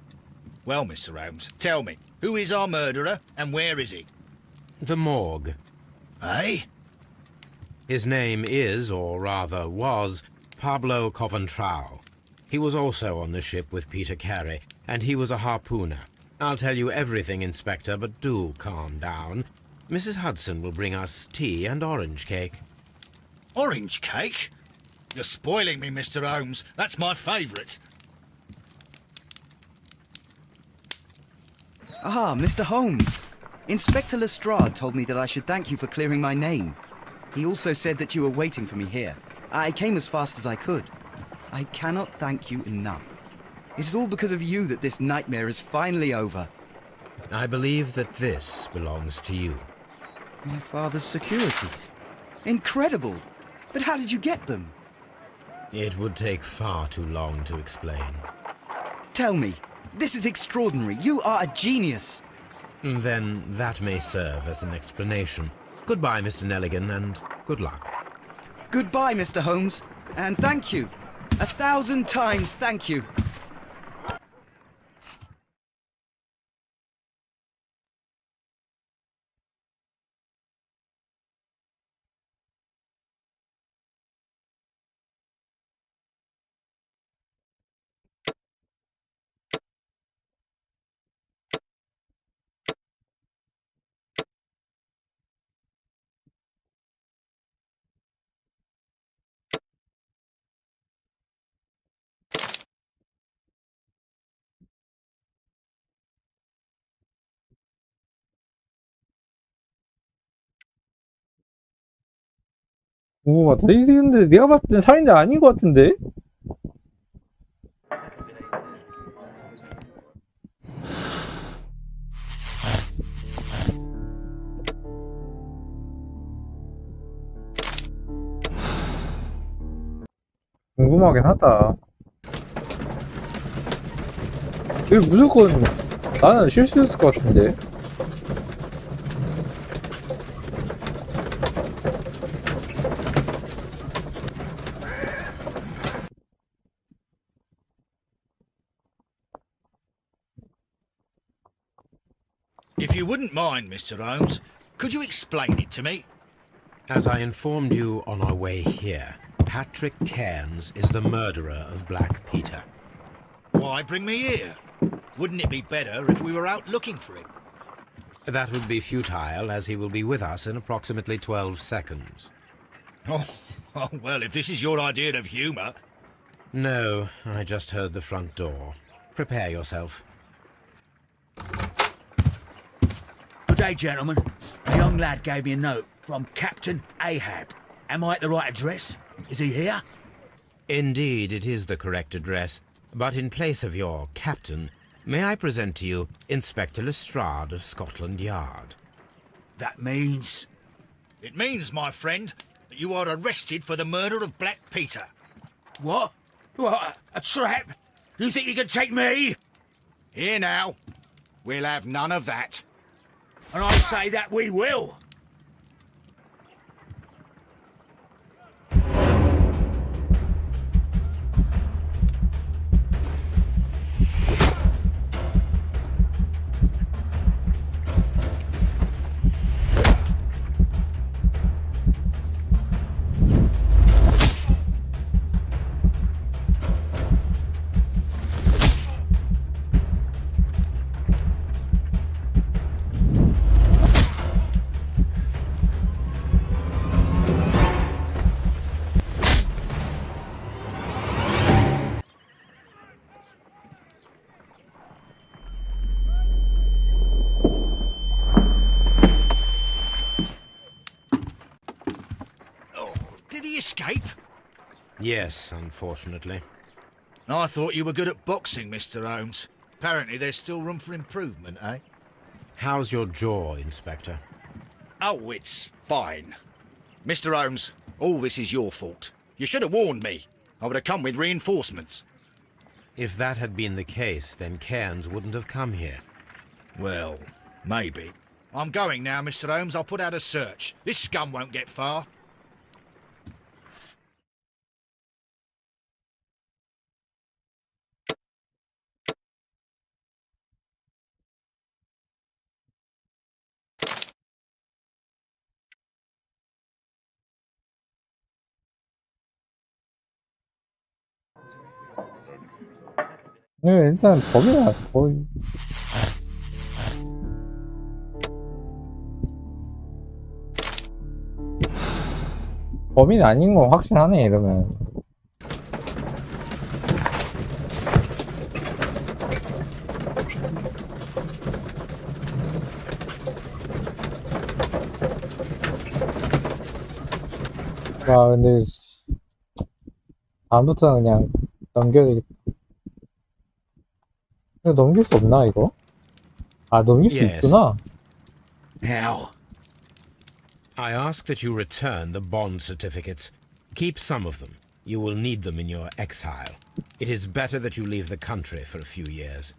Well, Mr. Holmes, tell me, who is our murderer and where is he? The morgue. Eh? His name is, or rather was, Pablo Coventral. He was also on the ship with Peter Carey, and he was a harpooner. I'll tell you everything, Inspector, but do calm down. Mrs. Hudson will bring us tea and orange cake. Orange cake? You're spoiling me, Mr. Holmes. That's my favourite. Ah, Mr. Holmes. Inspector Lestrade told me that I should thank you for clearing my name. He also said that you were waiting for me here. I came as fast as I could. I cannot thank you enough. It is all because of you that this nightmare is finally over. I believe that this belongs to you. My father's securities. Incredible! But how did you get them? It would take far too long to explain. Tell me. This is extraordinary. You are a genius. Then that may serve as an explanation. Goodbye, Mr. Nelligan, and good luck. Goodbye, Mr. Holmes. And thank you. 1,000 times thank you. 궁금하다. 이 근데 내가 봤을 땐 살인자 아닌 것 같은데? 궁금하긴 하다. 이거 무조건 나는 실수였을 것 같은데? If you wouldn't mind, Mr. Holmes, could you explain it to me? As I informed you on our way here, Patrick Cairns is the murderer of Black Peter. Why bring me here? Wouldn't it be better if we were out looking for him? That would be futile, as he will be with us in approximately 12 seconds. Oh, well, if this is your idea of humour... No, I just heard the front door. Prepare yourself. Good day, gentlemen. A young lad gave me a note from Captain Ahab. Am I at the right address? Is he here? Indeed, it is the correct address. But in place of your captain, may I present to you Inspector Lestrade of Scotland Yard? That means... It means, my friend, that you are arrested for the murder of Black Peter. What? What? A trap? You think you can take me? Here now. We'll have none of that. And I say that we will. Did he escape? Yes, unfortunately. I thought you were good at boxing, Mr. Holmes. Apparently there's still room for improvement, eh? How's your jaw, Inspector? Oh, it's fine. Mr. Holmes, all this is your fault. You should have warned me. I would have come with reinforcements. If that had been the case, then Cairns wouldn't have come here. Well, maybe. I'm going now, Mr. Holmes. I'll put out a search. This scum won't get far. 네, 일단 범인은 거의 범인 아닌 건 확실하네 이러면. 와 근데 다음부터는 그냥 넘겨야 되겠다. 이거 넘길 수 없나 이거? 아 넘길 수 Yes. 있구나. How? I ask that you return the bond certificates. Keep some of them. You will need them in your exile. It is better that you leave the country for a few years.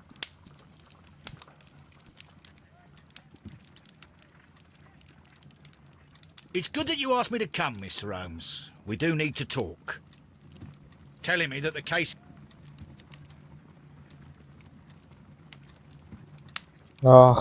It's good that you asked me to come, Mr. Holmes. We do need to talk. Telling me that the case... 아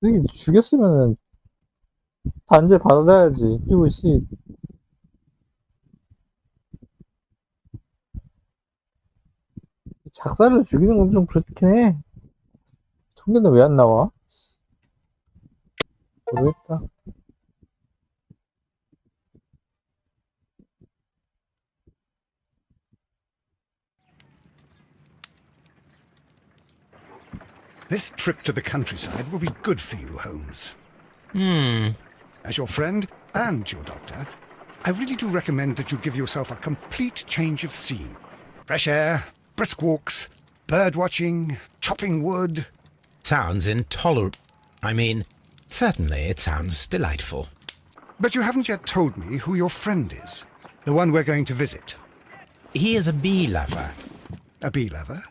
이게 죽였으면은 단죄 받아야지. 그리고 씨 작사를 죽이는 건 좀 그렇긴 해. 통계는 왜 안 나와? 모르겠다. This trip to the countryside will be good for you, Holmes. Hmm. As your friend and your doctor, I really do recommend that you give yourself a complete change of scene. Fresh air, brisk walks, bird watching, chopping wood. Sounds intolerable. I mean, certainly it sounds delightful. But you haven't yet told me who your friend is, the one we're going to visit. He is a bee lover. A bee lover?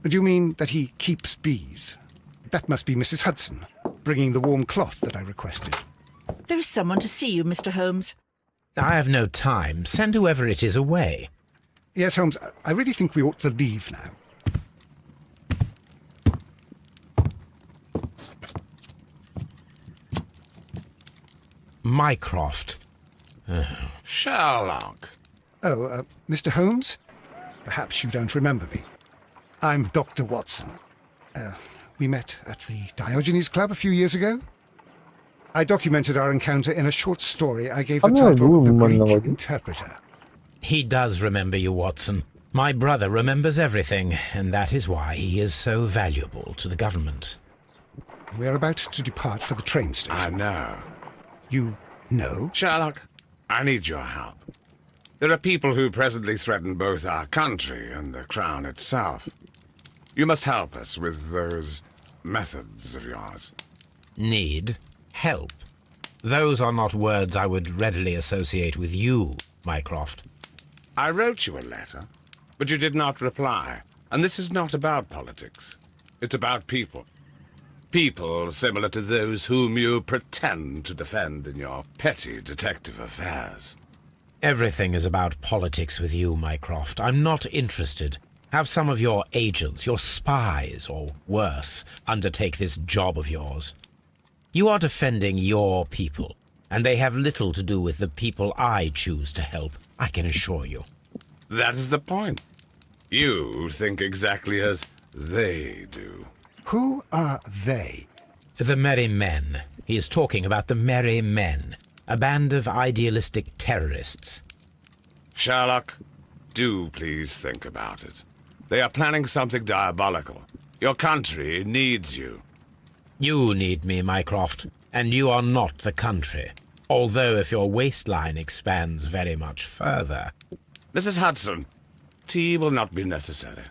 Do you mean that he keeps bees? That must be Mrs. Hudson, bringing the warm cloth that I requested. There is someone to see you, Mr. Holmes. I have no time. Send whoever it is away. Yes, Holmes, I really think we ought to leave now. Mycroft. Sherlock. Oh, Mr. Holmes? Perhaps you don't remember me. I'm Dr. Watson. We met at the Diogenes Club a few years ago. I documented our encounter in a short story I gave the 한명을 title The 누구 Greek 만난 거지? Interpreter. He does remember you, Watson. My brother remembers everything, and that is why he is so valuable to the government. We're about to depart for the train station. I know. You know? Sherlock, I need your help. There are people who presently threaten both our country and the Crown itself. You must help us with those methods of yours. Need help. Those are not words I would readily associate with you, Mycroft. I wrote you a letter, but you did not reply. And this is not about politics. It's about people. People similar to those whom you pretend to defend in your petty detective affairs. Everything is about politics with you, Mycroft. I'm not interested. Have some of your agents, your spies, or worse, undertake this job of yours. You are defending your people, and they have little to do with the people I choose to help, I can assure you. That is the point. You think exactly as they do. Who are they? The Merry Men. He is talking about the Merry Men, a band of idealistic terrorists. Sherlock, do please think about it. They are planning something diabolical. Your country needs you. You need me, Mycroft, and you are not the country. Although if your waistline expands very much further. Mrs. Hudson, tea will not be necessary.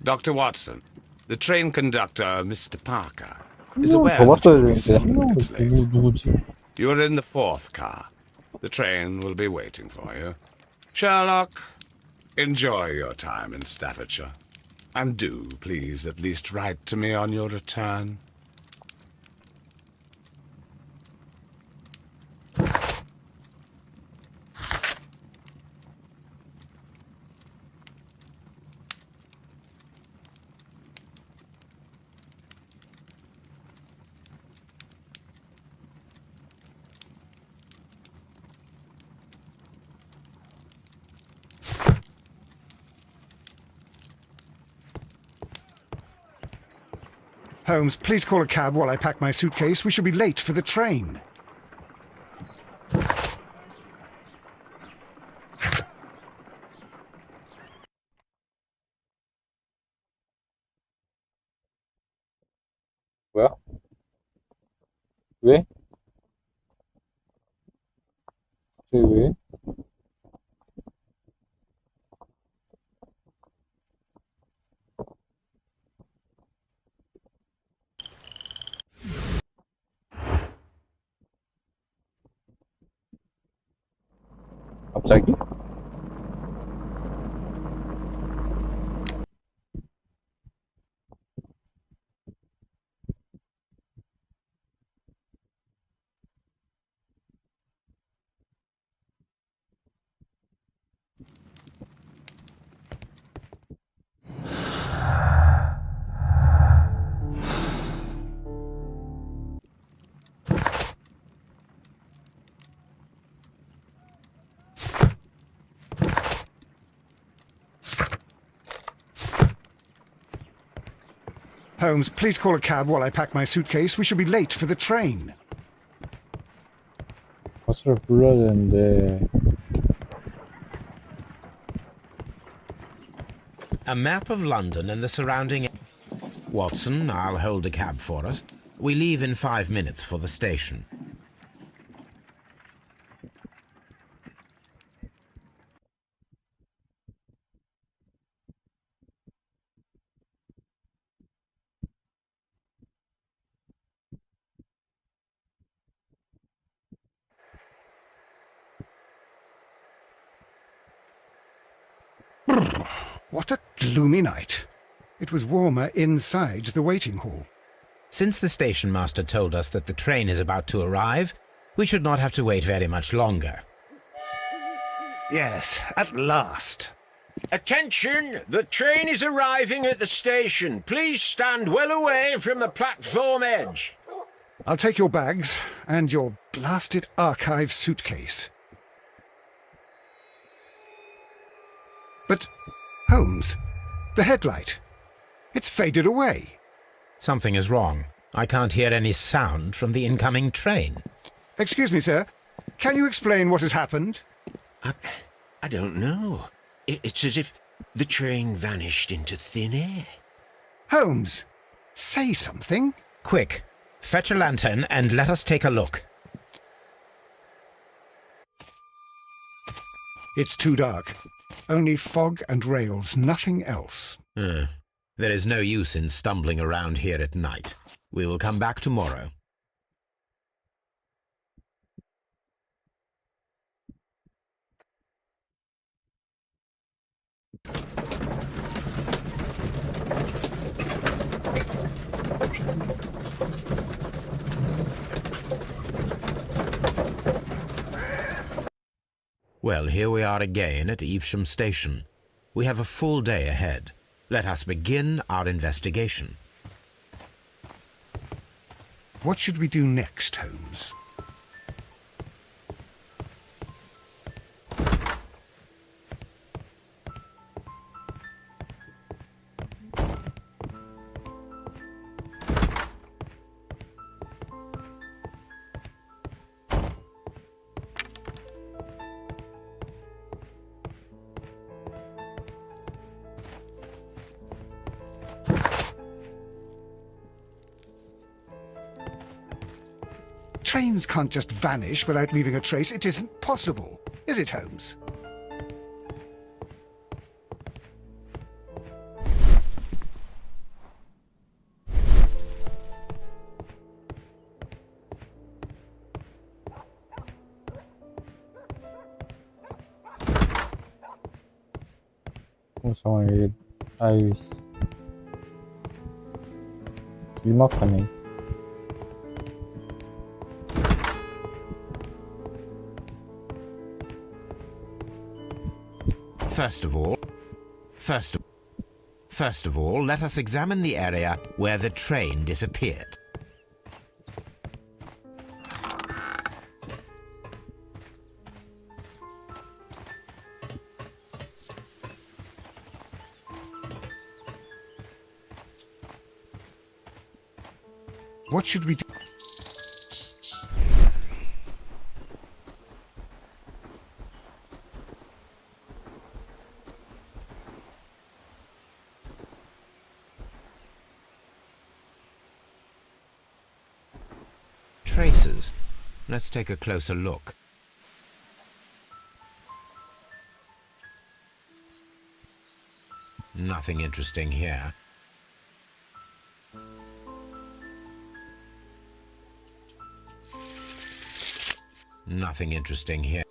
Dr. Watson, the train conductor, Mr. Parker, is aware 더 that you 봤어야 will be 되는데 7 한 명은 minutes late. 누구지? You are in the 4th car. The train will be waiting for you. Sherlock, enjoy your time in Staffordshire. And do, please, at least write to me on your return. Holmes, please call a cab while I pack my suitcase. We shall be late for the train. 뭐야? 왜? 갑자기 왜? 갑자기? Holmes, please call a cab while I pack my suitcase. We shall be late for the train. 버스를 불러야 되는데. A map of London and the surrounding... Watson, I'll hold a cab for us. We leave in 5 minutes for the station. What a gloomy night. It was warmer inside the waiting hall. Since the station master told us that the train is about to arrive, we should not have to wait very much longer. Yes, at last. Attention! The train is arriving at the station. Please stand well away from the platform edge. I'll take your bags and your blasted archive suitcase. But, Holmes, the headlight. It's faded away. Something is wrong. I can't hear any sound from the incoming train. Excuse me, sir. Can you explain what has happened? I don't know. It's as if the train vanished into thin air. Holmes, say something. Quick, fetch a lantern and let us take a look. It's too dark. Only fog and rails, nothing else. There is no use in stumbling around here at night. We will come back tomorrow. Well, here we are again at Evesham Station. We have a full day ahead. Let us begin our investigation. What should we do next, Holmes? Trains can't just vanish without leaving a trace. It isn't possible, is it, Holmes? 상황이 아이씨. 일막하네. First of all, let us examine the area where the train disappeared. What should we do? Traces. Let's take a closer look. Nothing interesting here. Nothing interesting here.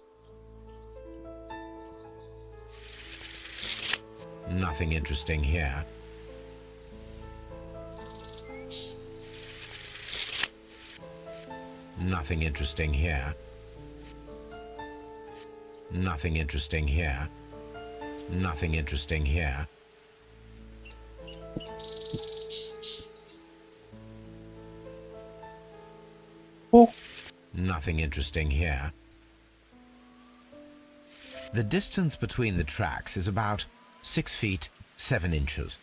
Nothing interesting here. Nothing interesting here. Nothing interesting here. Nothing interesting here. Oh, Nothing interesting here. The distance between the tracks is about 6 feet 7 inches.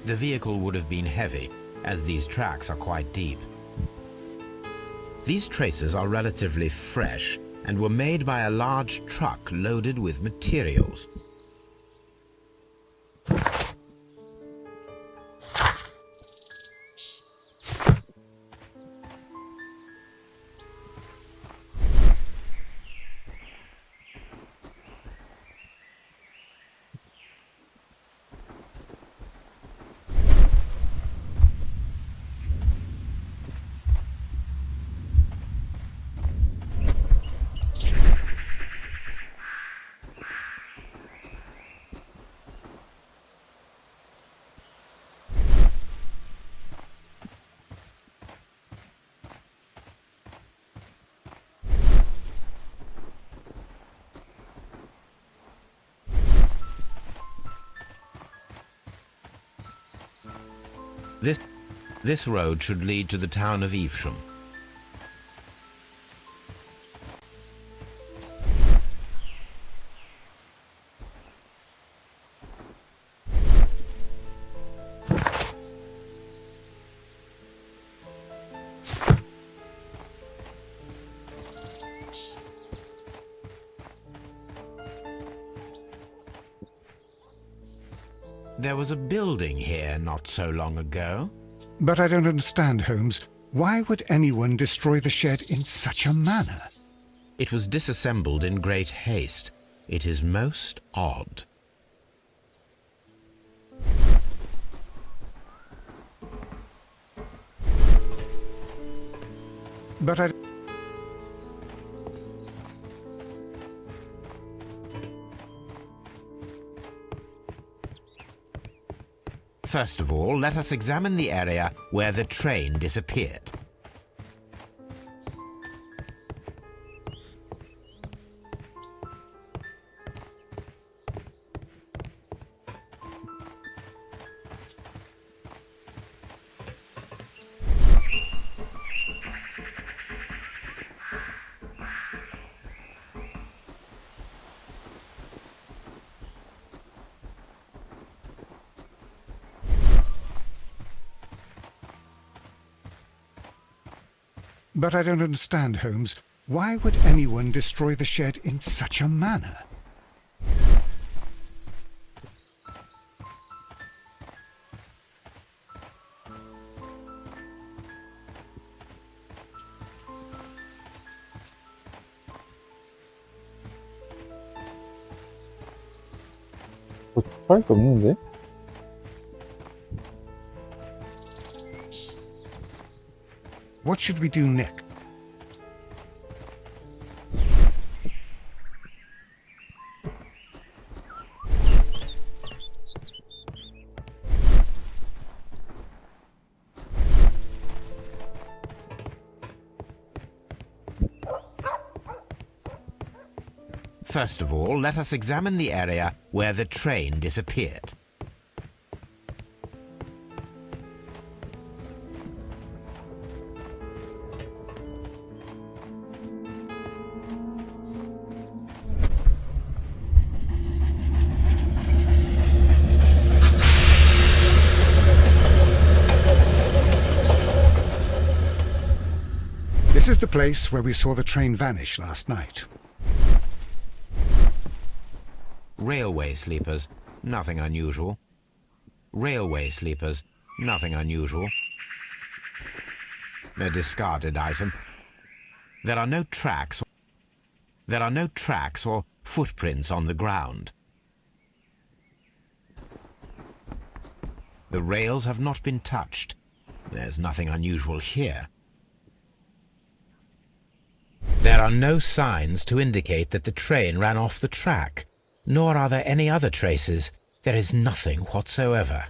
The vehicle would have been heavy, as these tracks are quite deep. These traces are relatively fresh and were made by a large truck loaded with materials. This road should lead to the town of Evesham. There was a building here not so long ago. But I don't understand, Holmes. Why would anyone destroy the shed in such a manner? It was disassembled in great haste. It is most odd. But I... First of all, let us examine the area where the train disappeared. But I don't understand, Holmes. Why would anyone destroy the shed in such a manner? 뭐, 할 게 없는데? What should we do next? First of all, let us examine the area where the train disappeared. This is the place where we saw the train vanish last night. Railway sleepers, nothing unusual. Railway sleepers, nothing unusual. A discarded item. There are no tracks. There are no tracks or footprints on the ground. The rails have not been touched. There's nothing unusual here. There are no signs to indicate that the train ran off the track, nor are there any other traces. There is nothing whatsoever.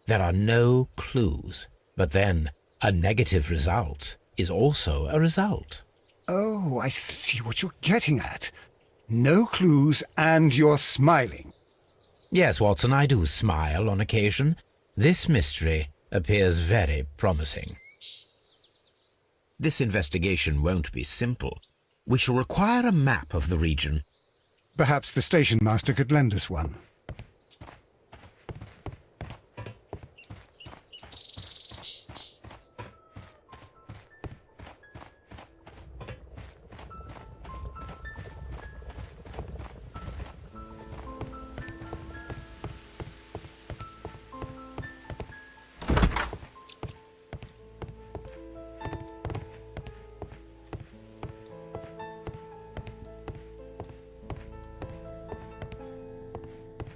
There are no clues. But then, a negative result is also a result. Oh, I see what you're getting at. No clues and you're smiling. Yes, Watson, I do smile on occasion. This mystery appears very promising. This investigation won't be simple. We shall require a map of the region. Perhaps the station master could lend us one.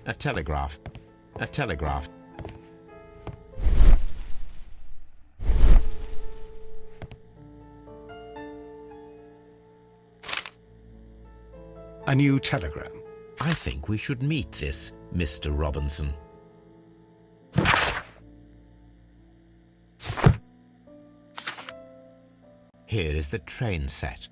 A telegraph. A telegraph. A new telegram. I think we should meet this Mr. Robinson. Here is the train set.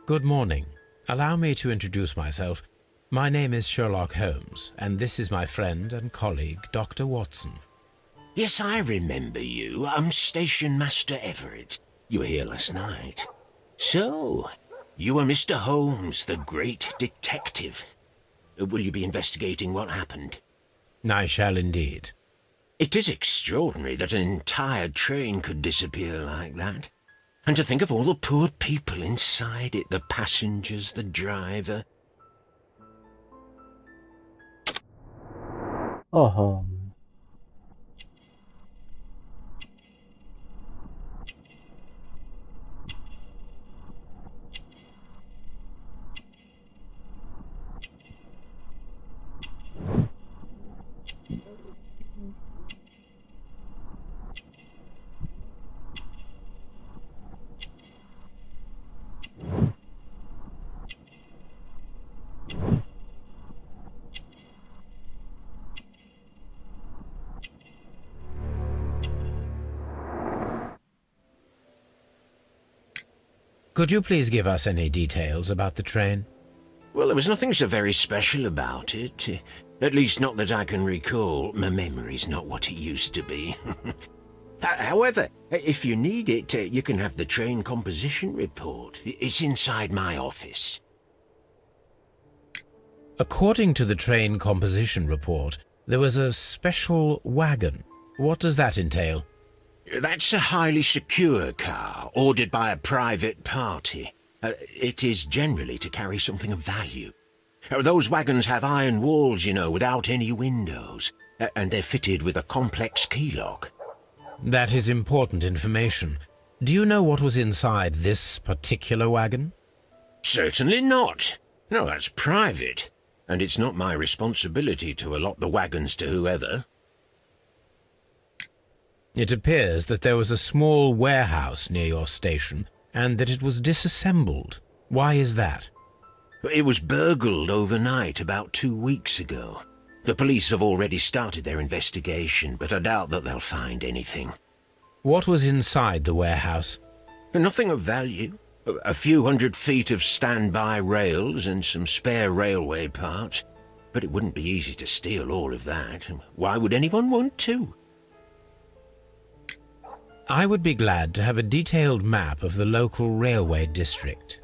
Good morning. Allow me to introduce myself. My name is Sherlock Holmes, and this is my friend and colleague, Dr. Watson. Yes, I remember you. I'm Station Master Everett. You were here last night. So, you are Mr. Holmes, the great detective. Will you be investigating what happened? I shall indeed. It is extraordinary that an entire train could disappear like that. And to think of all the poor people inside it, the passengers, the driver. 어허. Could you please give us any details about the train? Well, there was nothing so very special about it. At least not that I can recall. My memory's not what it used to be. However, if you need it, you can have the train composition report. It's inside my office. According to the train composition report, there was a special wagon. What does that entail? That's a highly secure car, ordered by a private party. It is generally to carry something of value. Those wagons have iron walls, you know, without any windows, and they're fitted with a complex key lock. That is important information. Do you know what was inside this particular wagon? Certainly not. No, that's private. And it's not my responsibility to allot the wagons to whoever. It appears that there was a small warehouse near your station and that it was disassembled. Why is that? It was burgled overnight about 2 weeks ago. The police have already started their investigation, but I doubt that they'll find anything. What was inside the warehouse? Nothing of value. A few 100 feet of standby rails and some spare railway parts. But it wouldn't be easy to steal all of that. Why would anyone want to? I would be glad to have a detailed map of the local railway district.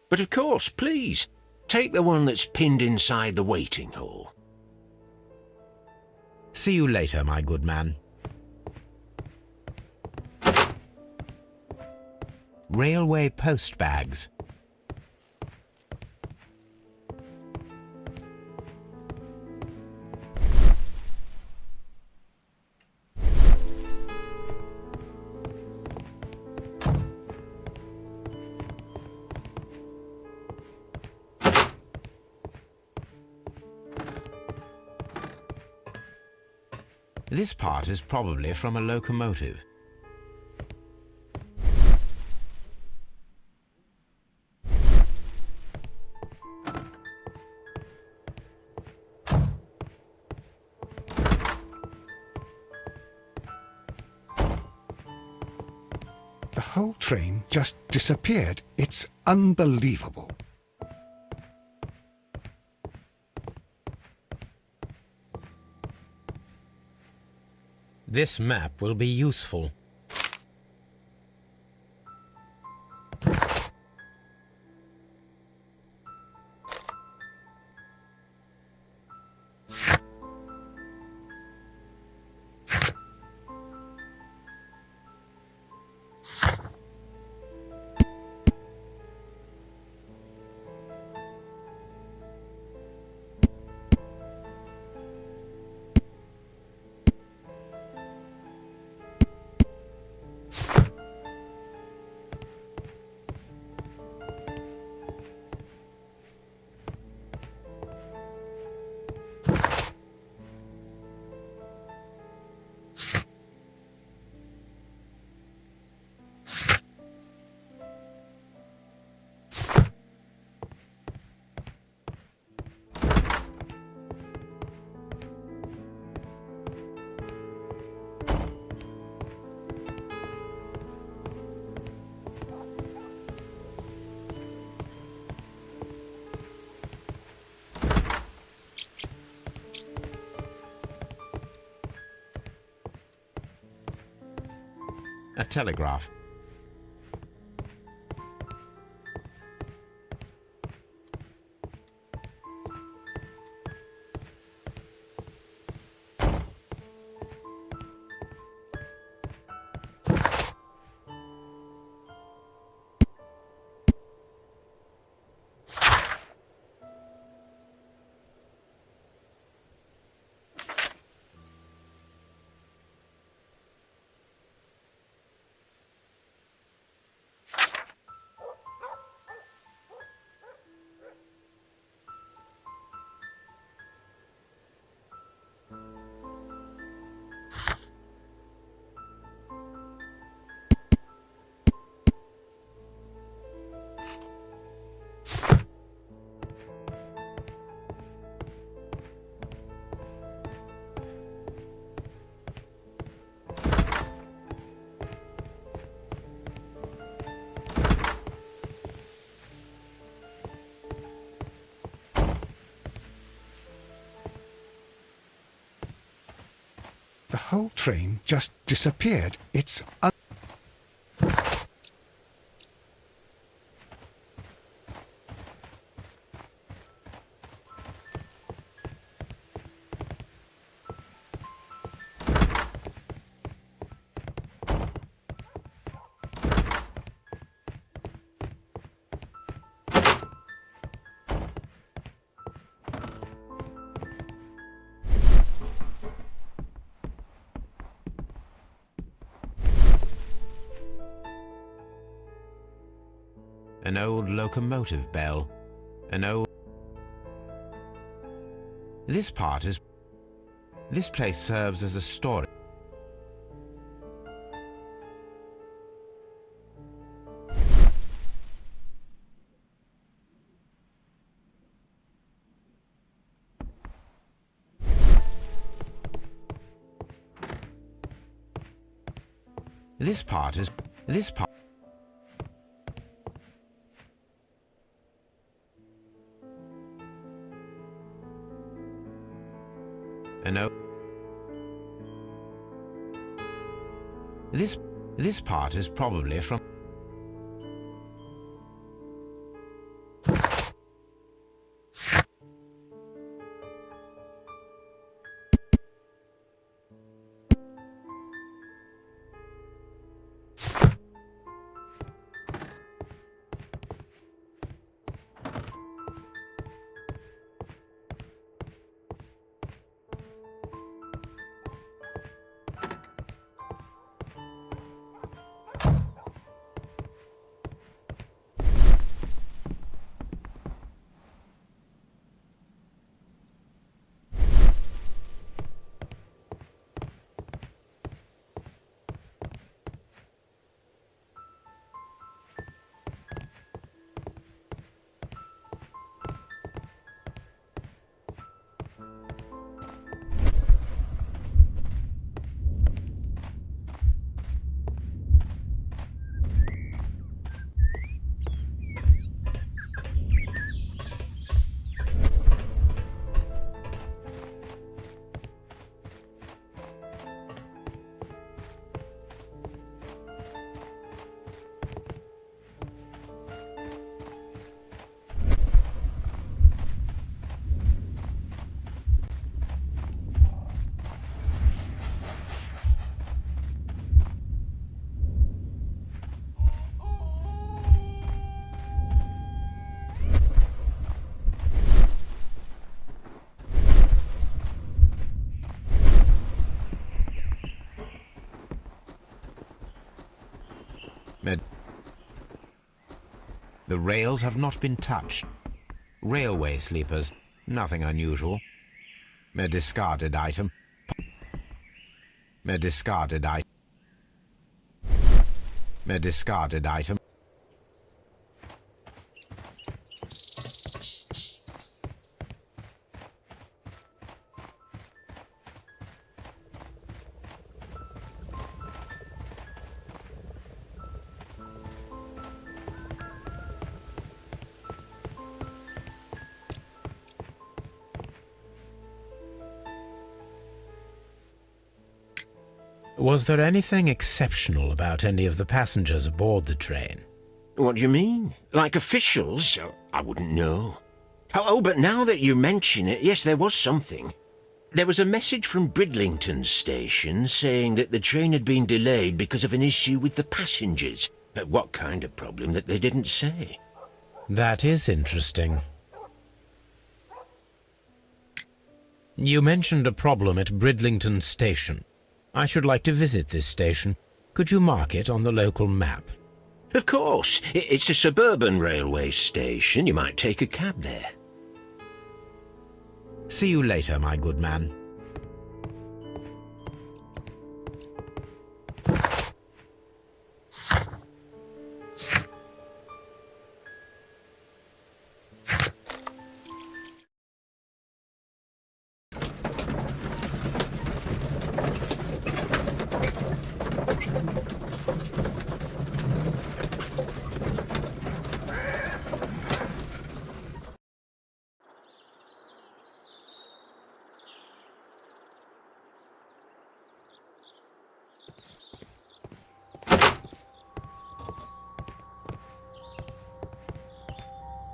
But of course, please. Take the one that's pinned inside the waiting hall. See you later, my good man. Railway post bags. This part is probably from a locomotive. The whole train just disappeared. It's unbelievable. This map will be useful. A telegraph. The whole train just disappeared. It's An old locomotive bell. An old... This place serves as a story. This part... This part is probably from... The rails have not been touched. Railway sleepers, nothing unusual. A discarded item. A discarded item. A discarded item. Was there anything exceptional about any of the passengers aboard the train? What do you mean? Like officials? I wouldn't know. Oh, but now that you mention it, yes, there was something. There was a message from Bridlington station saying that the train had been delayed because of an issue with the passengers. But what kind of problem that they didn't say? That is interesting. You mentioned a problem at Bridlington station. I should like to visit this station. Could you mark it on the local map? Of course. It's a suburban railway station. You might take a cab there. See you later, my good man.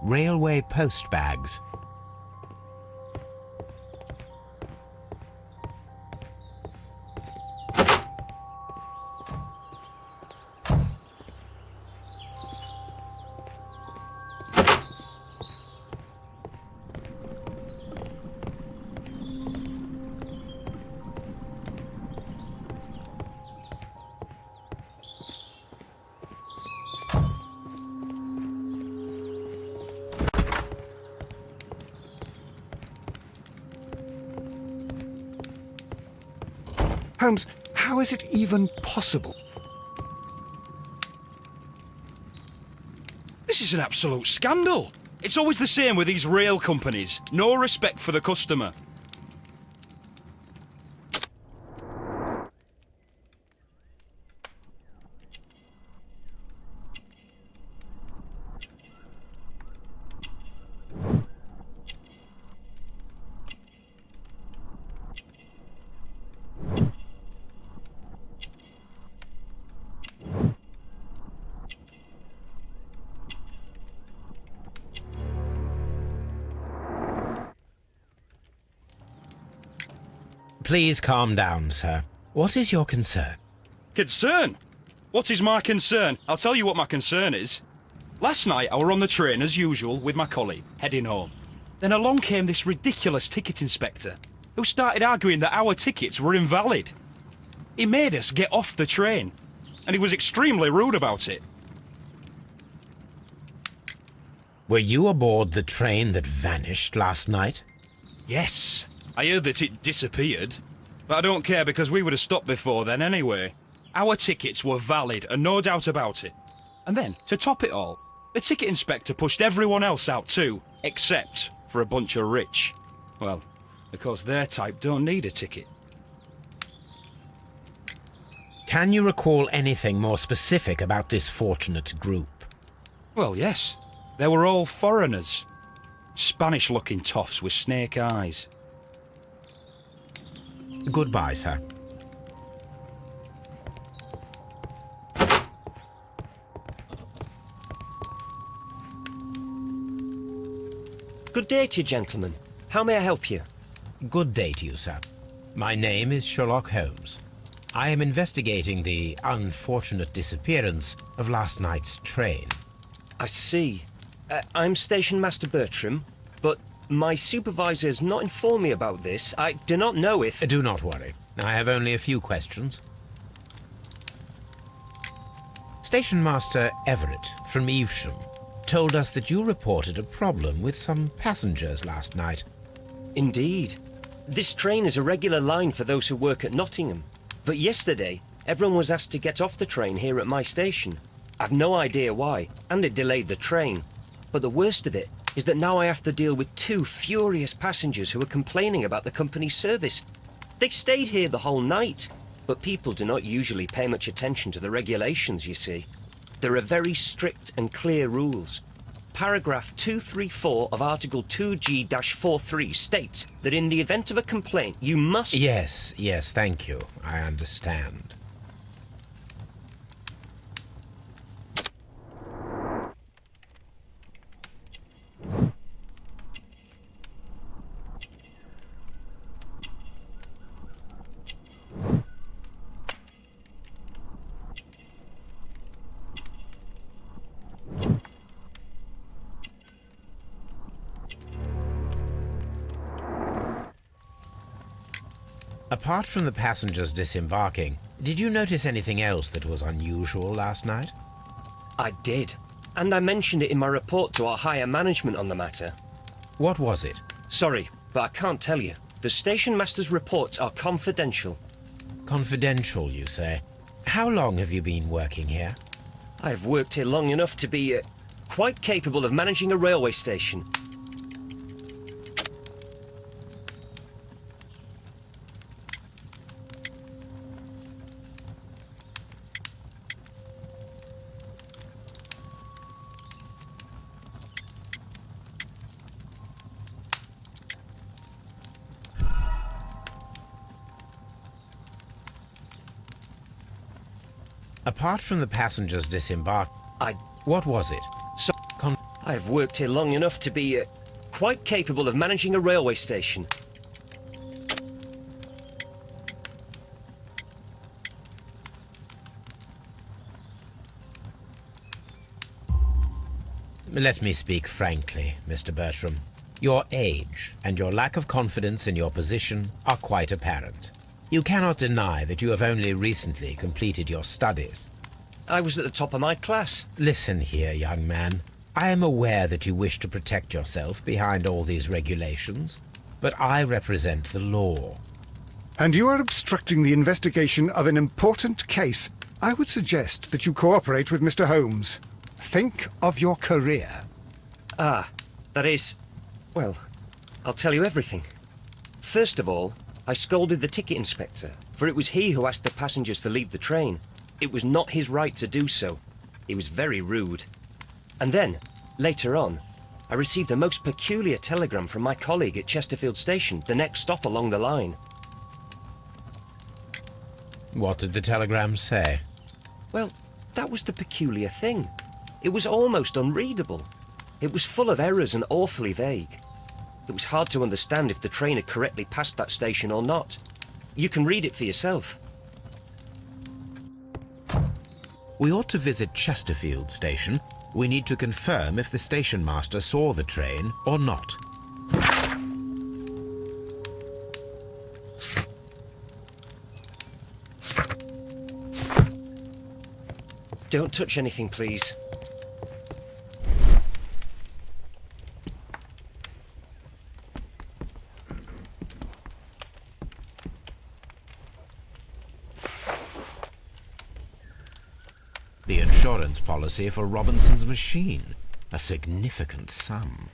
Railway post bags. Holmes, how is it even possible? This is an absolute scandal. It's always the same with these rail companies. No respect for the customer. Please calm down, sir. What is your concern? Concern? What is my concern? I'll tell you what my concern is. Last night I were on the train as usual with my colleague, heading home. Then along came this ridiculous ticket inspector, who started arguing that our tickets were invalid. He made us get off the train, and he was extremely rude about it. Were you aboard the train that vanished last night? Yes, I heard that it disappeared. But I don't care because we would have stopped before then anyway. Our tickets were valid and no doubt about it. And then, to top it all, the ticket inspector pushed everyone else out too, except for a bunch of rich. Well, of course their type don't need a ticket. Can you recall anything more specific about this fortunate group? Well, yes. They were all foreigners. Spanish-looking toffs with snake eyes. Goodbye, sir. Good day to you, gentlemen. How may I help you? Good day to you, sir. My name is Sherlock Holmes. I am investigating the unfortunate disappearance of last night's train. I see. I'm Station Master Bertram, but my supervisor has not informed me about this. I do not know if... Do not worry. I have only a few questions. Station Master Everett from Evesham told us that you reported a problem with some passengers last night. Indeed. This train is a regular line for those who work at Nottingham. But yesterday, everyone was asked to get off the train here at my station. I've no idea why, and it delayed the train. But the worst of it is that now I have to deal with two furious passengers who are complaining about the company's service. They stayed here the whole night, but people do not usually pay much attention to the regulations, you see. There are very strict and clear rules. Paragraph 234 of Article 2G-43 states that in the event of a complaint, you must... Yes, thank you. I understand. Apart from the passengers disembarking, did you notice anything else that was unusual last night? I did, and I mentioned it in my report to our higher management on the matter. What was it? Sorry, but I can't tell you. The station master's reports are confidential. Confidential, you say? How long have you been working here? I have worked here long enough to be quite capable of managing a railway station. Apart from the passengers disembark... What was it? I have worked here long enough to be quite capable of managing a railway station. Let me speak frankly, Mr. Bertram. Your age and your lack of confidence in your position are quite apparent. You cannot deny that you have only recently completed your studies. I was at the top of my class. Listen here, young man. I am aware that you wish to protect yourself behind all these regulations, but I represent the law. and you are obstructing the investigation of an important case, I would suggest that you cooperate with Mr. Holmes. Think of your career. Ah, that is... well, I'll tell you everything. First of all, I scolded the ticket inspector, for it was he who asked the passengers to leave the train. It was not his right to do so. He was very rude. And then, later on, I received a most peculiar telegram from my colleague at Chesterfield Station, the next stop along the line. What did the telegram say? Well, that was the peculiar thing. It was almost unreadable. It was full of errors and awfully vague. It was hard to understand if the train had correctly passed that station or not. You can read it for yourself. We ought to visit Chesterfield Station. We need to confirm if the station master saw the train or not. Don't touch anything, please. The insurance policy for Robinson's machine. A significant sum.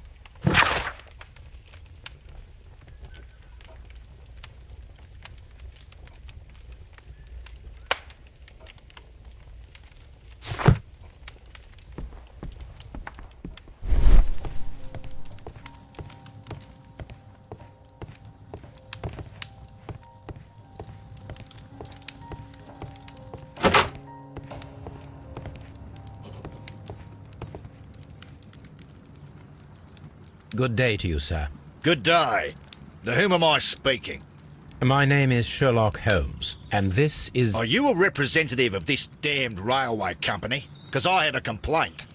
Good day to you, sir. Good day. To whom am I speaking? My name is Sherlock Holmes, and this is... Are you a representative of this damned railway company? Because I have a complaint.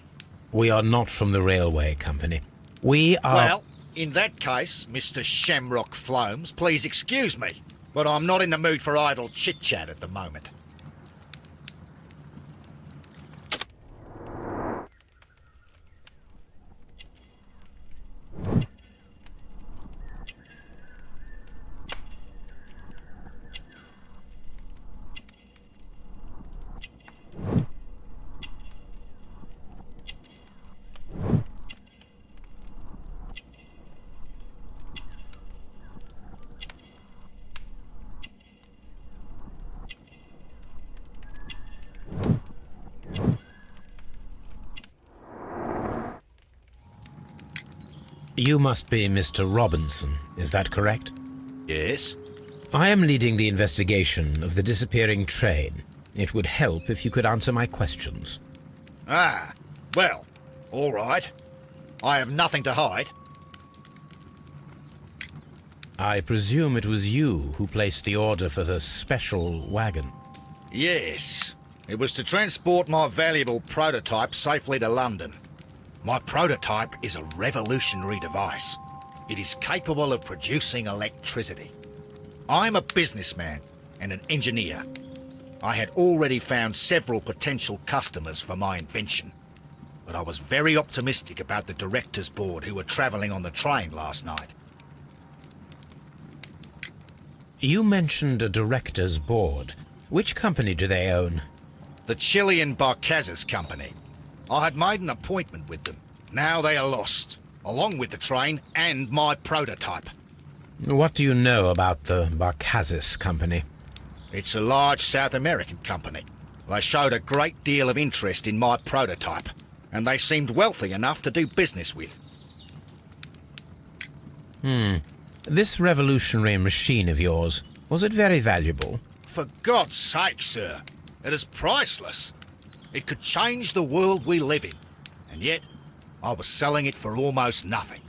We are not from the railway company. We are... Well, in that case, Mr. Shamrock Flomes, please excuse me, but I'm not in the mood for idle chit-chat at the moment. You must be Mr. Robinson, is that correct? Yes? I am leading the investigation of the disappearing train. It would help if you could answer my questions. Ah, well, all right. I have nothing to hide. I presume it was you who placed the order for the special wagon. Yes. It was to transport my valuable prototype safely to London. My prototype is a revolutionary device. It is capable of producing electricity. I'm a businessman and an engineer. I had already found several potential customers for my invention, but I was very optimistic about the directors' board who were travelling on the train last night. You mentioned a director's board. Which company do they own? The Chilean Barcazes Company. I had made an appointment with them. Now they are lost, along with the train and my prototype. What do you know about the Barcazes Company? It's a large South American company. They showed a great deal of interest in my prototype, and they seemed wealthy enough to do business with. This revolutionary machine of yours, was it very valuable? For God's sake, sir, it is priceless. It could change the world we live in, and yet I was selling it for almost nothing.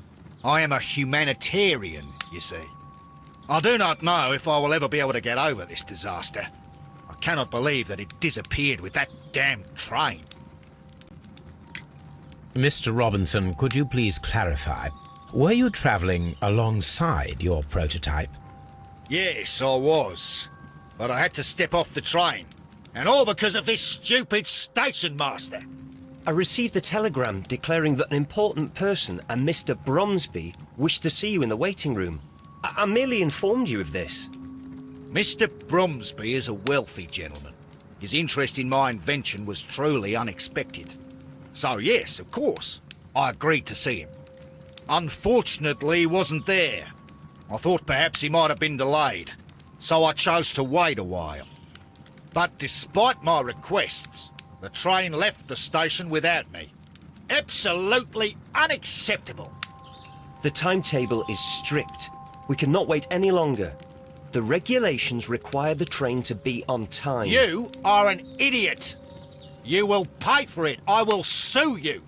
I am a humanitarian, you see. I do not know if I will ever be able to get over this disaster. I cannot believe that it disappeared with that damn train. Mr. Robinson, could you please clarify? Were you travelling alongside your prototype? Yes, I was. But I had to step off the train. And all because of this stupid station master. I received a telegram declaring that an important person, a Mr. Bromsby, wished to see you in the waiting room. I merely informed you of this. Mr. Bromsby is a wealthy gentleman. His interest in my invention was truly unexpected. So yes, of course, I agreed to see him. Unfortunately, he wasn't there. I thought perhaps he might have been delayed, so I chose to wait a while. But despite my requests, the train left the station without me. Absolutely unacceptable. The timetable is strict. We cannot wait any longer. The regulations require the train to be on time. You are an idiot. You will pay for it. I will sue you.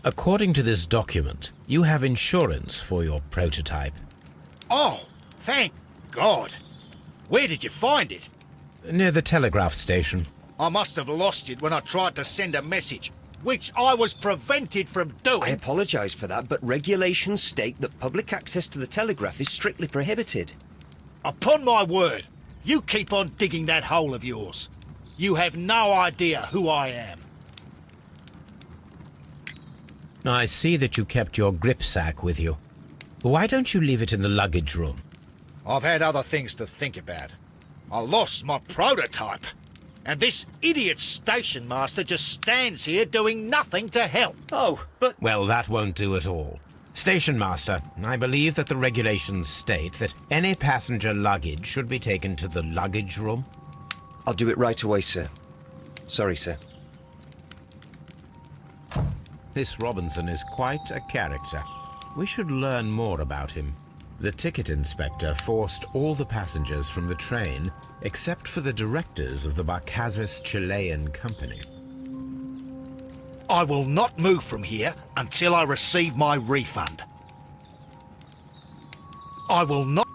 According to this document, you have insurance for your prototype. Oh, thank God. Where did you find it? Near the telegraph station. I must have lost it when I tried to send a message, which I was prevented from doing. I apologise for that, but regulations state that public access to the telegraph is strictly prohibited. Upon my word, you keep on digging that hole of yours. You have no idea who I am. I see that you kept your gripsack with you. Why don't you leave it in the luggage room? I've had other things to think about. I lost my prototype. And this idiot station master just stands here doing nothing to help. Oh, but... Well, that won't do at all. Station master, I believe that the regulations state that any passenger luggage should be taken to the luggage room. I'll do it right away, sir. Sorry, sir. This Robinson is quite a character. We should learn more about him. The ticket inspector forced all the passengers from the train except for the directors of the Barcazes Chilean Company. I will not move from here until I receive my refund. I will not...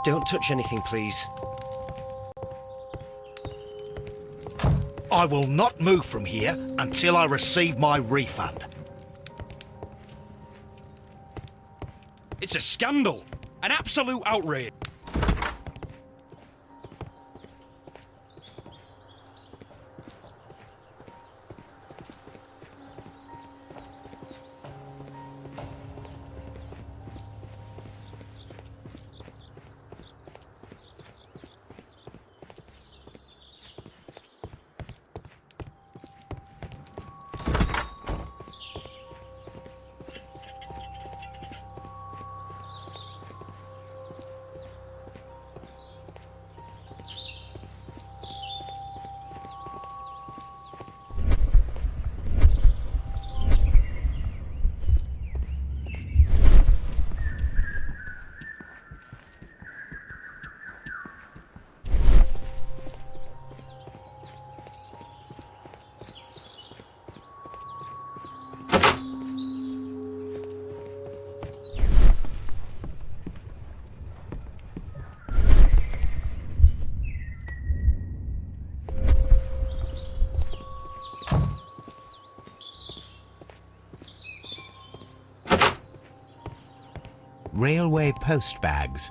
Don't touch anything, please. I will not move from here until I receive my refund. It's a scandal. An absolute outrage. Railway post bags.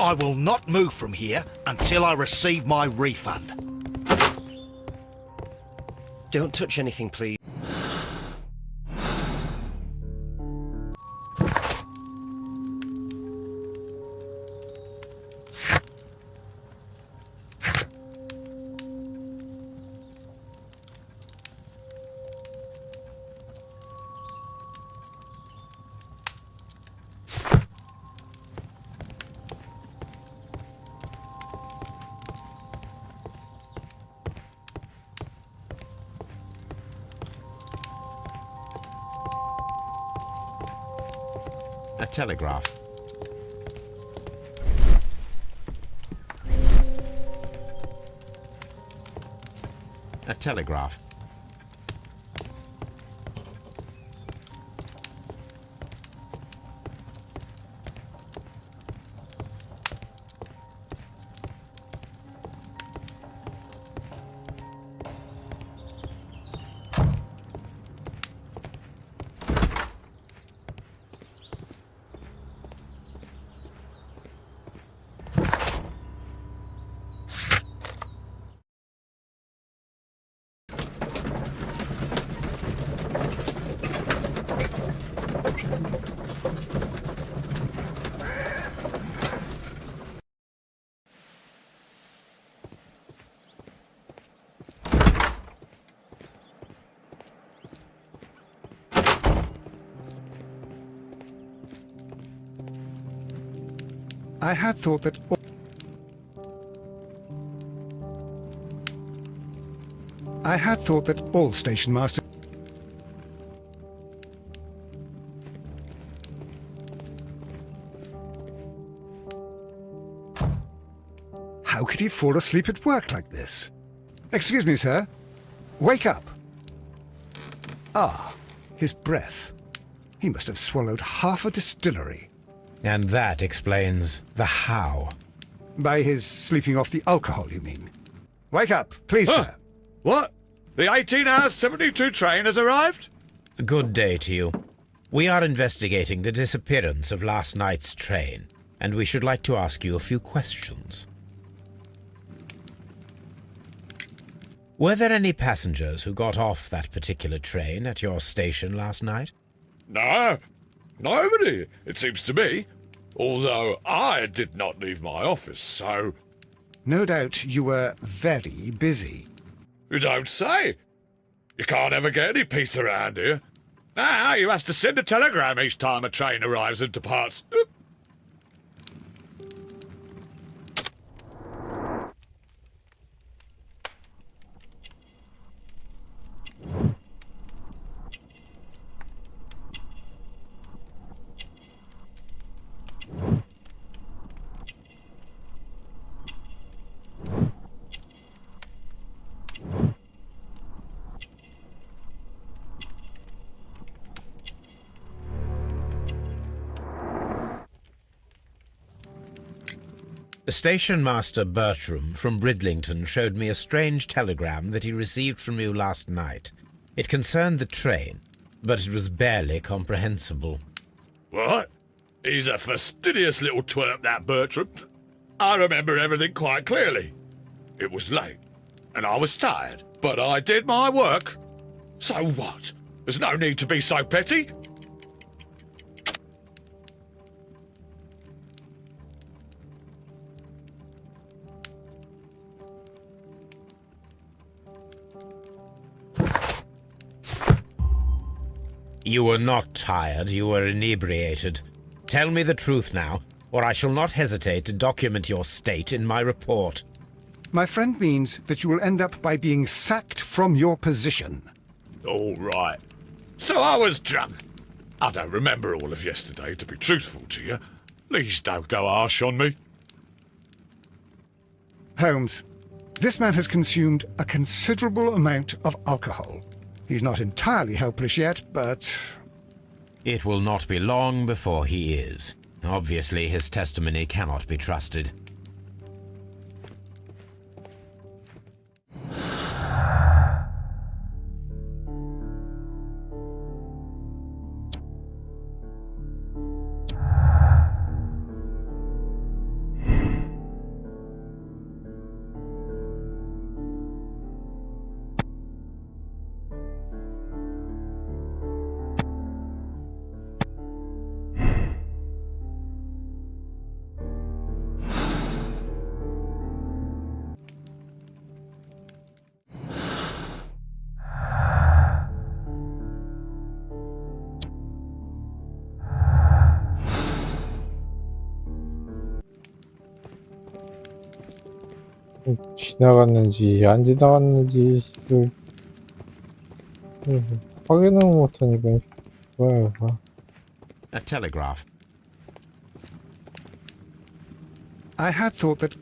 I will not move from here until I receive my refund. Don't touch anything, please. A telegraph. A telegraph. I had thought that all station masters. How could he fall asleep at work like this? Excuse me, sir. Wake up. Ah, his breath. He must have swallowed half a distillery. And that explains the how. By his sleeping off the alcohol, you mean? Wake up, please, sir. What? The 18-hour 72 train has arrived? Good day to you. We are investigating the disappearance of last night's train, and we should like to ask you a few questions. Were there any passengers who got off that particular train at your station last night? No, nobody, it seems to me. Although I did not leave my office, so... No doubt you were very busy. You don't say. You can't ever get any peace around here. Now you have to send a telegram each time a train arrives and departs. Oop. Station Master Bertram from Bridlington showed me a strange telegram that he received from you last night. It concerned the train, but it was barely comprehensible. What? He's a fastidious little twerp, that Bertram. I remember everything quite clearly. It was late, and I was tired, but I did my work. So what? There's no need to be so petty. You were not tired, you were inebriated. Tell me the truth now, or I shall not hesitate to document your state in my report. My friend means that you will end up by being sacked from your position. All right. So I was drunk. I don't remember all of yesterday, to be truthful to you. Please don't go harsh on me. Holmes, this man has consumed a considerable amount of alcohol. He's not entirely helpless yet, but... It will not be long before he is. Obviously, his testimony cannot be trusted. 지나갔는지 안 지나갔는지 확인을 못하니까 뭐야 이거. A telegraph. I had thought that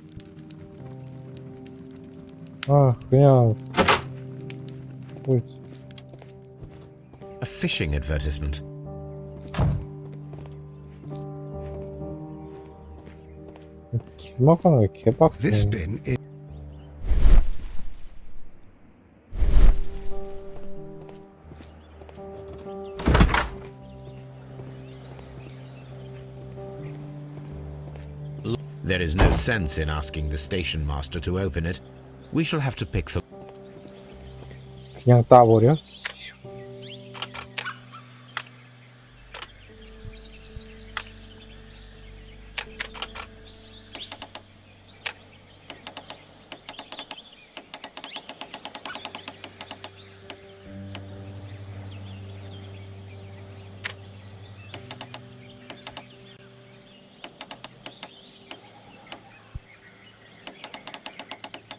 그냥 A fishing advertisement. 길막하는 게 개빡세. this bin is There is no sense in asking the station master to open it. We shall have to pick the... 그냥 따버려?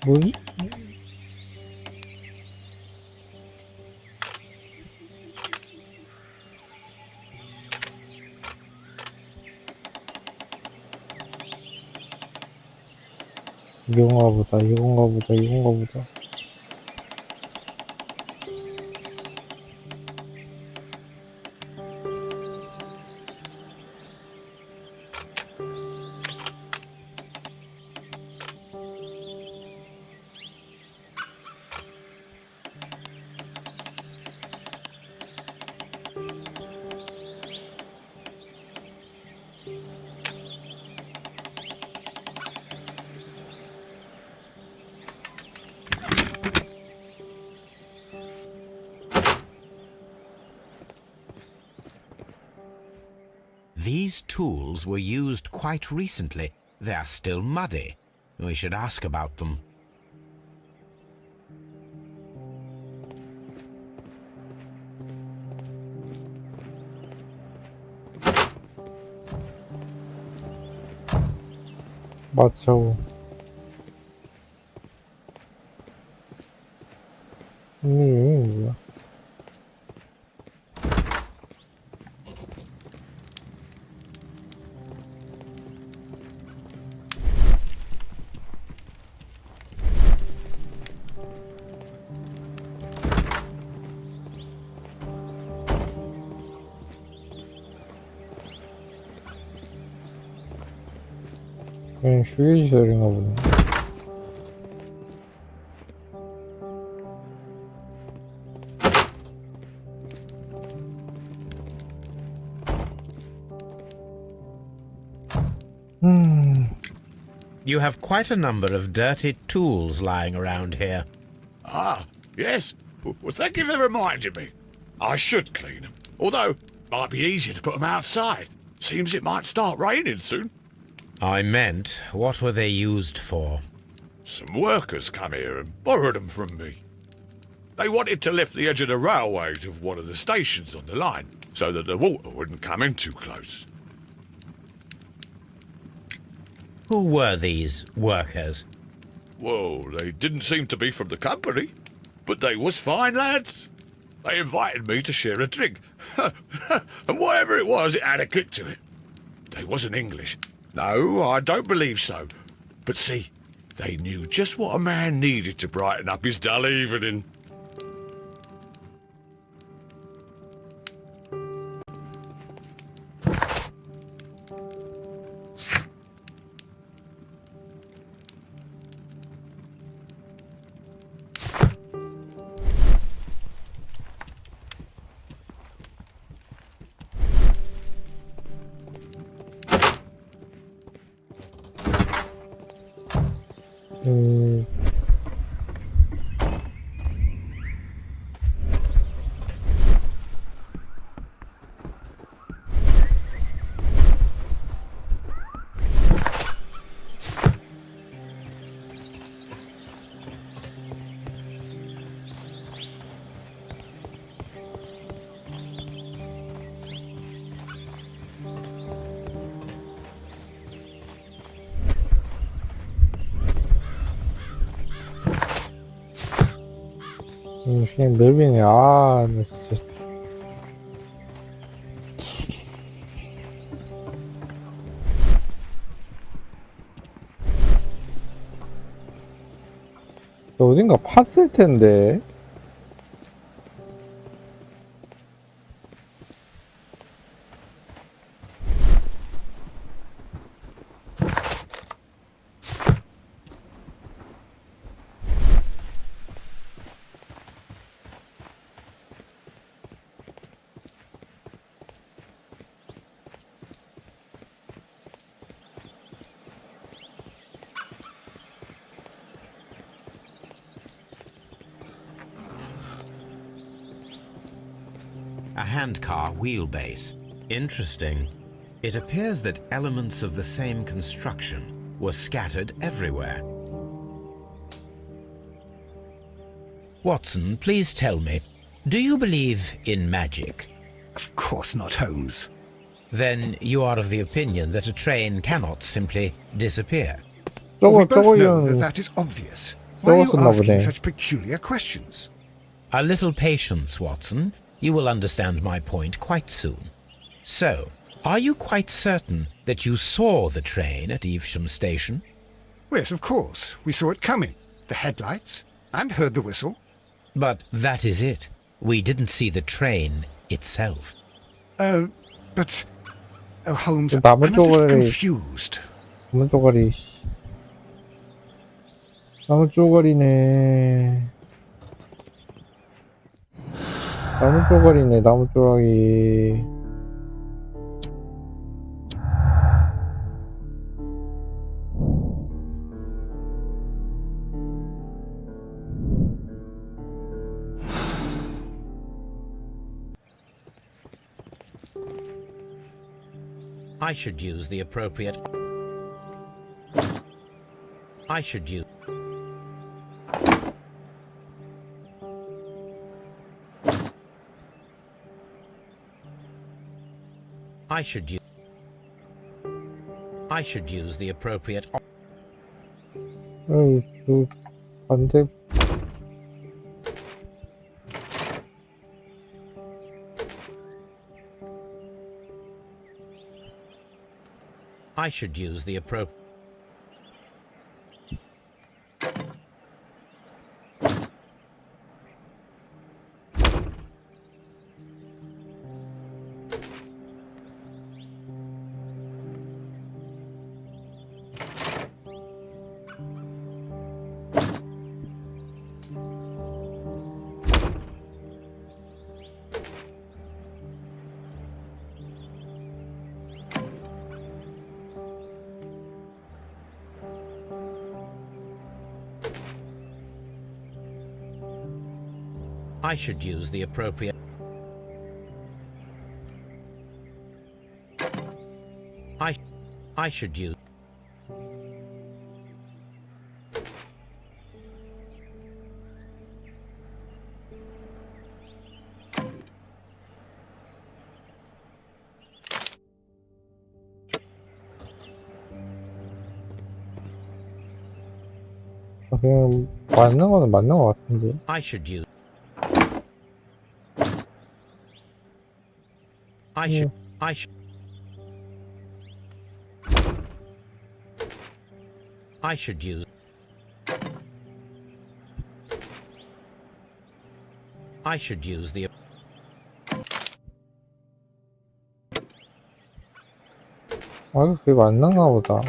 뭐지? 이건가 보다, 이건가 보다, 이건가 보다. These tools were used quite recently. They are still muddy. We should ask about them. 맞죠. 뭐야? 그냥 휴게시설인가 보네. You have quite a number of dirty tools lying around here. Ah, yes. Well, thank you for reminding me. I should clean them. Although, it might be easier to put them outside. Seems it might start raining soon. I meant, what were they used for? Some workers come here and borrowed them from me. They wanted to lift the edge of the railway to one of the stations on the line, so that the water wouldn't come in too close. Who were these workers? Well, they didn't seem to be from the company, but they was fine lads. They invited me to share a drink. And whatever it was, it had a kick to it. They wasn't English. No, I don't believe so. But see, they knew just what a man needed to brighten up his dull evening. 그냥 맵이네. 아, 나 진짜. 어딘가 팠을 텐데. A handcar wheelbase. Interesting. It appears that elements of the same construction were scattered everywhere. Watson, please tell me, do you believe in magic? Of course not, Holmes. Then you are of the opinion that a train cannot simply disappear. We both know that that is obvious. Why are you 저거 asking 보네. such peculiar questions? A little patience, Watson. You will understand my point quite soon. So, are you quite certain that you saw the train at Evesham Station? Yes, of course. We saw it coming. The headlights. And heard the whistle. But that is it. We didn't see the train itself. But... Oh, Holmes, I'm 나무 a bit 쪼가리. confused. 나무 쪼가리. 씨. 나무 쪼가리네. 나무 쪼가리네. 나무 쪼가리. I should use the appropriate... I should use... I should use... I should use the appropriate... 어이, 반대. I should use the appropriate... I should use the appropriate... I should use... 그냥 맞는 거는 맞는 거 같은데. I should use... I should... I should... I should use... I should use the... 아, 그게 맞는가 보다.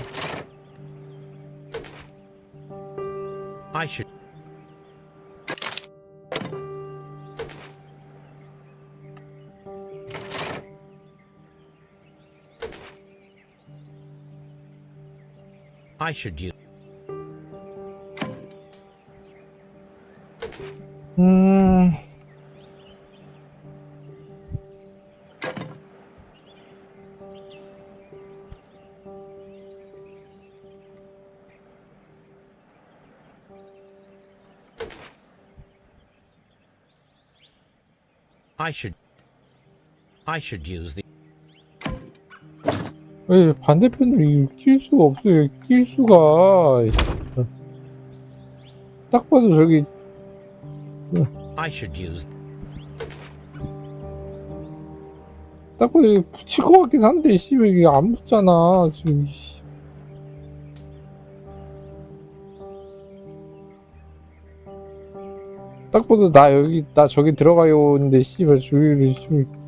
I should... I should use... I should use the... 왜 반대편으로 낄 수가 없어요. 낄 수가. 딱 봐도 저기 I should use. 딱 보니 붙일 것 같긴 한데 씨발 이게 안 붙잖아 지금. 씨. 딱 봐도 나 여기 나 저기 들어가요 근데 씨발 저기를 좀.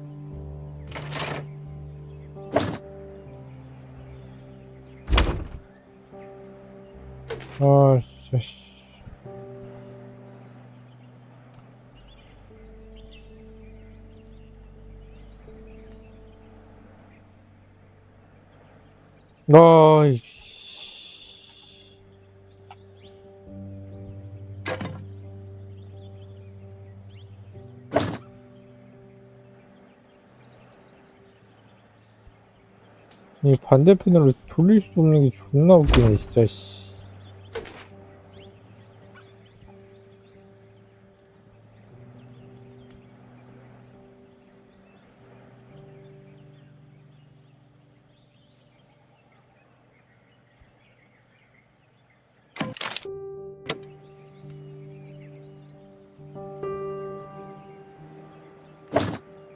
아 진짜 씨. 아이씨. 이 반대편으로 돌릴 수 없는 게 존나 웃기네 진짜 씨.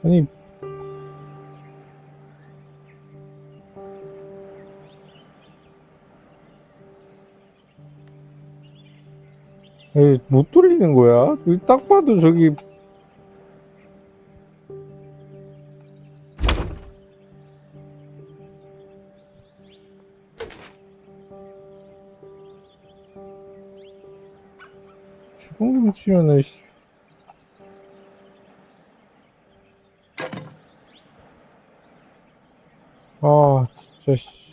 아니 에, 못 돌리는 거야? 저기 딱 봐도 저기 지금 치면은 씨. 아 진짜 씨.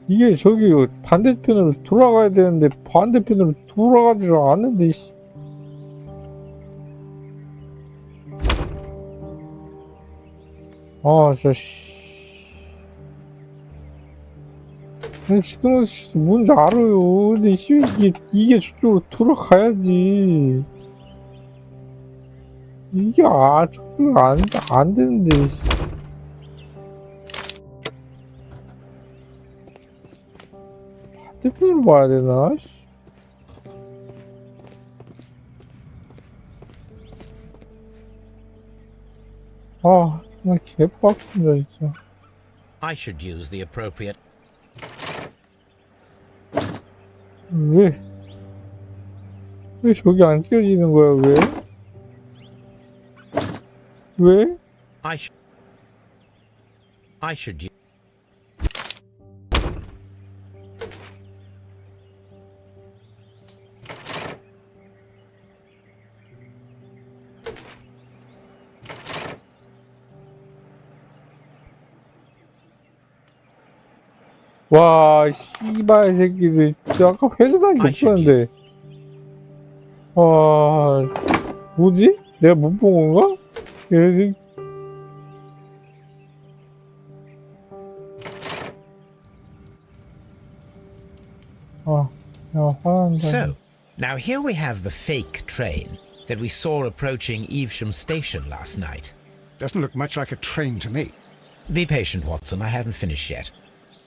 이게 저기 반대편으로 돌아가야 되는데 반대편으로 돌아가지를 않는데 씨. 아 진짜 씨. 시동호 씨도 뭔지 알아요. 근데 씨 이게 저쪽으로 돌아가야지. 이게 저쪽으로 안 되는데 씨. 반대편으로 봐야 되나? 씨. 아, 나 개빡친다 진짜. I should use the appropriate. 왜 저기 안 껴지는 거야, 왜? 왜? I should use. 와, 씨발 새끼들. 아까 회수단이 없었는데. 와, 뭐지? 내가 못 본 건가? 얘, So, now here we have the fake train that we saw approaching Evesham station last night. Doesn't look much like a train to me. Be patient, Watson, I haven't finished yet.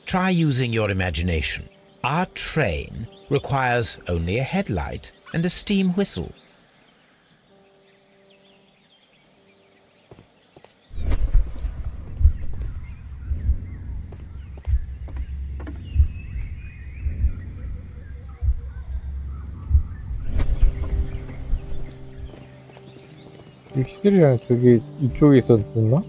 Try using your imagination. Our train requires only a headlight and a steam whistle. 히스리랑 저기 이쪽에 있었나?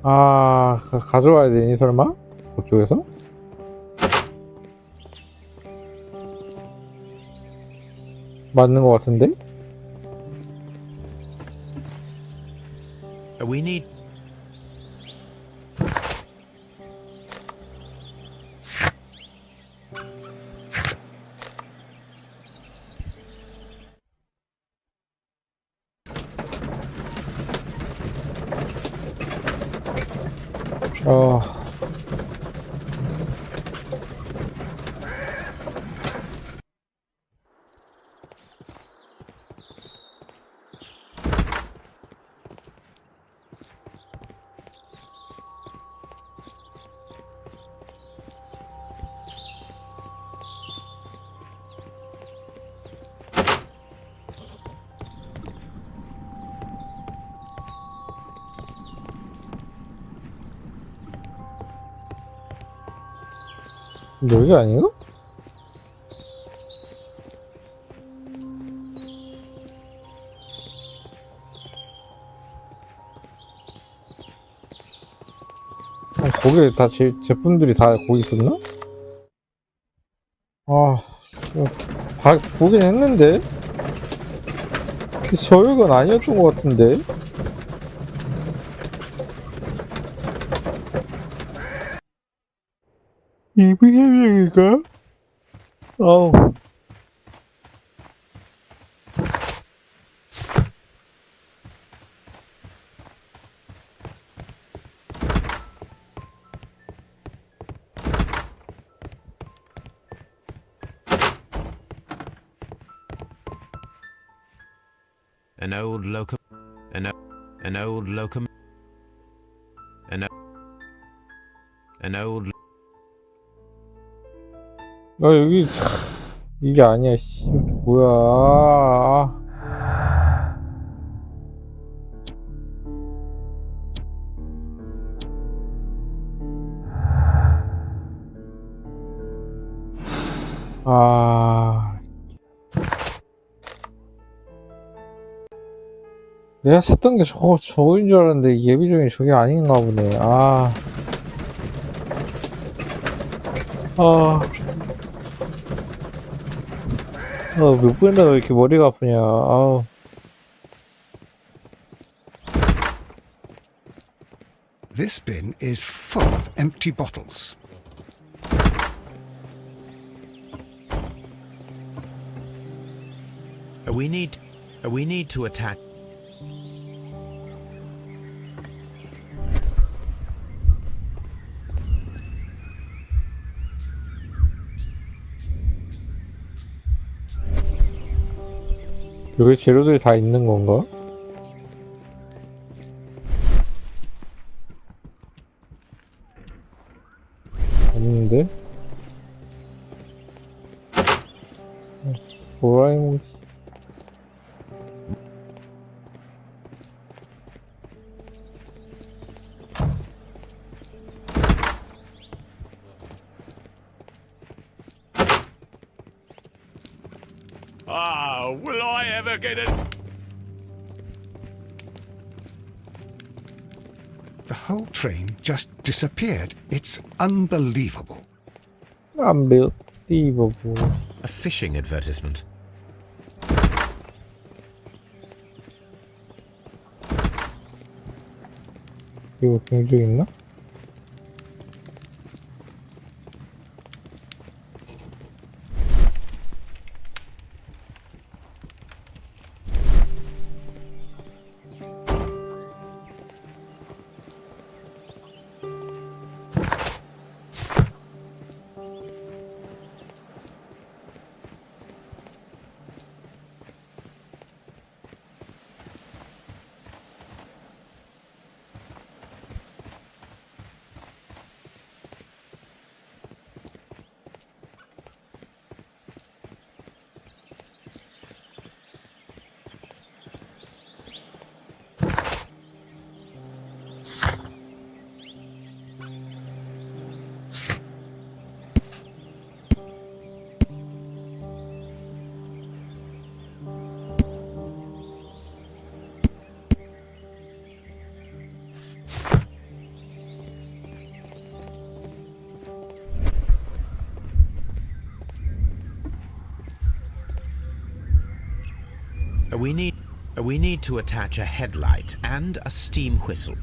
아, 가져와야 되니 설마? 그쪽에서? 맞는 것 같은데? We need. 여기 아닌가? 거기에 다 제품들이 다 거기 있었나? 보긴 했는데? 저역은 아니었던 것 같은데? 이브이브인가? 아우. An old locum, an old locum, an old. 여기 이게 아니야. 씨 뭐야? 내가 샀던 게 저거인 줄 알았는데 예비종이 저게 아닌가 보네. 몇 번이나 왜 이렇게 머리가 아프냐. This bin is full of empty bottles. We need to attack. 여기 재료들이 다 있는 건가? 없는데? 도라에몽. Will I ever get it? The whole train just disappeared. It's unbelievable. Unbelievable. A fishing advertisement. 이거 경주 있나? We need to attach a headlight and a steam whistle.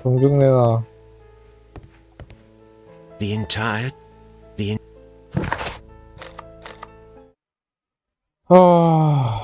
정중내나. The entire The 아...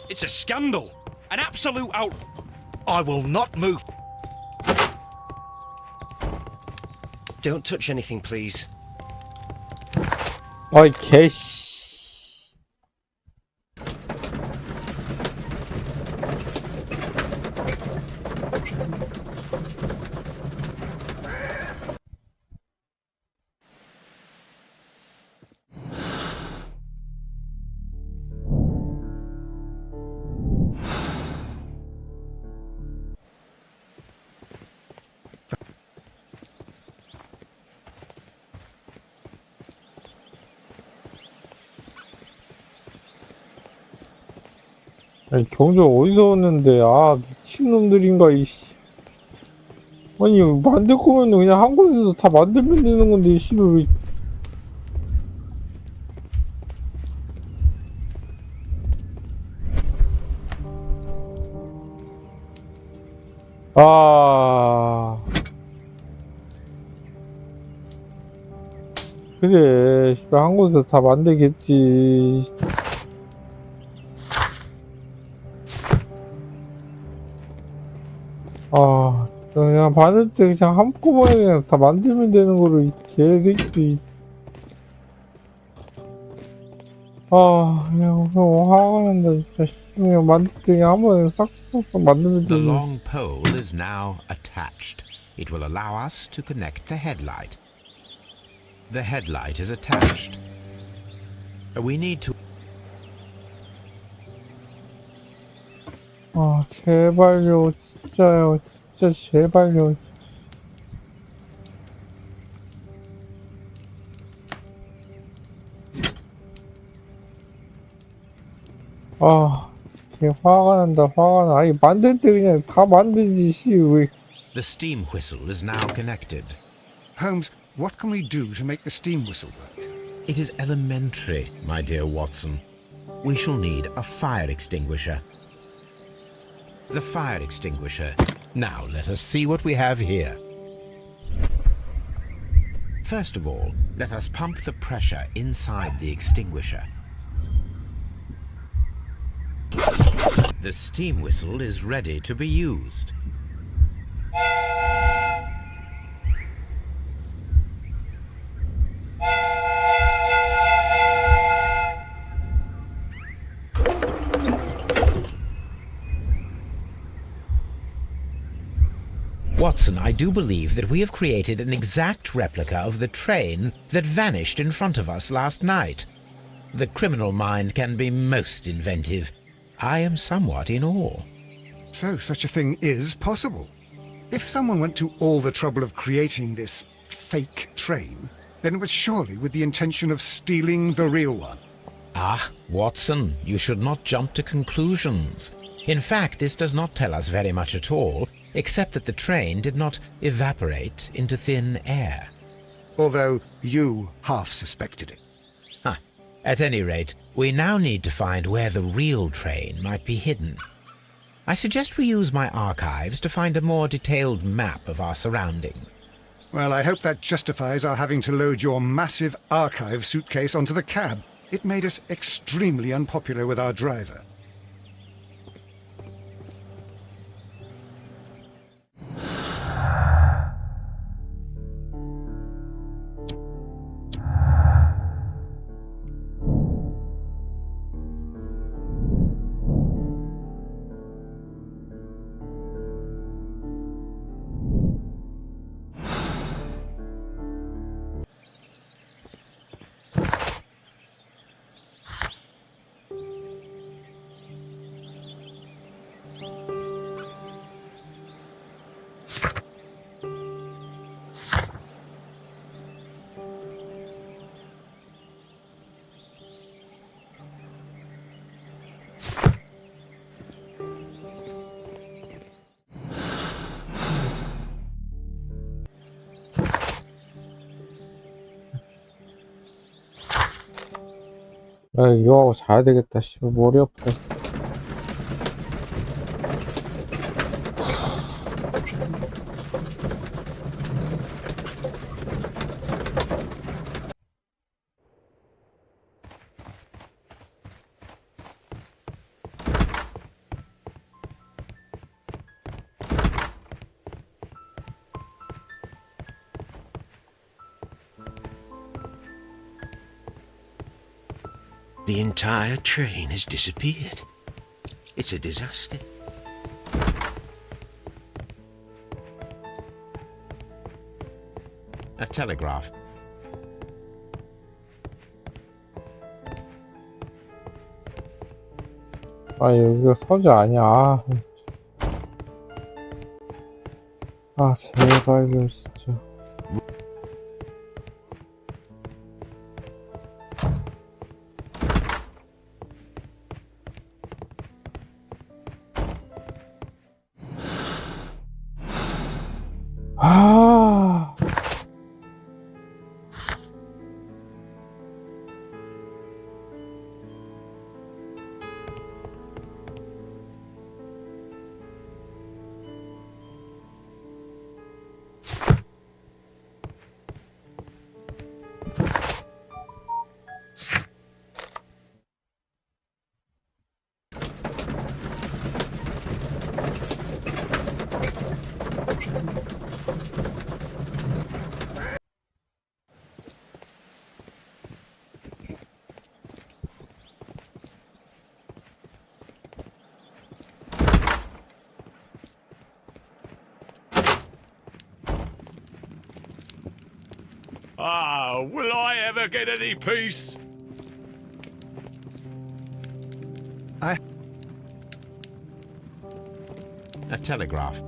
It's a scandal. An absolute out... I will not move. Don't touch anything, please. 어이 개씨. 아니 경주 어디서 오는데 아 미친놈들인가 이씨. 아니 만들 거면 그냥 한 곳에서 다 만들면 되는 건데 씨발 왜 아 그래 씨발 한 곳에서 다 만들겠지. 아, 그냥 받을 때 그냥 한꺼번에 그냥 다 만들면 되는 거를 이 개새끼. 아, 그냥 화가 난다 진짜. 그냥 만들 때 그냥 한 번에 싹 만들면 The 되지. long pole is now attached. It will allow us to connect the headlight. The headlight is attached. We need to... 아, 제발요, 진짜요, 진짜 제발요. 아, 개 화가 난다, 화가 나. 아니, 만들 때 그냥 다 만들지, 씨, 왜. The steam whistle is now connected. Holmes, what can we do to make the steam whistle work? It is elementary, my dear Watson. We shall need a fire extinguisher. The fire extinguisher. Now let us see what we have here. First of all, let us pump the pressure inside the extinguisher. The steam whistle is ready to be used. Watson, I do believe that we have created an exact replica of the train that vanished in front of us last night. The criminal mind can be most inventive. I am somewhat in awe. So such a thing is possible. If someone went to all the trouble of creating this fake train, then it was surely with the intention of stealing the real one. Ah, Watson, you should not jump to conclusions. In fact, this does not tell us very much at all, except that the train did not evaporate into thin air. Although you half suspected it. Huh. At any rate, we now need to find where the real train might be hidden. I suggest we use my archives to find a more detailed map of our surroundings. Well, I hope that justifies our having to load your massive archive suitcase onto the cab. It made us extremely unpopular with our driver. 야, 이거 하고 자야 되겠다. 씨발, 머리 아프다. The entire train has disappeared. It's a disaster. A telegraph. 아, 여기가 서재 아니야. 제발 좀 진짜. 아. Will I ever get any peace? A telegraph.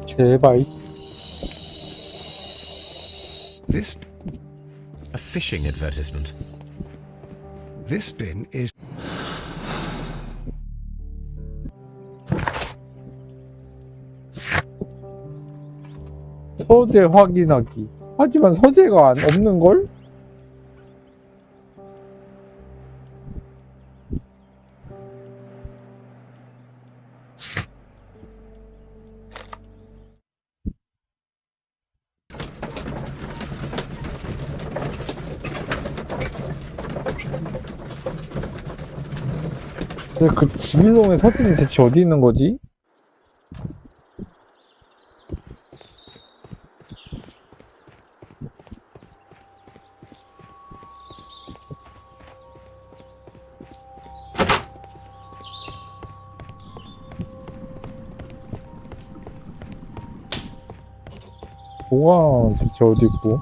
제발. This A fishing advertisement. bin is... 서재 확인하기. 하지만 서재가 없는걸? 근데 그 주인공의 서재는 대체 어디 있는 거지? 뭐가 대체 어디 있고?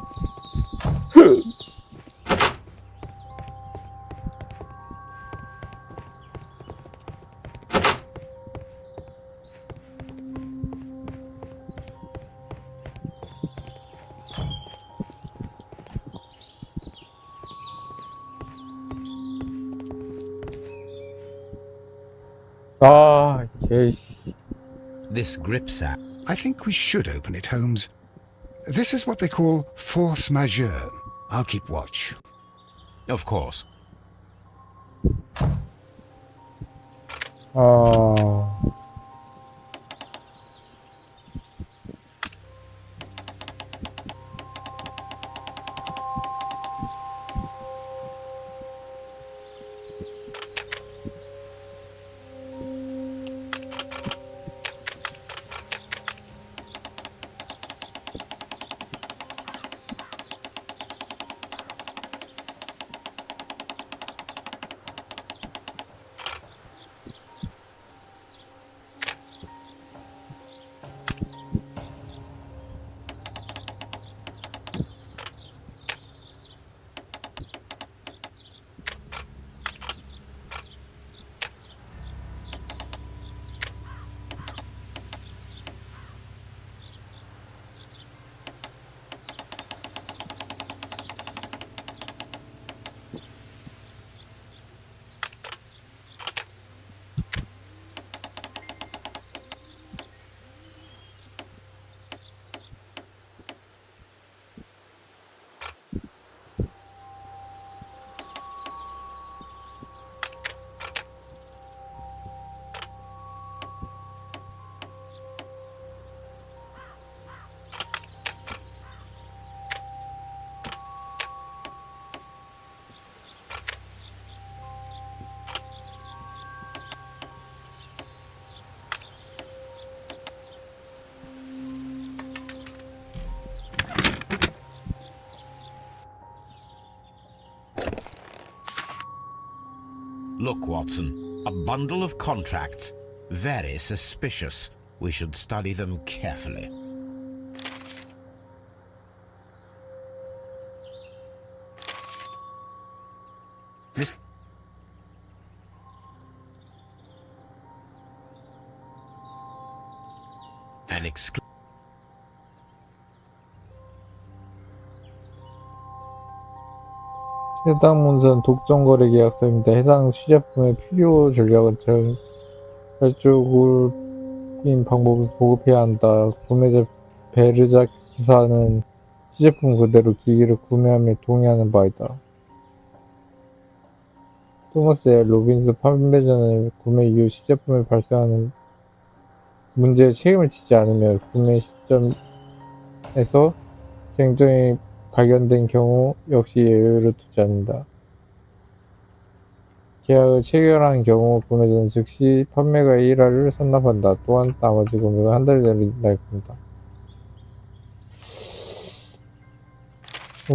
예씨. This gripsack. I think we should open it, Holmes. This is what they call force majeure. I'll keep watch. Of course. Look, Watson, a bundle of contracts. Very suspicious. We should study them carefully. Miss... An 해당 문서는 독점거래 계약서입니다. 해당 시제품의 필요 전략은 결정적인 방법을 보급해야 한다. 구매자 베르작 기사는 시제품 그대로 기기를 구매함에 동의하는 바이다. 토머스 L. 로빈스 판매자는 구매 이후 시제품에 발생하는 문제에 책임을 지지 않으며 구매 시점에서 쟁점이 발견된 경우 역시 예외를 두지 않는다. 계약을 체결한 경우 구매자는 즉시 판매가의 일화를 선납한다. 또한 나머지 구매가 한 달 내로 날 뿐이다.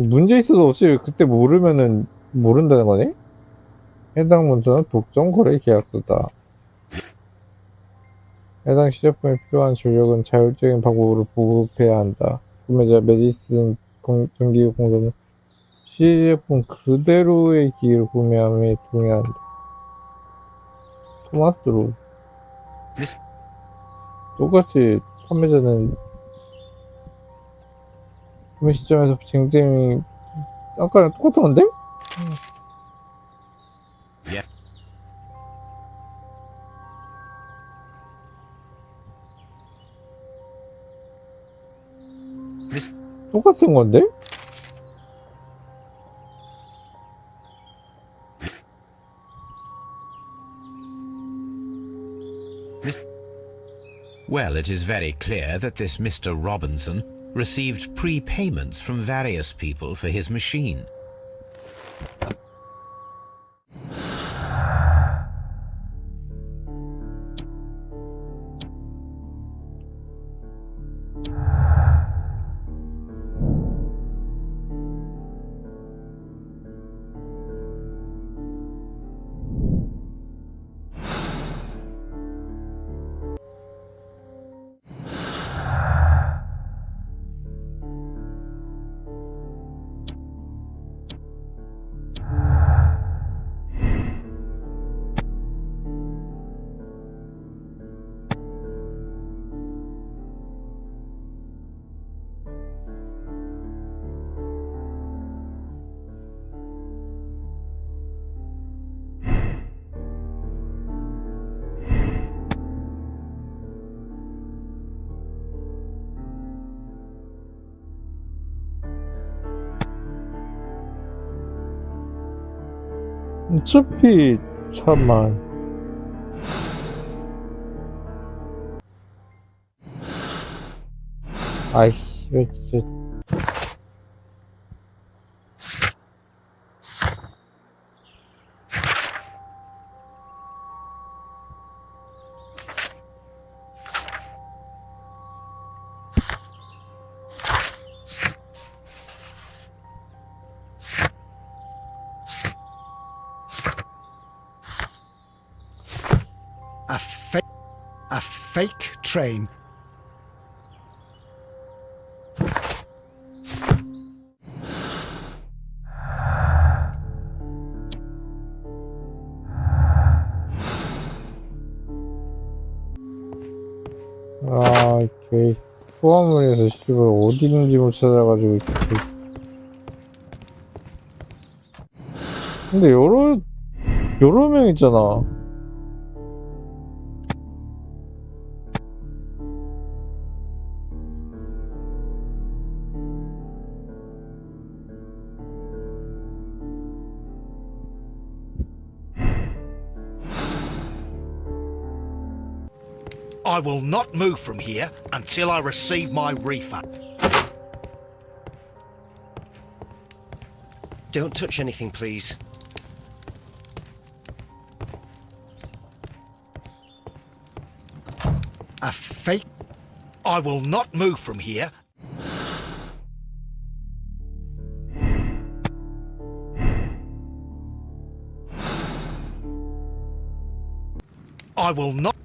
문제 있어도 없이 그때 모르면은 모른다는 거네? 해당 문서는 독점 거래 계약서다. 해당 시제품에 필요한 전력은 자율적인 방법으로 보급해야 한다. 구매자 메디슨 전기기 공사는 시제품 그대로의 기기를 구매함에 동의한다. 토마스 로 똑같이 판매자는 구매 시점에서 쟁점이 아까랑 똑같은 건데? 똑같은 건데? Well, it is very clear that this Mr. Robinson received prepayments from various people for his machine. 어차피 참만 아이씨 왜 진짜 A fake train. 아, 이렇게 후화물에서 씨발 어디 있는지 못 찾아가지고 이렇게. 근데 여러 명 있잖아. I will not move from here until I receive my refund. Don't touch anything, please. A fake. I will not move from here. I will not.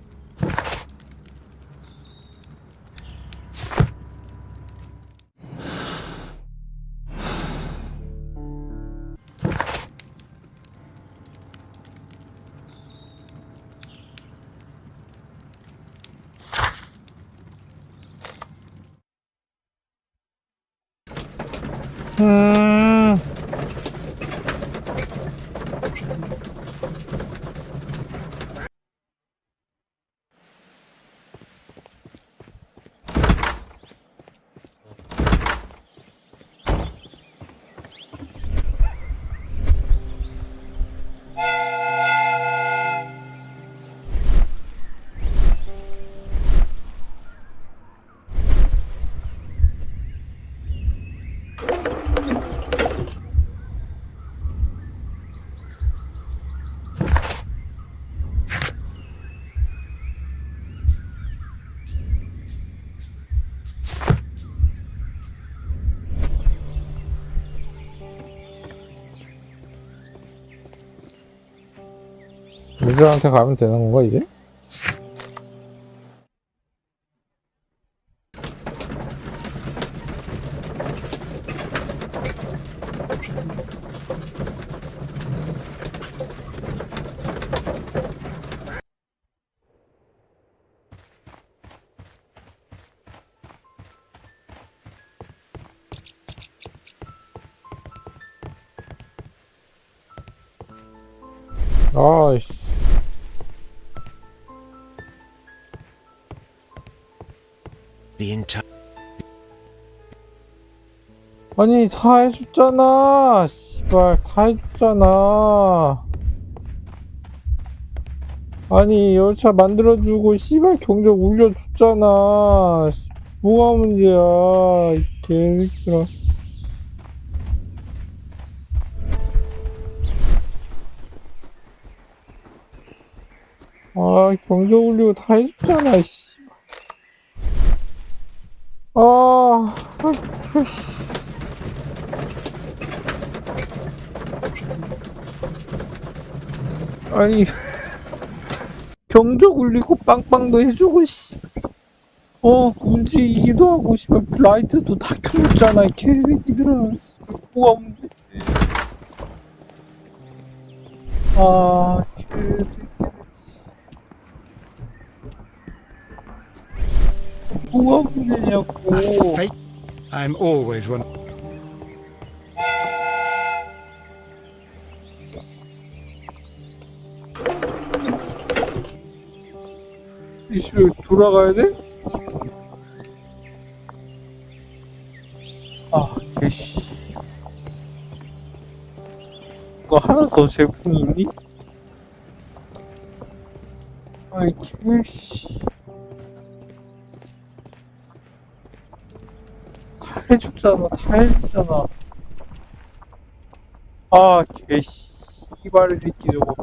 유저한테 가면 되는 건가 이제? 아이씨. The entire. 아니 다 해줬잖아. 씨발 다 해줬잖아. 아니 열차 만들어주고 씨발 경적 울려줬잖아. 뭐가 문제야 이 개새끼들아. 아 경적 울리고 다 해줬잖아 씨. 아, 아니 경적 울리고 빵빵도 해주고 씨. 움직이기도 하고 씨발 라이트도 다 켜줬잖아 이 개새끼들아. 뭐가 문제? 아, 개새끼들. 뭐가 문제냐고. I'm always one. 이씨를 돌아가야 돼? 아, 개씨. 이거 하나 더 제품이 있니? 아이, 개씨. 다 해줬잖아, 다 해줬잖아. 아, 개씨. 이발의 새끼 저거.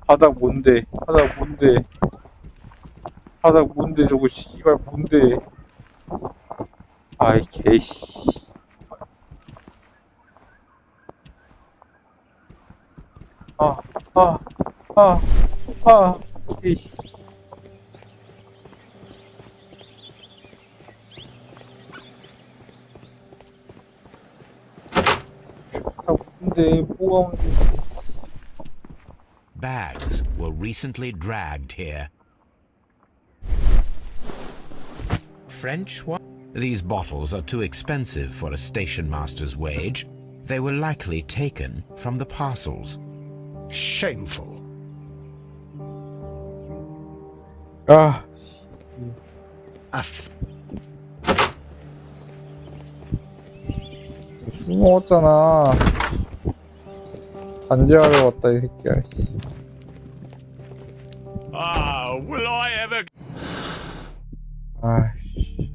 바닥 뭔데? 바닥 뭔데? 바닥 뭔데 저거 씨발 뭔데? 아이 개씨. 개씨. 바닥 뭔데 뭐가 뭔데? Bags were recently dragged here. French one? These bottles are too expensive for a station master's wage. They were likely taken from the parcels. Shameful. 아. 술 먹었잖아. 반지하러 왔다 이 새끼야. Will I ever? 아이씨.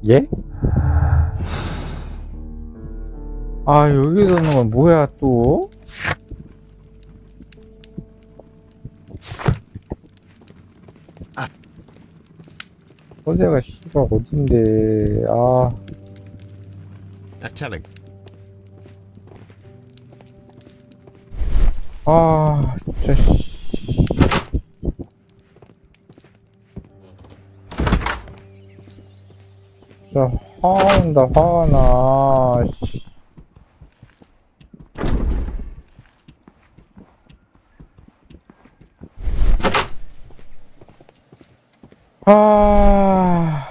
예? 아 여기 넣는 건 뭐야 또? 소재가 씨발 어딘데? 아. Telling. 아, 진짜, 씨. 진짜, 화난다, 화가 나, 씨. 아.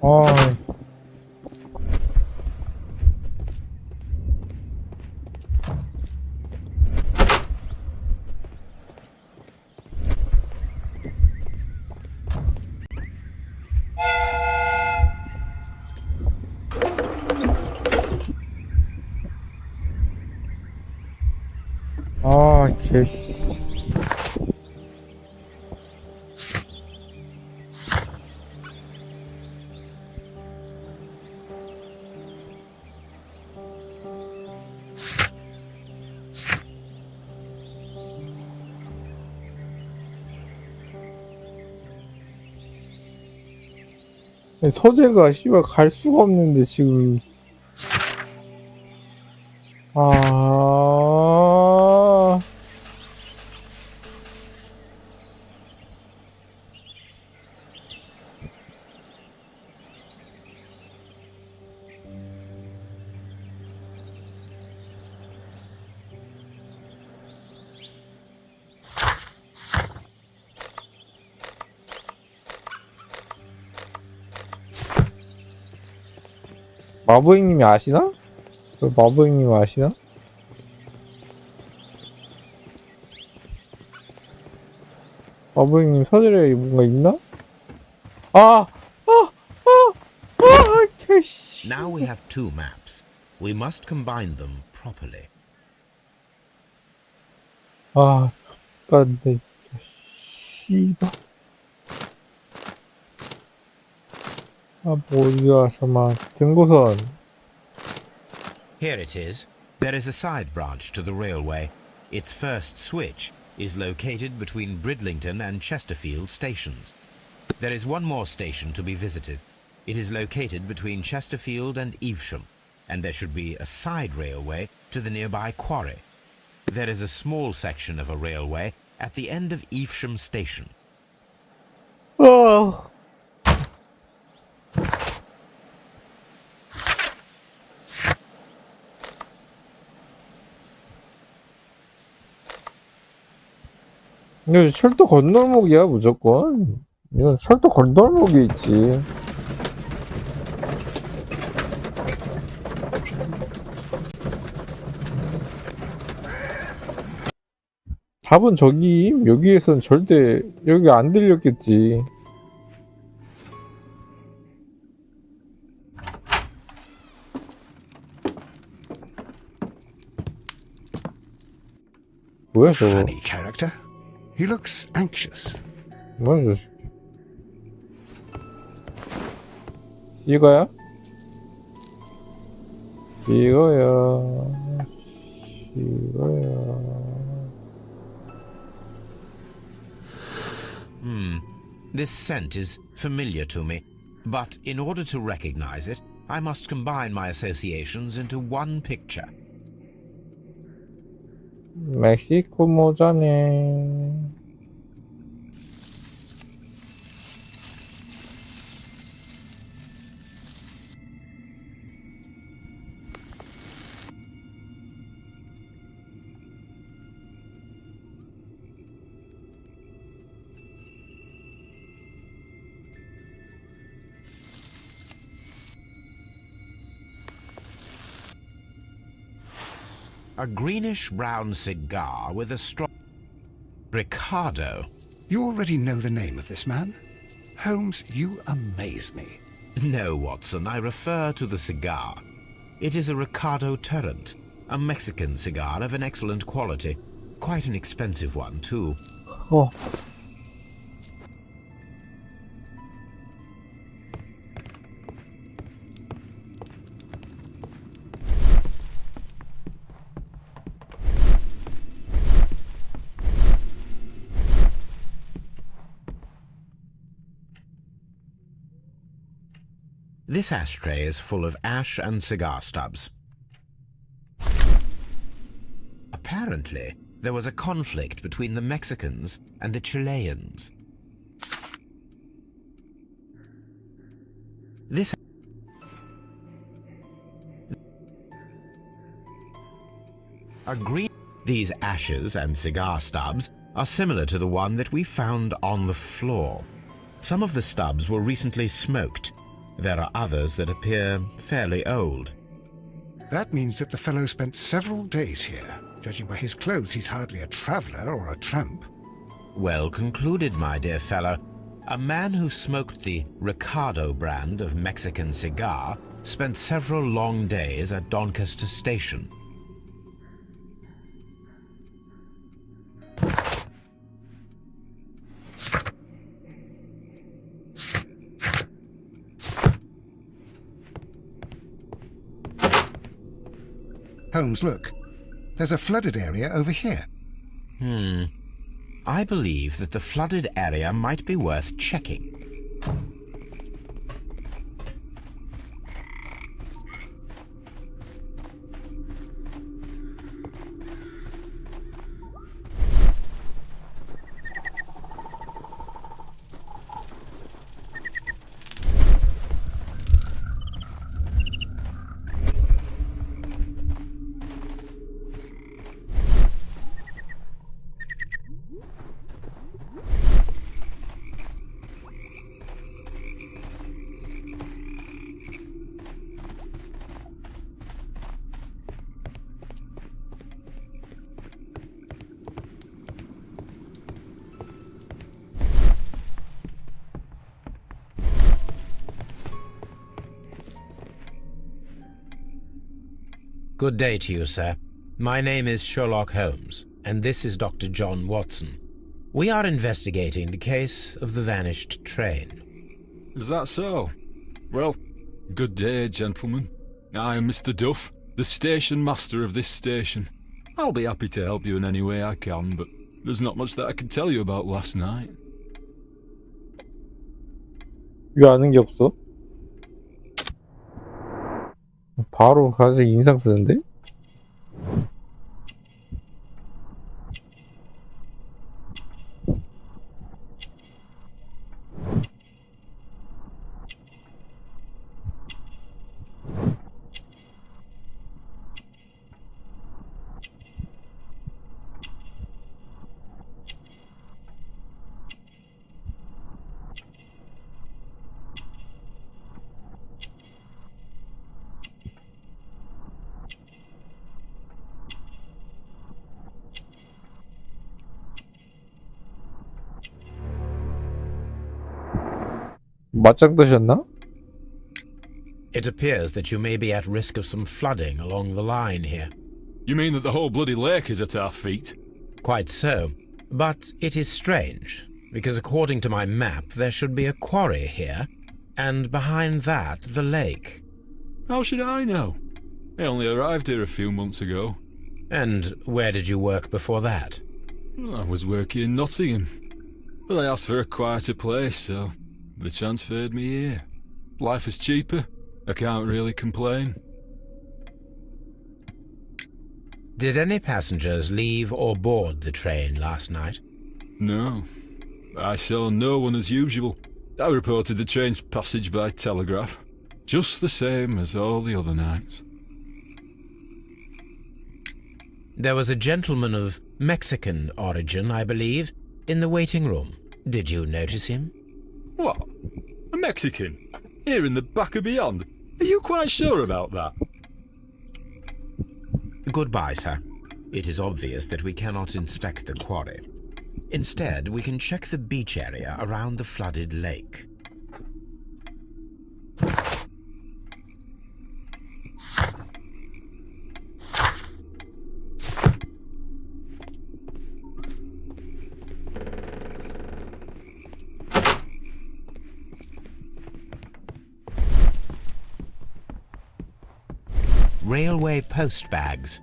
아. 아, 개씨. 서재가 씨발 갈 수가 없는데 지금. 아. 마부행님이 아시나? 마부행님 아시나? 마부행님 서재에 뭔가 있나? 개씨. Now we have two maps. We must combine them properly. 아, X같네, 진짜, 씨발. 아, 뭐, 어디 가서만, 등고선. Here it is. There is a side branch to the railway. Its first switch is located between Bridlington and Chesterfield stations. There is one more station to be visited. It is located between Chesterfield and Evesham, and there should be a side railway to the nearby quarry. There is a small section of a railway at the end of Evesham station. 어. 이거 철도 건널목이야, 무조건. 이건 철도 건널목에 있지. 답은 저기, 여기에선 절대, 여기 안 들렸겠지. 뭐야, 저거. Funny character. He looks anxious. 뭐야, 저 이거야? 이거야. 이거야. This scent is familiar to me, but in order to recognize it, I must combine my associations into one picture. 멕시코 모자네. A greenish-brown cigar with a strong... Ricardo. You already know the name of this man? Holmes, you amaze me. No, Watson, I refer to the cigar. It is a Ricardo Turrent, a Mexican cigar of an excellent quality. Quite an expensive one, too. Oh. This ashtray is full of ash and cigar stubs. Apparently, there was a conflict between the Mexicans and the Chileans. This These ashes and cigar stubs are similar to the one that we found on the floor. Some of the stubs were recently smoked. There are others that appear fairly old. That means that the fellow spent several days here. Judging by his clothes, he's hardly a traveller or a tramp. Well concluded, my dear fellow. A man who smoked the Ricardo brand of Mexican cigar spent several long days at Doncaster Station. Holmes, look. There's a flooded area over here. I believe that the flooded area might be worth checking. Good day to you, sir. My name is Sherlock Holmes, and this is Dr. John Watson. We are investigating the case of the vanished train. Is that so? Well, good day, gentlemen. I am Mr. Duff, the station master of this station. I'll be happy to help you in any way I can, but there's not much that I can tell you about last night. 왜 아는 게 없어? 바로 가서 인상 쓰는데? 맞짱 뜨셨나? It appears that you may be at risk of some flooding along the line here. You mean that the whole bloody lake is at our feet? Quite so. But it is strange, because according to my map, there should be a quarry here, and behind that, the lake. How should I know? I only arrived here a few months ago. And where did you work before that? I was working in Nottingham, but I asked for a quieter place, so they transferred me here. Life is cheaper. I can't really complain. Did any passengers leave or board the train last night? No. I saw no one as usual. I reported the train's passage by telegraph, just the same as all the other nights. There was a gentleman of Mexican origin, I believe, in the waiting room. Did you notice him? What? A Mexican? Here in the back of beyond? Are you quite sure about that? Goodbye, sir. It is obvious that we cannot inspect the quarry. Instead, we can check the beach area around the flooded lake. Railway post bags.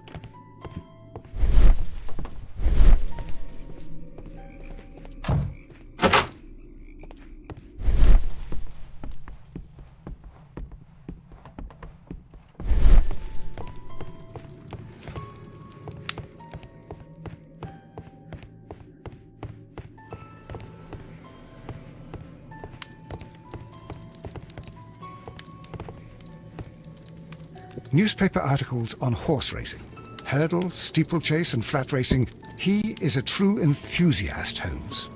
newspaper articles on horse racing, hurdle, steeplechase, and flat racing. He is a true enthusiast, Holmes.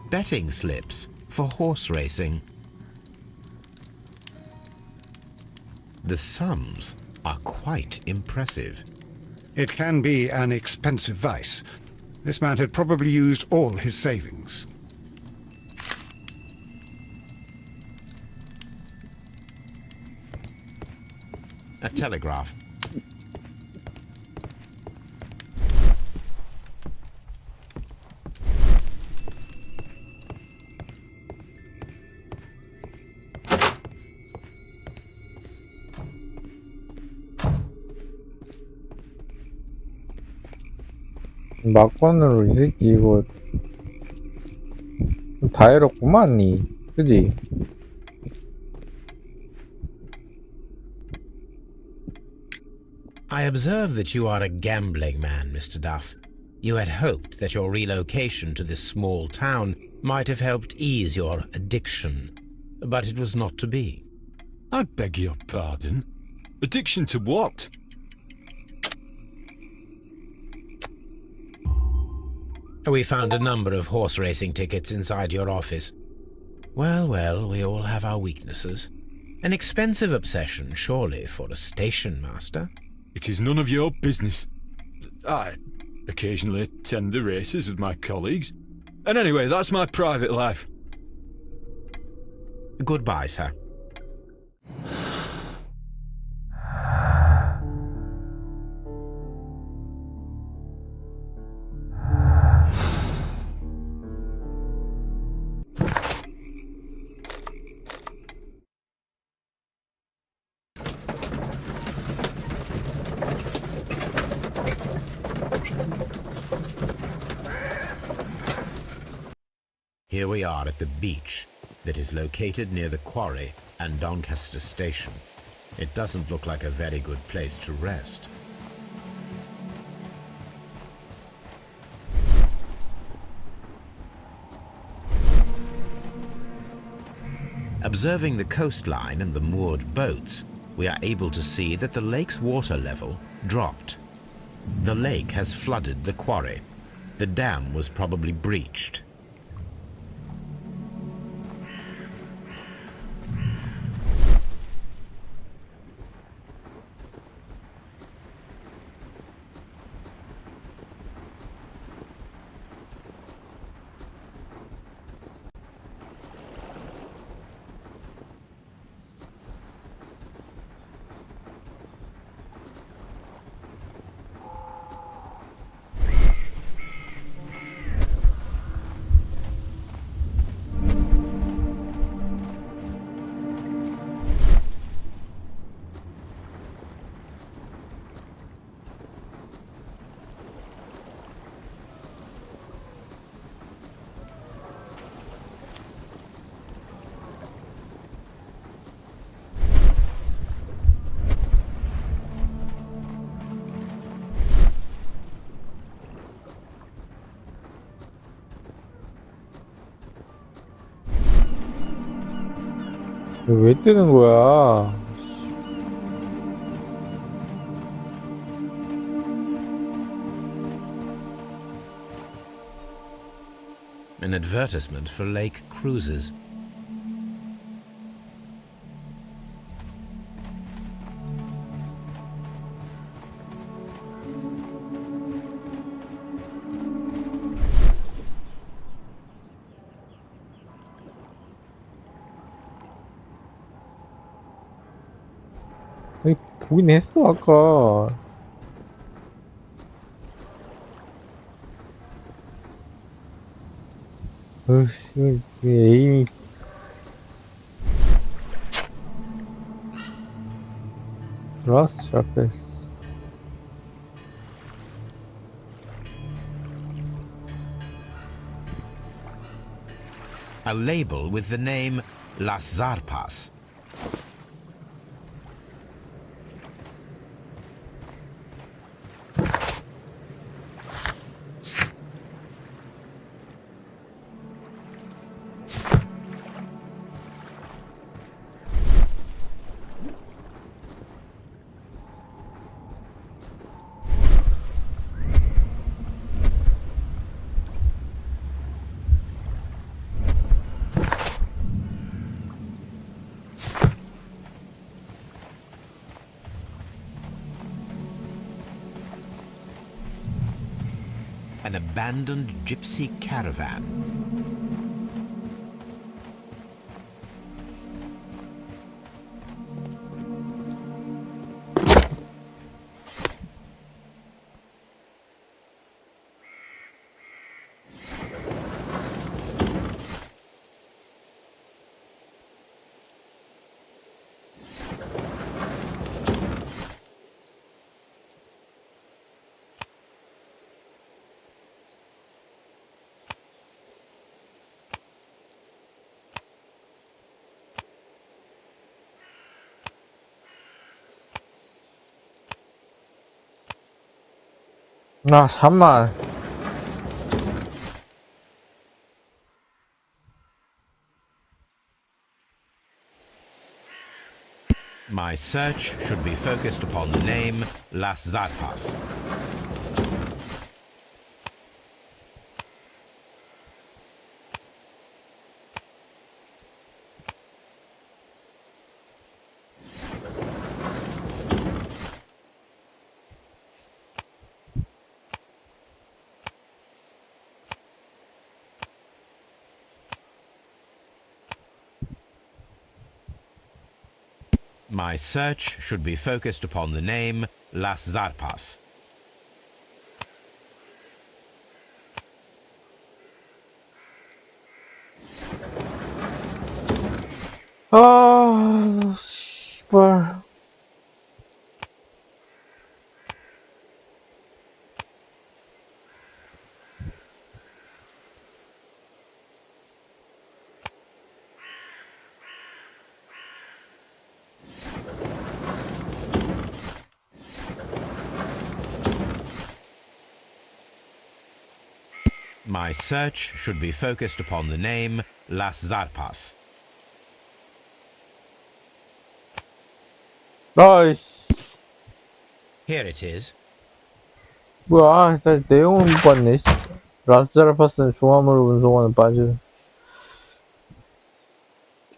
Betting slips for horse racing. The sums are quite impressive. It can be an expensive vice. This man had probably used all his savings. A telegraph. 막판으로 이 새끼 이거 다 해롭구만 니 그지? I observe that you are a gambling man, Mr. Duff. You had hoped that your relocation to this small town might have helped ease your addiction, but it was not to be. I beg your pardon? Addiction to what? We found a number of horse racing tickets inside your office. Well, well, we all have our weaknesses. An expensive obsession, surely, for a station master. It is none of your business. I occasionally attend the races with my colleagues. And anyway, that's my private life. Goodbye, sir. Here we are at the beach that is located near the quarry and Doncaster station. It doesn't look like a very good place to rest. Observing the coastline and the moored boats, we are able to see that the lake's water level dropped. The lake has flooded the quarry. The dam was probably breached. 왜 뜨는 거야? An advertisement for lake cruises. 아니, 보긴 했어 아까. 어씨, 에임이 라스트 샤페스. A label with the name Las Zarpas. an abandoned gypsy caravan. 아, 잠만. My search should be focused upon the name Las Zarpas. My search should be focused upon the name Las Zarpas. 아, 씨발. My search should be focused upon the name Las Zarpas. 아이씨. Here it is. 뭐야, 나 내용을 못 봤네. 라스자르파스는 중화물을 운송하는 바지.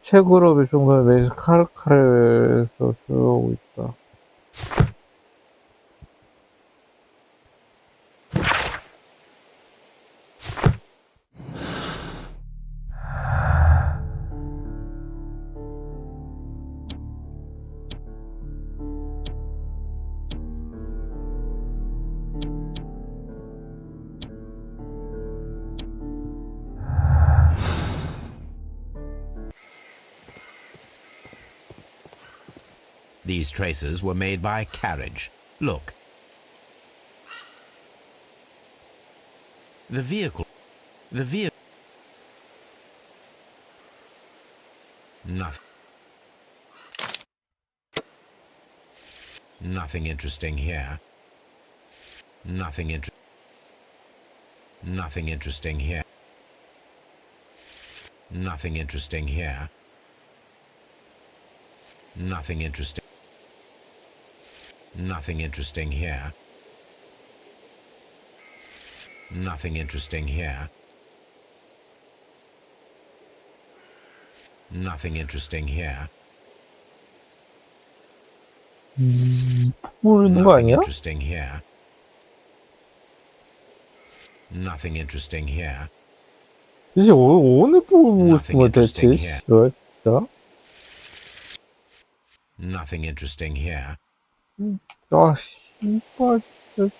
최그룹의 중간 메이스 카르카르에서 들어오고 있다. These traces were made by carriage. Look. The vehicle. Nothing. Nothing interesting here. Nothing interesting here. Nothing interesting here. Nothing interesting. Nothing interesting here. Nothing interesting here. Nothing interesting here. 모르는 거 Nothing 아니야? interesting here. Nothing interesting here. 이제 어느 부분 보고 싶은 거야, 대체? Nothing interesting here. 뭐야, 진짜? Nothing interesting here. 아, 씨발, 진짜.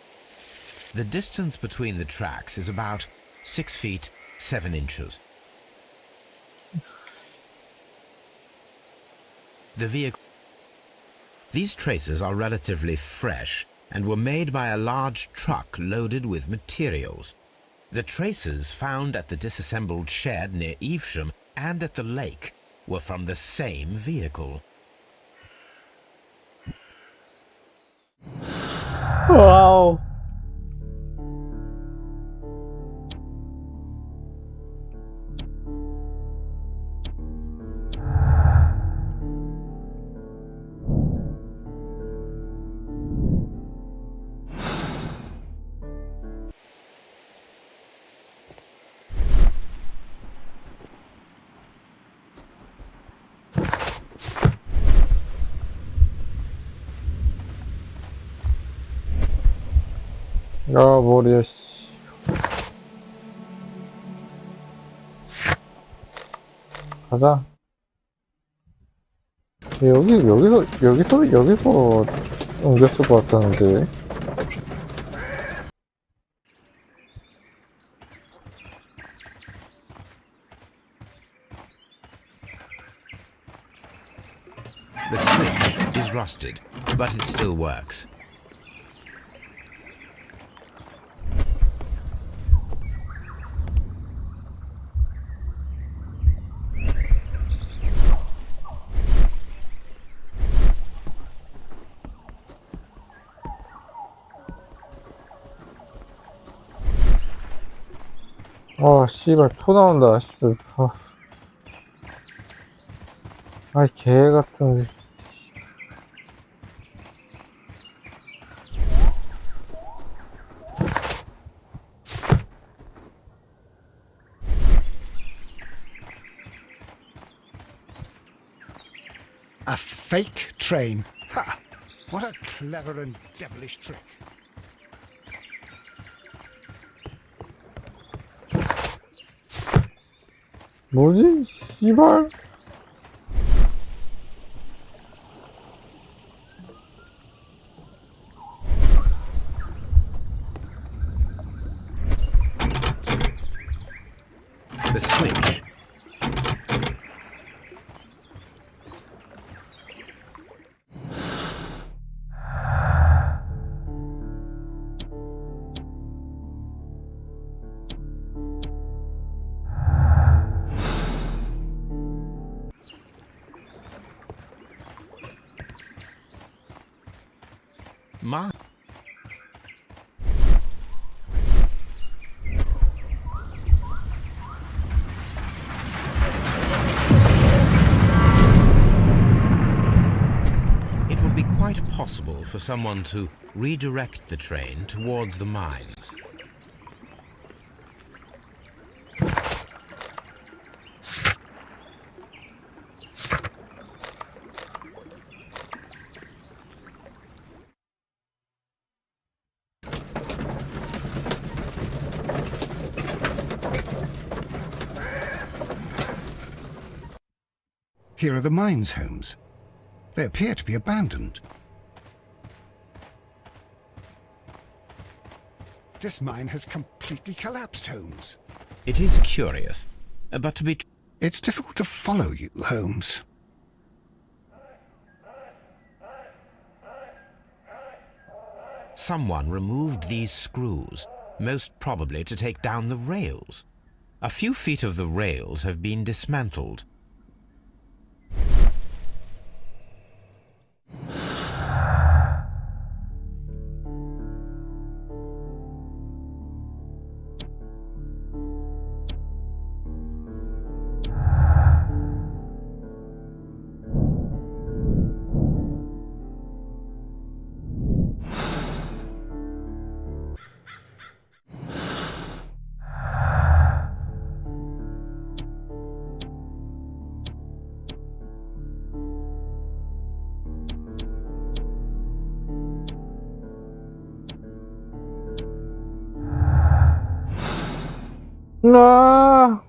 The distance between the tracks is about 6 feet 7 inches. The vehicle. These traces are relatively fresh and were made by a large truck loaded with materials. The traces found at the disassembled shed near Evesham and at the lake were from the same vehicle. 와우. 아, 머리야, 씨. 가자. 여기서 옮겼을 것 같았는데. The switch is rusted, but it still works. 씨발, 토 나온다, 씨발. 아이, 개 같은. A fake train. Ha! What a clever and devilish trick. 뭐지? 씨발? The switch. My. It would be quite possible for someone to redirect the train towards the mines. Here are the mines, Holmes. They appear to be abandoned. This mine has completely collapsed, Holmes. It is curious, but to be... It's difficult to follow you, Holmes. Someone removed these screws, most probably to take down the rails. A few feet of the rails have been dismantled. 아!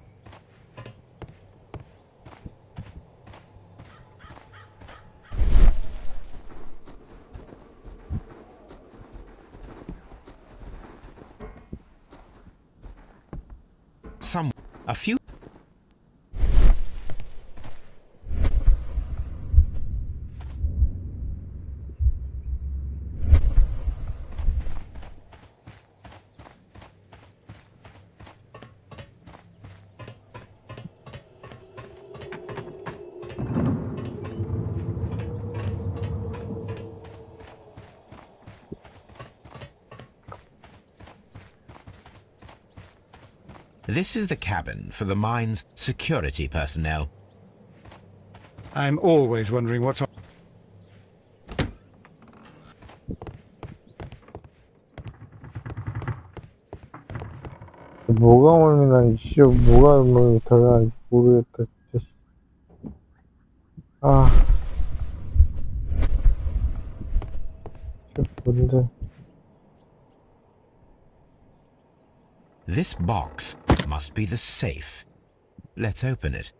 A few... This is the cabin for the mine's security personnel. I'm always wondering what's on. 뭐가 멀미나, 씨, 뭐가 멀미 더 나는지 모르겠다, 진짜. 아. 저 뭔데. This box must be the safe. Let's open it.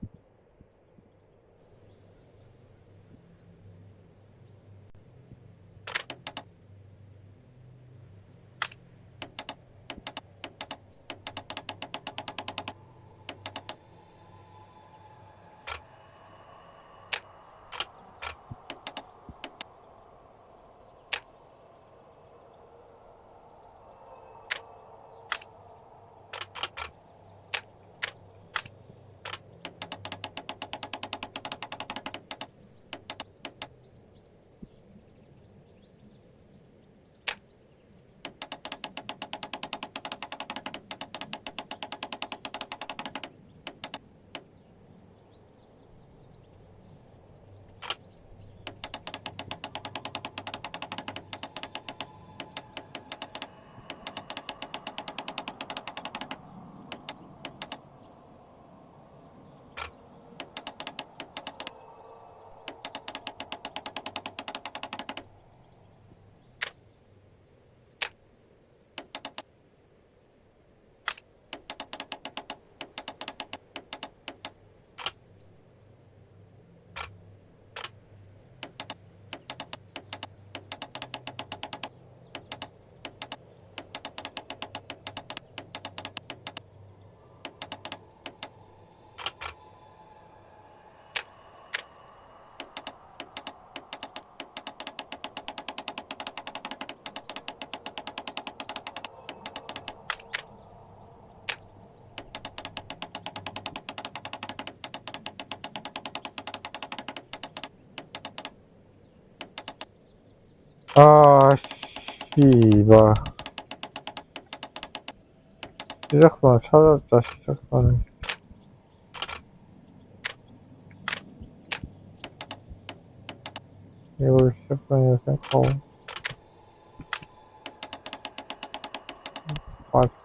아, 씨발. 시작선 찾았자, 시작선. 이걸 시작선이라 생각하고. 맞.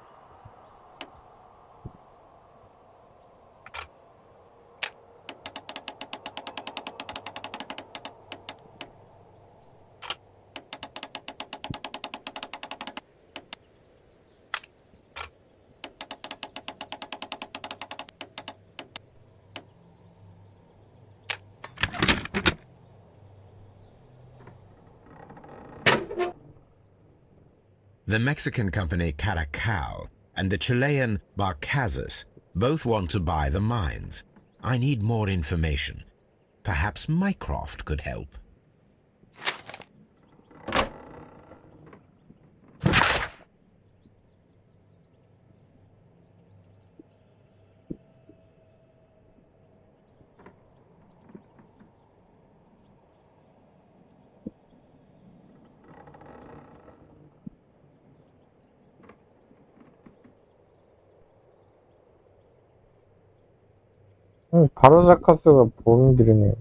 The Mexican company Caracal and the Chilean Barcazas both want to buy the mines. I need more information. Perhaps Mycroft could help. 바로자카스가 범인들이네.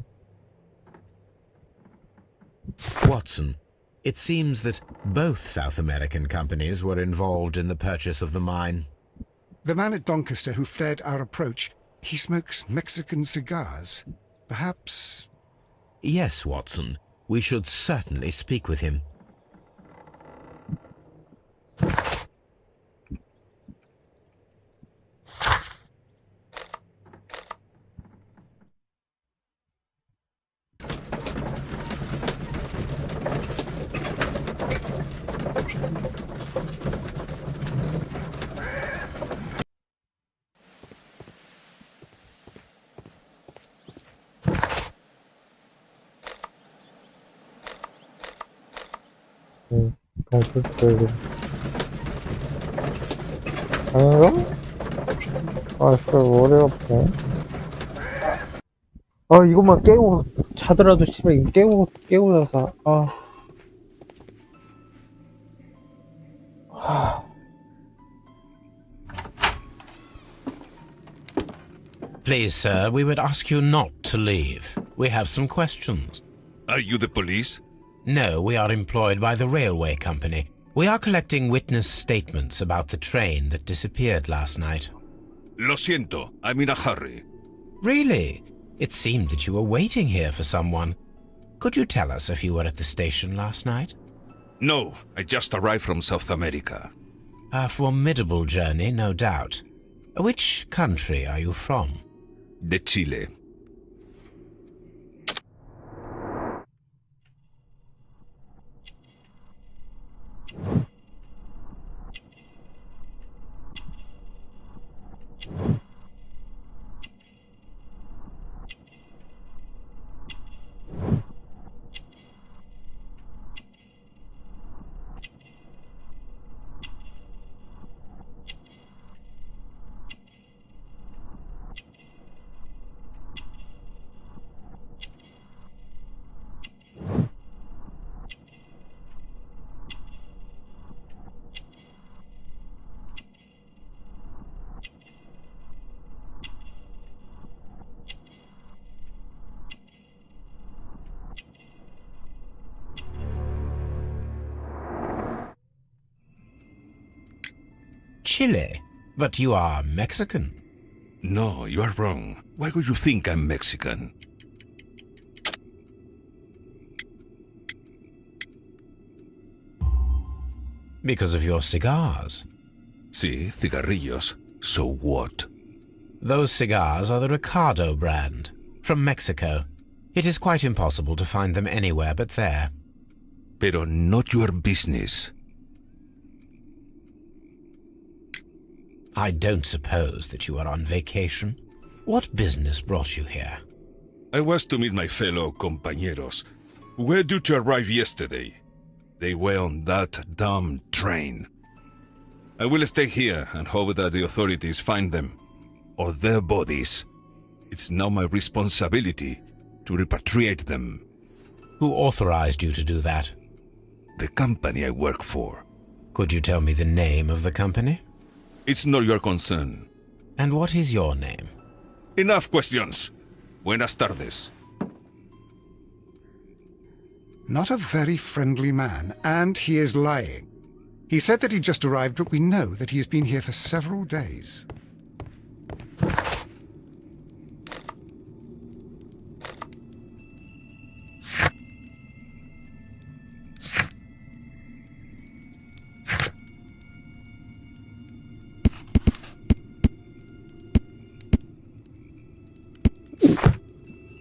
Watson, it seems that both South American companies were involved in the purchase of the mine. The man at Doncaster who fled our approach, he smokes Mexican cigars. Perhaps... Yes, Watson. We should certainly speak with him. 동풀 아닌가? 아, 진짜 머리 아프네. 아, 이것만 깨고 자더라도 씨발 이거 깨고 자서 Please, sir, we would ask you not to leave. We have some questions. Are you the police? No, we are employed by the railway company. We are collecting witness statements about the train that disappeared last night. Lo siento, I'm in a hurry. Really? It seemed that you were waiting here for someone. Could you tell us if you were at the station last night? No, I just arrived from South America. A formidable journey, no doubt. Which country are you from? De Chile. Chile? But you are Mexican. No, you are wrong. Why would you think I'm Mexican? Because of your cigars. Sí, cigarrillos. So what? Those cigars are the Ricardo brand, from Mexico. It is quite impossible to find them anywhere but there. Pero not your business. I don't suppose that you are on vacation. What business brought you here? I was to meet my fellow compañeros, who were due to arrive yesterday. They were on that damn train. I will stay here and hope that the authorities find them, or their bodies. It's now my responsibility to repatriate them. Who authorized you to do that? the company I work for. Could you tell me the name of the company? It's not your concern. And what is your name? Enough questions. Buenas tardes. Not a very friendly man, and he is lying. He said that he just arrived, but we know that he has been here for several days.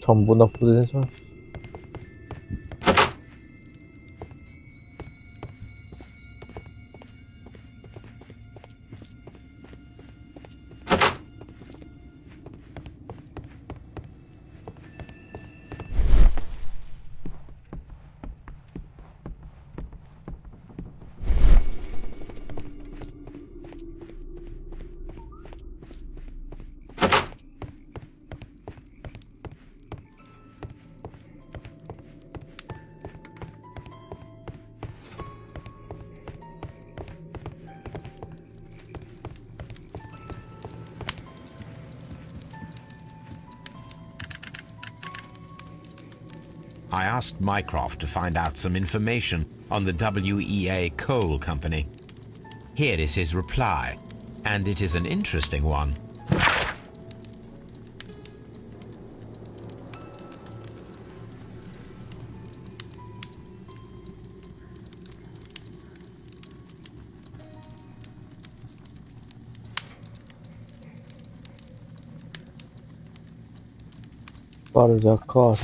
전부 다 부대에서 I asked Mycroft to find out some information on the WEA Coal Company. Here is his reply, and it is an interesting one. 빠르자 컷.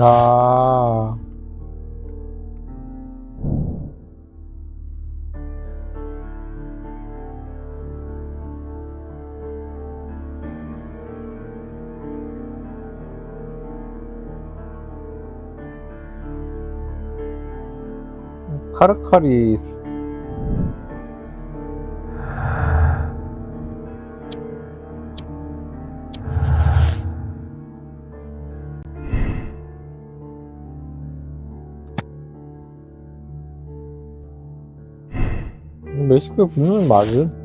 아. 카르카리스. 멕시코에 붙는 맞음?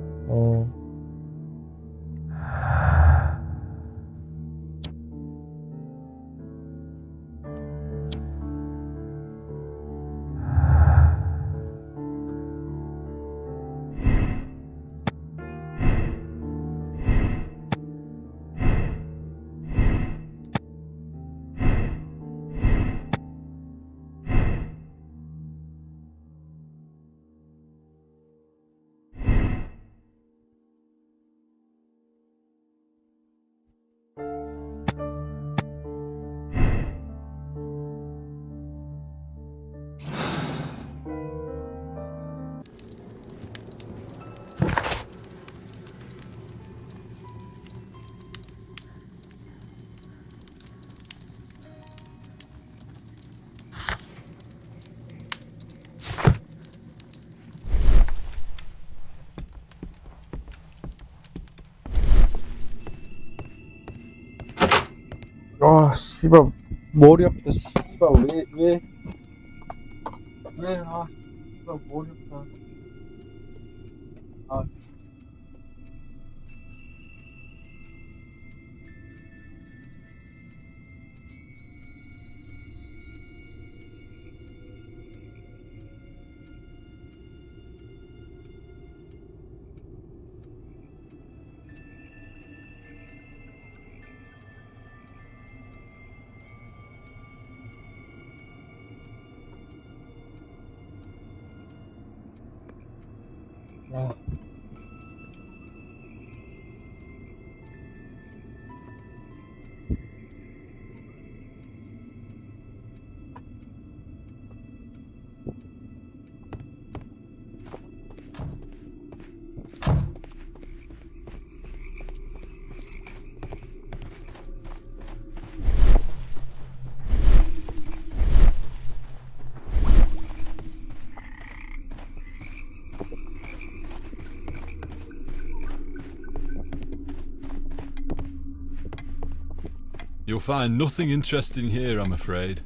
아, 씨발, 머리 아프다, 씨발, 왜, 아, 씨발, 머리 아프다. 아. 아. You'll find nothing interesting here, I'm afraid.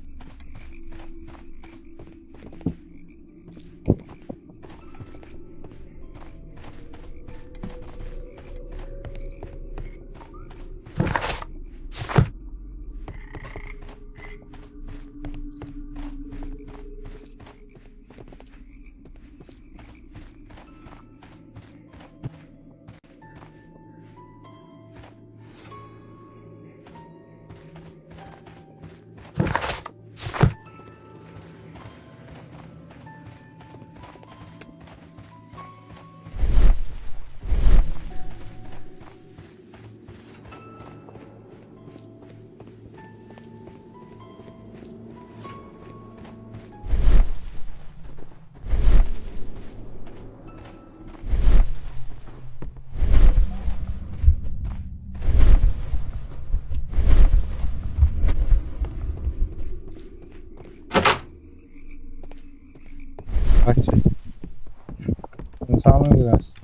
맛있지? 사는 게 낫어.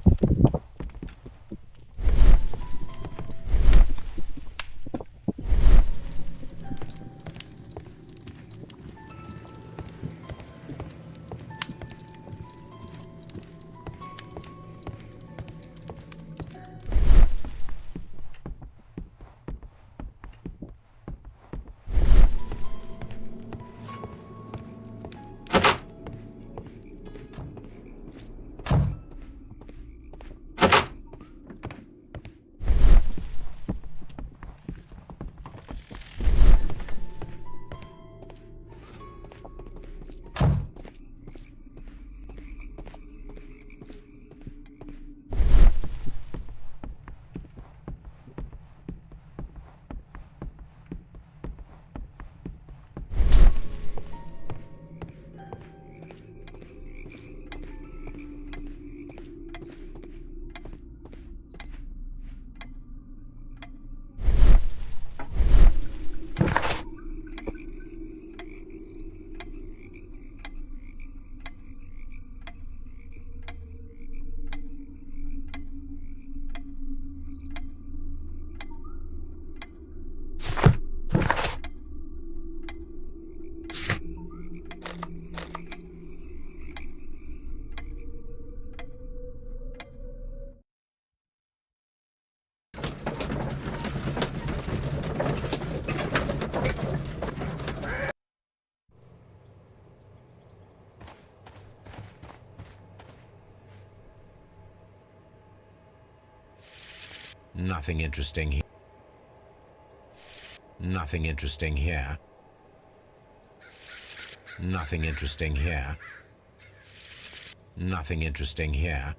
Nothing interesting here. Nothing interesting here. Nothing interesting here. Nothing interesting here.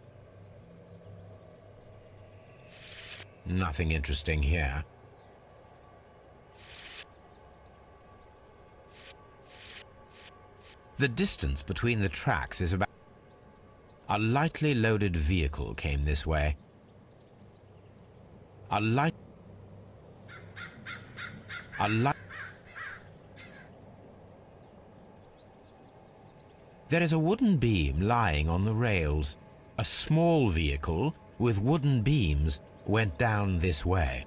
Nothing interesting here. The distance between the tracks is about... A lightly loaded vehicle came this way. A light... There is a wooden beam lying on the rails. A small vehicle with wooden beams went down this way.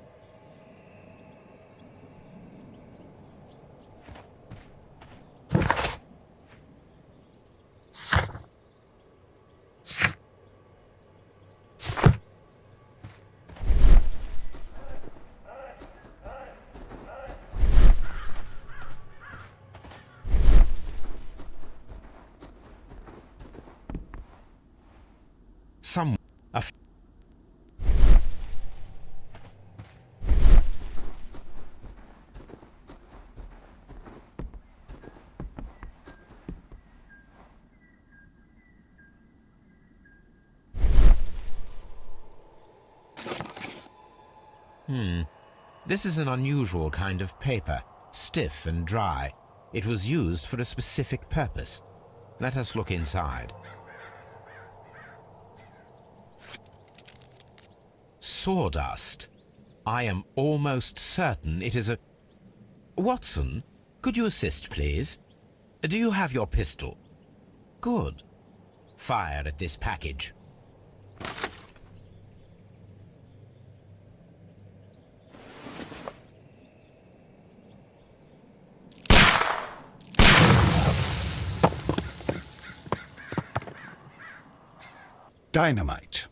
This is an unusual kind of paper, stiff and dry. It was used for a specific purpose. Let us look inside. Sawdust. I am almost certain it is a... Watson, could you assist, please? Do you have your pistol? Good. Fire at this package. dynamite.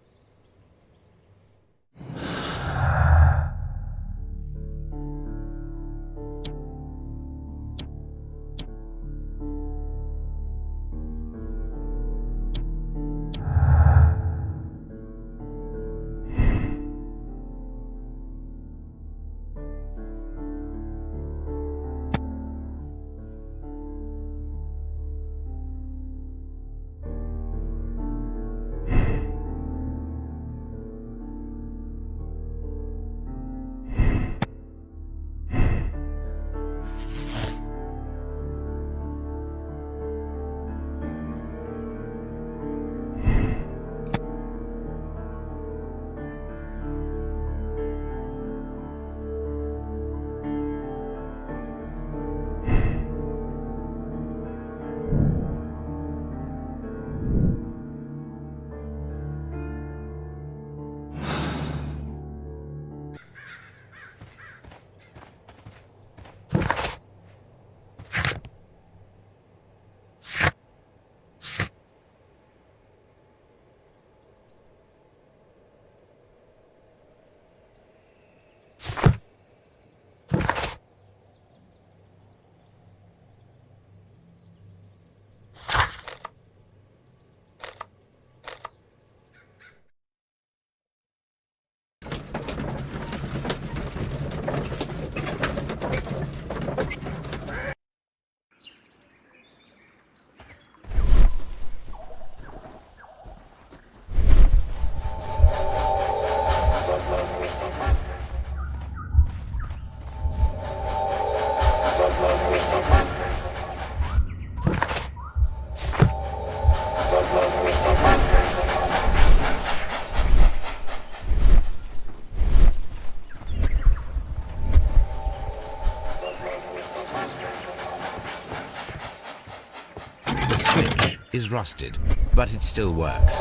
Is rusted, but it still works.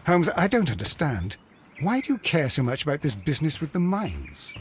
Holmes, I don't understand. Why do you care so much about this business with the mines?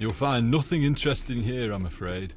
You'll find nothing interesting here, I'm afraid.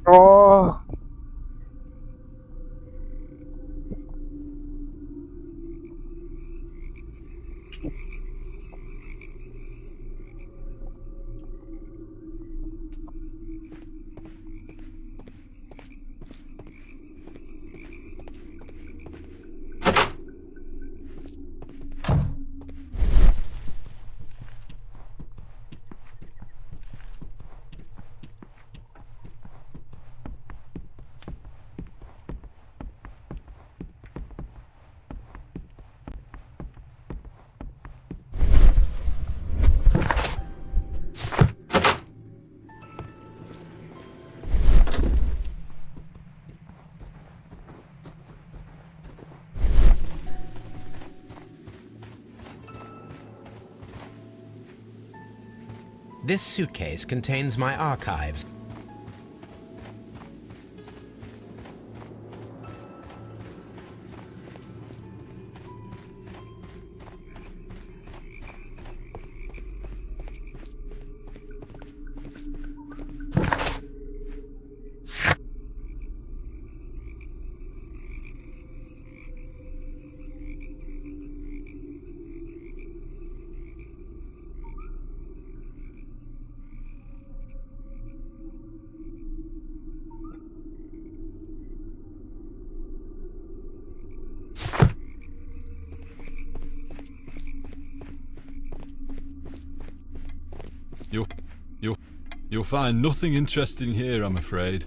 어. This suitcase contains my archives. You'll find nothing interesting here, I'm afraid.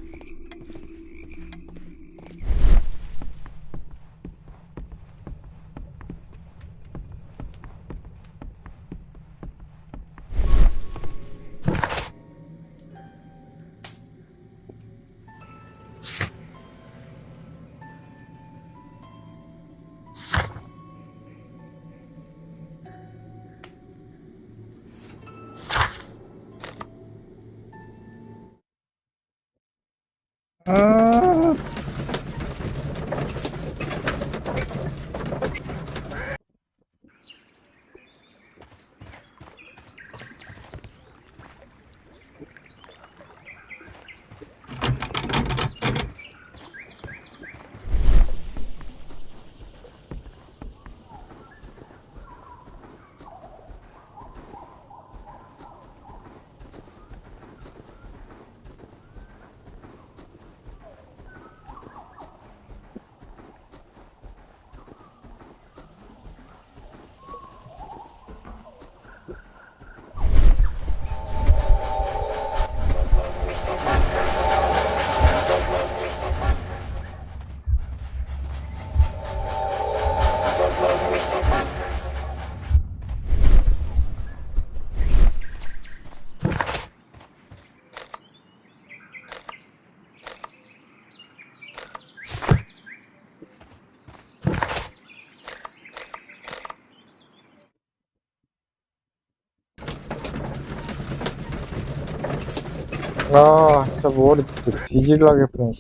아, 진짜 머리 진짜 뒤질라겠군.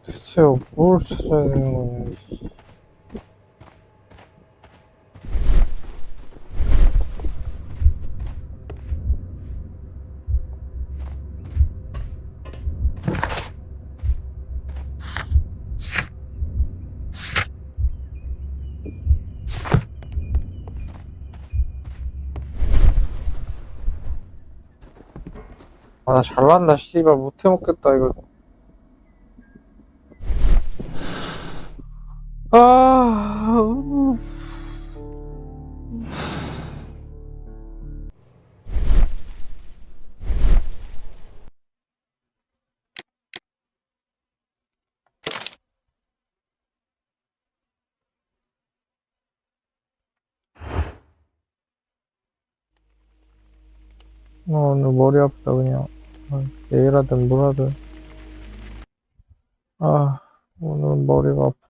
대체 뭘 찾아야 되는 거냐. 아, 나 잘난다, 씨발. 못해먹겠다, 이거. 아, 오늘 머리 아프다, 그냥. 내일 하든 뭘 하든. 아, 오늘 머리가 아프다.